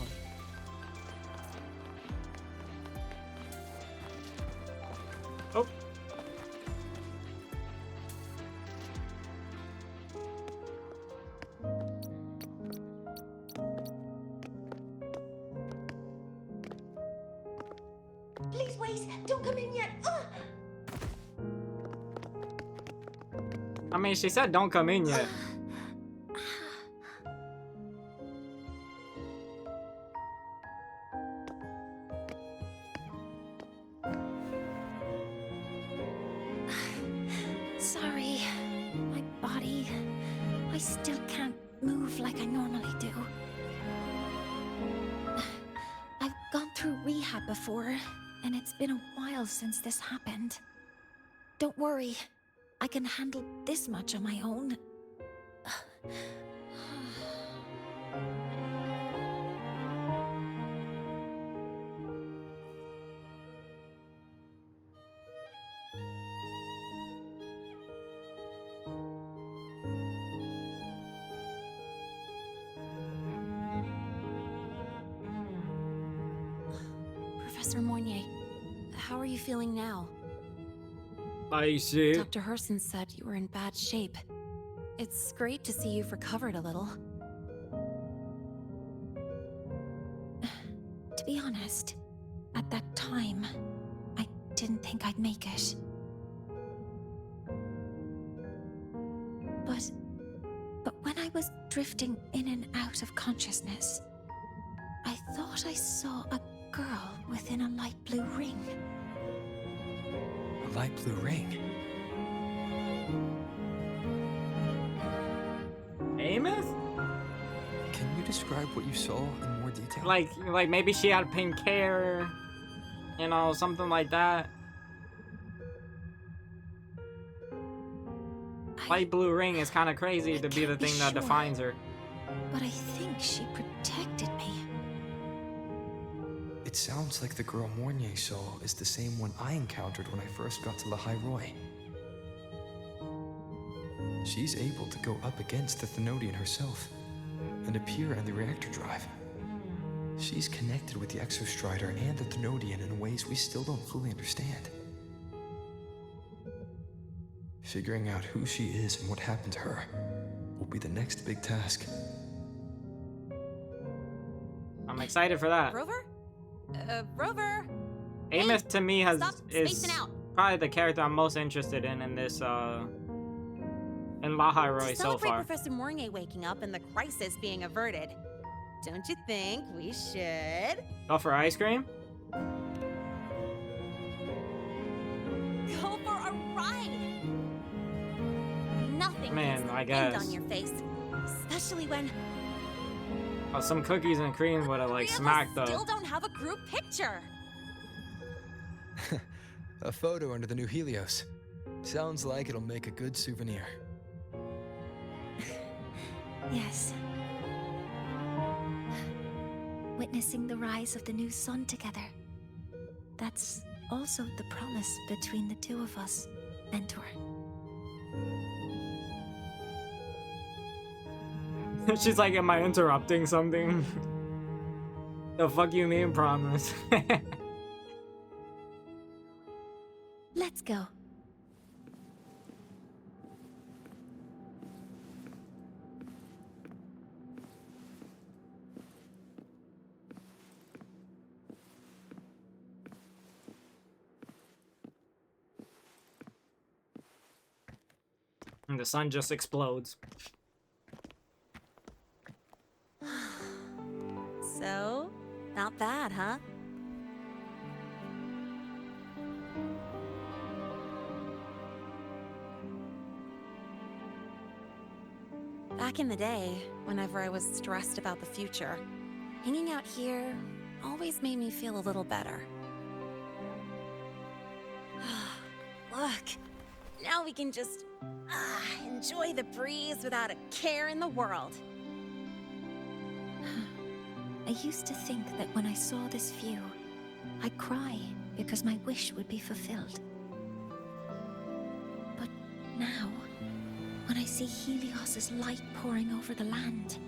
Oh.
Please wait! Don't come in yet!
I mean, she said don't come in yet.
Sorry. My body. I still can't move like I normally do. I've gone through rehab before, and it's been a while since this happened. Don't worry. I can handle this much on my own.
Professor Mornier, how are you feeling now?
I see.
Dr. Herson said you were in bad shape. It's great to see you've recovered a little.
To be honest, at that time, didn't think I'd make it. But when I was drifting in and out of consciousness, I thought I saw a girl within a light blue ring.
A light blue ring?
Amos?
Can you describe what you saw in more detail?
Like maybe she had pink hair, you know, something like that. Light blue ring is kind of crazy to be the thing that defines her.
But I think she protected me.
It sounds like the girl Mornier saw is the same one I encountered when I first got to La Roy. She's able to go up against the Thenodian herself and appear in the reactor drive. She's connected with the Exostrider and the Thenodian in ways we still don't fully understand. Figuring out who she is and what happened to her will be the next big task.
I'm excited for that.
Rover? Rover?
Amos to me is
spacing out.
probably the character I'm most interested in this in La Roy so
Celebrate
far.
Professor Mornier waking up and the crisis being averted. Don't you think we should
Go for ice cream?
go for a ride? Nothing
Man,
leaves a
I
bend
guess.
on your face, especially when
Oh, some cookies and cream would have like smacked
still
though.
don't have a group picture.
A photo under the new Helios. Sounds like it'll make a good souvenir.
Yes. Witnessing the rise of the new sun together. That's also the promise between the two of us, Mentor.
She's like, am I interrupting something? The fuck you mean promise?
Let's go.
And the sun just explodes.
So, not bad, huh? Back in the day, whenever I was stressed about the future, hanging out here always made me feel a little better. Look, now we can just enjoy the breeze without a care in the world.
I used to think that when I saw this view, I'd cry because my wish would be fulfilled. But now, when I see Helios's light pouring over the land,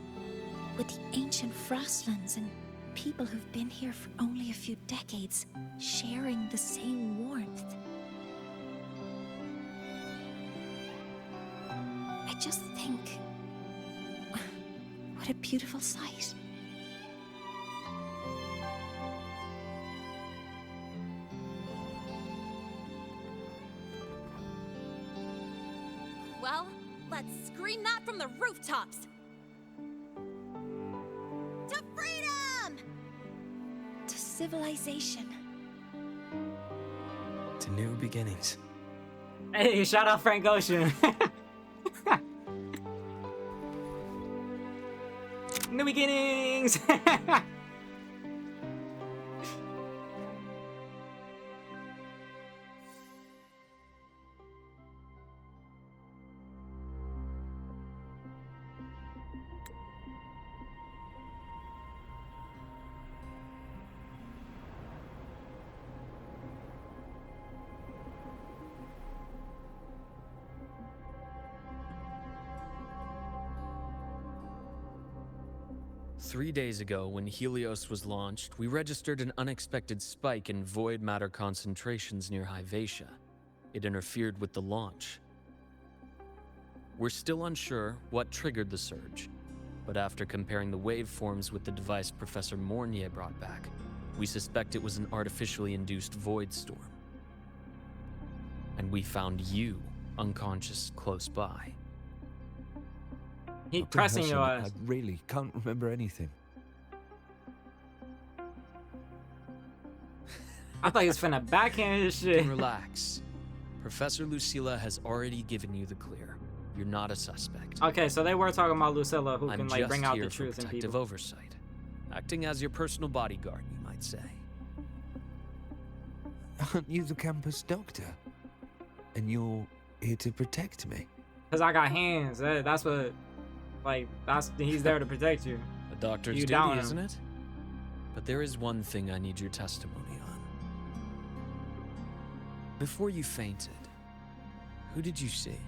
with the ancient frostlands and people who've been here for only a few decades sharing the same warmth, I just think, what a beautiful sight.
Well, let's scream that from the rooftops! To freedom!
To civilization.
To new beginnings.
Hey, shout out Frank Ocean. New beginnings.
Three days ago, when Helios was launched, we registered an unexpected spike in void matter concentrations near Hyvatia. It interfered with the launch. We're still unsure what triggered the surge, but after comparing the waveforms with the device Professor Mornier brought back, we suspect it was an artificially induced void storm. and we found you unconscious close by.
He
Dr.
pressing your
Herson,
ass.
I really can't remember anything.
I thought he was finna backhand his shit.
Relax. Professor Lucilla has already given you the clear. You're not a suspect.
Okay, so they were talking about Lucilla, who
I'm
can like bring
just
out
here
the
for
truth in
protective
people.
oversight, acting as your personal bodyguard, you might say.
Aren't you the campus doctor? And you're here to protect me?
Cause I got hands. That's what, like, he's there to protect you.
A doctor's
You
duty,
down him.
isn't it? But there is one thing I need your testimony on. Before you fainted, who did you see?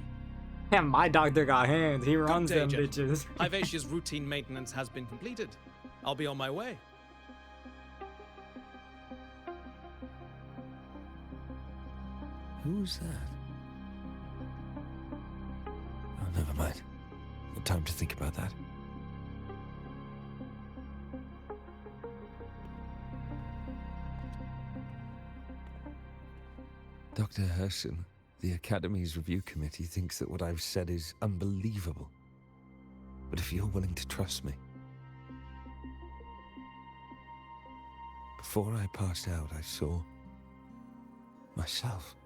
Damn, my doctor got hands. He runs
Good
them
day,
bitches.
Hivatia's routine maintenance has been completed. I'll be on my way.
Who's that? Oh, never mind. No time to think about that. Dr. Herson, the Academy's review committee thinks that what I've said is unbelievable. But if you're willing to trust me... Before I passed out, I saw... myself.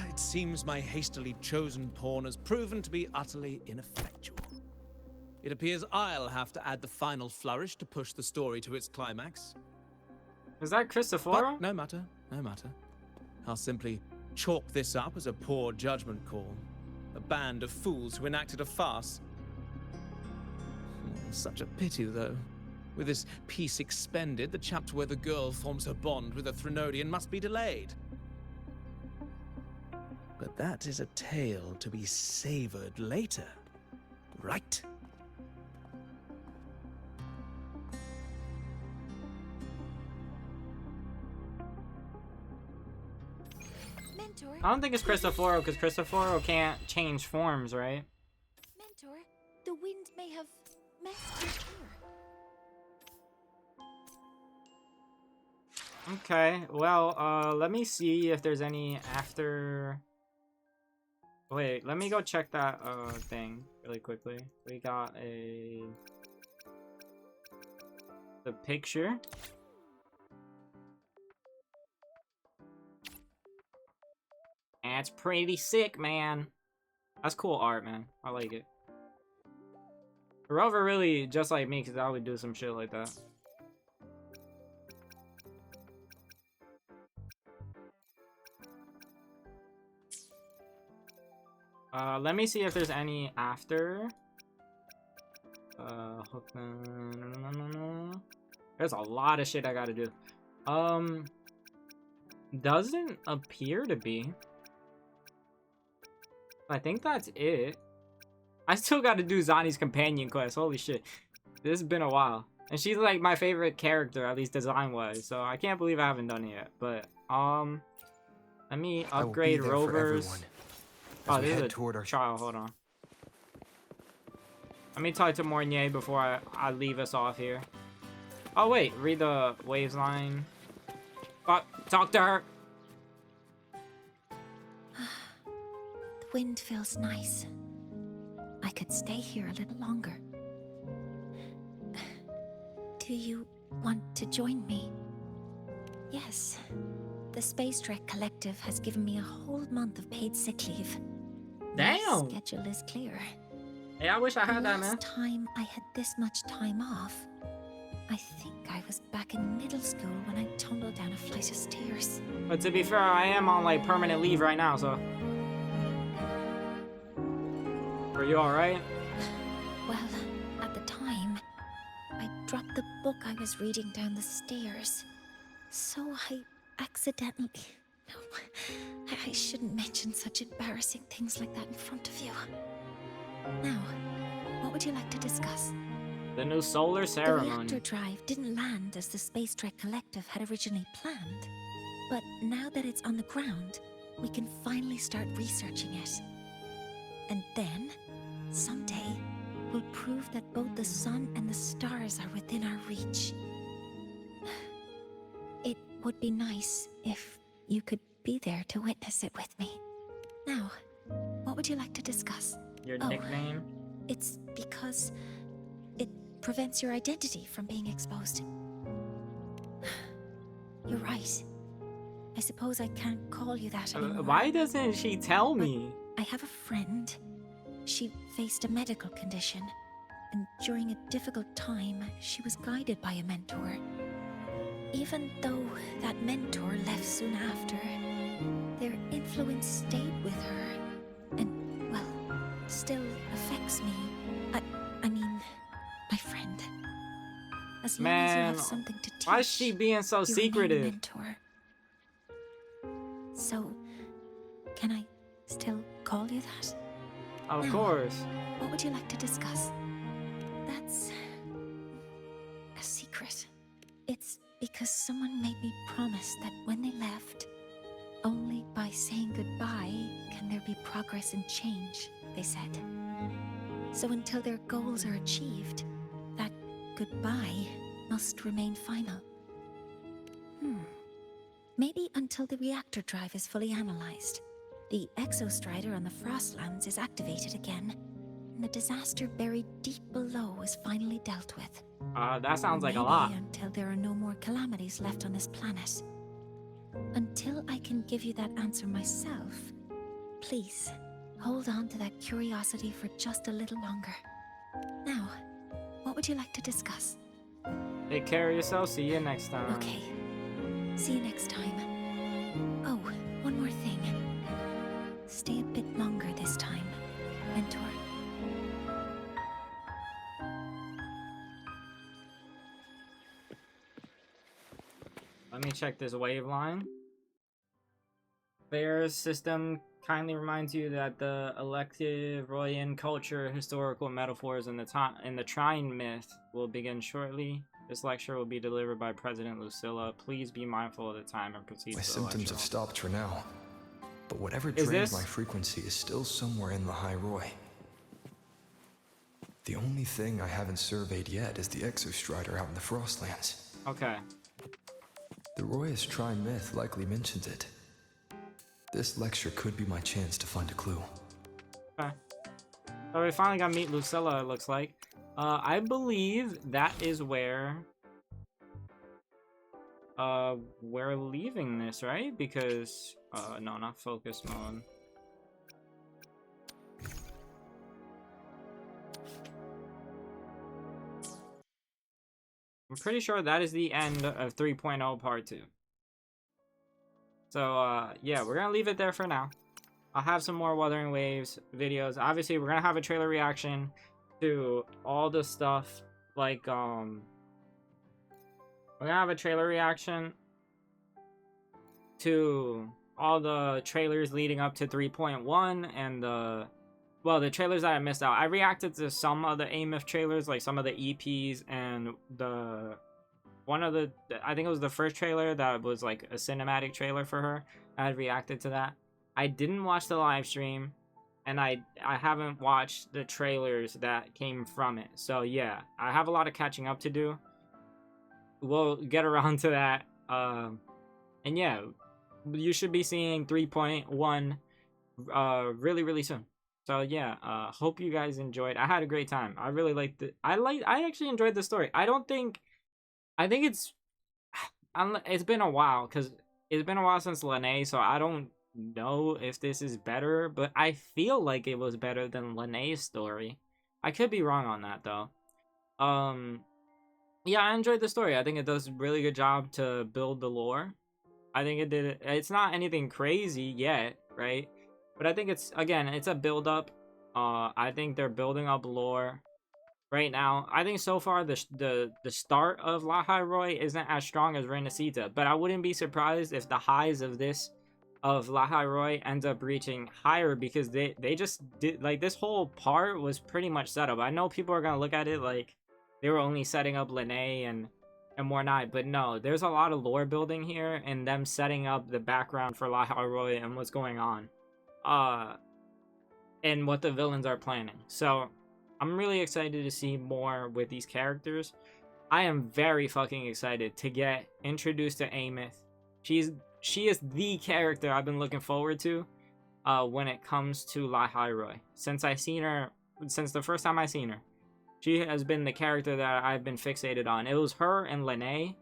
It seems my hastily chosen pawn has proven to be utterly ineffectual. It appears I'll have to add the final flourish to push the story to its climax.
Is that Christopher?
But no matter, no matter. I'll simply chalk this up as a poor judgment call. A band of fools who enacted a farce. Such a pity, though. With this piece expended, the chapter where the girl forms her bond with a Threnodian must be delayed. But that is a tale to be savored later, right?
Mentor,
I don't think it's Cristoforo, because Cristoforo can't change forms, right?
Mentor, the wind may have messed your cure.
Okay, well, let me see if there's any after... Wait, let me go check that, thing really quickly. We got the picture. That's pretty sick, man. That's cool art, man. I like it. Rover really just like me, because I would do some shit like that. Let me see if there's any after. There's a lot of shit I gotta do. Doesn't appear to be. I think that's it. I still gotta do Zani's companion quest. Holy shit. This has been a while. And she's like my favorite character, at least design-wise. So I can't believe I haven't done it yet. But, let me upgrade Rovers. Oh, this is a trial. Hold on. Let me talk to Mornier before I leave us off here. Oh, wait. Read the waves line. Talk to her.
The wind feels nice. I could stay here a little longer. Do you want to join me? Yes. The Space Trek Collective has given me a whole month of paid sick leave.
Damn.
My schedule is clear.
Hey, I wish I had that, man.
Last time I had this much time off, I think I was back in middle school when I tumbled down a flight of stairs.
But to be fair, I am on like permanent leave right now, so. Are you alright?
Well, at the time, I dropped the book I was reading down the stairs. So I accidentally... No, I shouldn't mention such embarrassing things like that in front of you. Now, what would you like to discuss?
The new solar
The
ceremony.
reactor drive didn't land as the Space Trek Collective had originally planned. But now that it's on the ground, we can finally start researching it. And then, someday, we'll will prove that both the sun and the stars are within our reach. It would be nice if you could be there to witness it with me. Now, what would you like to discuss?
Your nickname?
It's because it prevents your identity from being exposed. You're right. I suppose I can't call you that anymore.
Why doesn't she tell me?
I have a friend. She faced a medical condition, and during a difficult time, she was guided by a mentor. Even though that mentor left soon after, their influence stayed with her, and, well, still affects me. I mean, my friend. As long as you have something to teach,
why is she being so
you remain a
secretive?
mentor. So, can I still call you that?
Of
Now,
course.
What would you like to discuss? That's a secret. It's because someone made me promise that when they left, only by saying goodbye can there be progress and change, they said. So until their goals are achieved, that goodbye must remain final. Maybe until the reactor drive is fully analyzed, the exostrider on the Frostlands is activated again, and the disaster buried deep below is finally dealt with.
That sounds like a
Maybe
lot.
until there are no more calamities left on this planet. Until I can give you that answer myself, please hold on to that curiosity for just a little longer. Now, what would you like to discuss?
Take care of yourself. See you next time.
Okay. See you next time. Oh, one more thing. Stay a bit longer this time, Mentor.
Let me check this wave line. Bear's system kindly reminds you that the elective Royan culture, historical metaphors, and the Trine myth will begin shortly. This lecture will be delivered by President Lucilla. Please be mindful of the time and proceed
My
to the
symptoms
lecture.
have stopped for now, but whatever
Is
drains
this-
my frequency is still somewhere in the High Roy. The only thing I haven't surveyed yet is the exostrider out in the Frostlands.
Okay.
The Roy's Trine myth likely mentions it. This lecture could be my chance to find a clue.
Okay. So we finally got to meet Lucilla, it looks like. I believe that is where we're leaving this, right? Because no, not focus mode. I'm pretty sure that is the end of 3.0 part 2. So yeah, we're gonna leave it there for now. I'll have some more Wuthering Waves videos. Obviously, we're gonna have a trailer reaction to all the stuff, like we're gonna have a trailer reaction to all the trailers leading up to 3.1 and the trailers that I missed out. I reacted to some of the AMIF trailers, like some of the EPs and I think it was the first trailer that was like a cinematic trailer for her. I had reacted to that. I didn't watch the live stream, and I haven't watched the trailers that came from it. So yeah, I have a lot of catching up to do. We'll get around to that. And yeah, you should be seeing 3.1 really, really soon. So yeah, hope you guys enjoyed. I had a great time. I really liked it. I actually enjoyed the story. I think it's been a while, because it's been a while since Lene, so I don't know if this is better, but I feel like it was better than Lene's story. I could be wrong on that though. Yeah, I enjoyed the story. I think it does a really good job to build the lore. I think it did. It's not anything crazy yet, right? But I think it's a build up. I think they're building up lore right now. I think so far the start of La High Roy isn't as strong as Renacita, but I wouldn't be surprised if the highs of La High Roy ends up reaching higher, because they just did, like, this whole part was pretty much set up. I know people are gonna look at it like they were only setting up Lene and whatnot, but no, there's a lot of lore building here and them setting up the background for La High Roy and what's going on, and what the villains are planning. So I'm really excited to see more with these characters. I am very fucking excited to get introduced to Amith. She is the character I've been looking forward to when it comes to La Hyrule. Since the first time I seen her, she has been the character that I've been fixated on. It was her and Lene,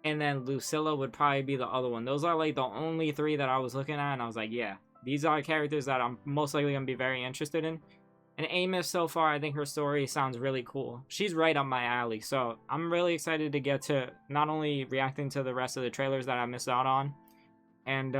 and then Lucilla would probably be the other one. Those are like the only three that I was looking at, and I was like, yeah, these are characters that I'm most likely going to be very interested in. And Amith, so far, I think her story sounds really cool. She's right up my alley, so I'm really excited to get to not only reacting to the rest of the trailers that I missed out on, and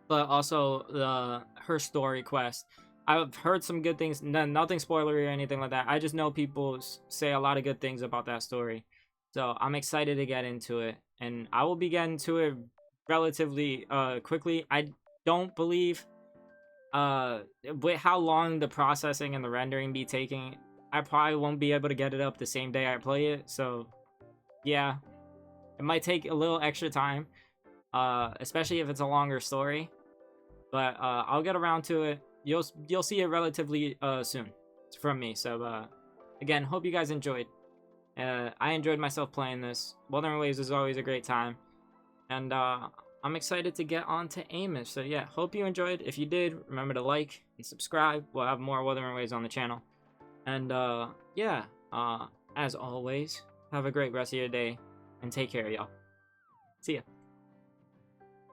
but also her story quest. I've heard some good things, nothing spoilery or anything like that. I just know people say a lot of good things about that story. So I'm excited to get into it, and I will be getting to it relatively quickly. I don't believe with how long the processing and the rendering be taking, I probably won't be able to get it up the same day I play it. So yeah, it might take a little extra time, especially if it's a longer story, but I'll get around to it. You'll see it relatively soon from me. So again, hope you guys enjoyed. I enjoyed myself playing this. Wuthering Waves is always a great time, and I'm excited to get on to Amith. So yeah, hope you enjoyed. If you did, remember to like and subscribe. We'll have more Wuthering Waves on the channel. And yeah, as always, have a great rest of your day, and take care, y'all. See ya.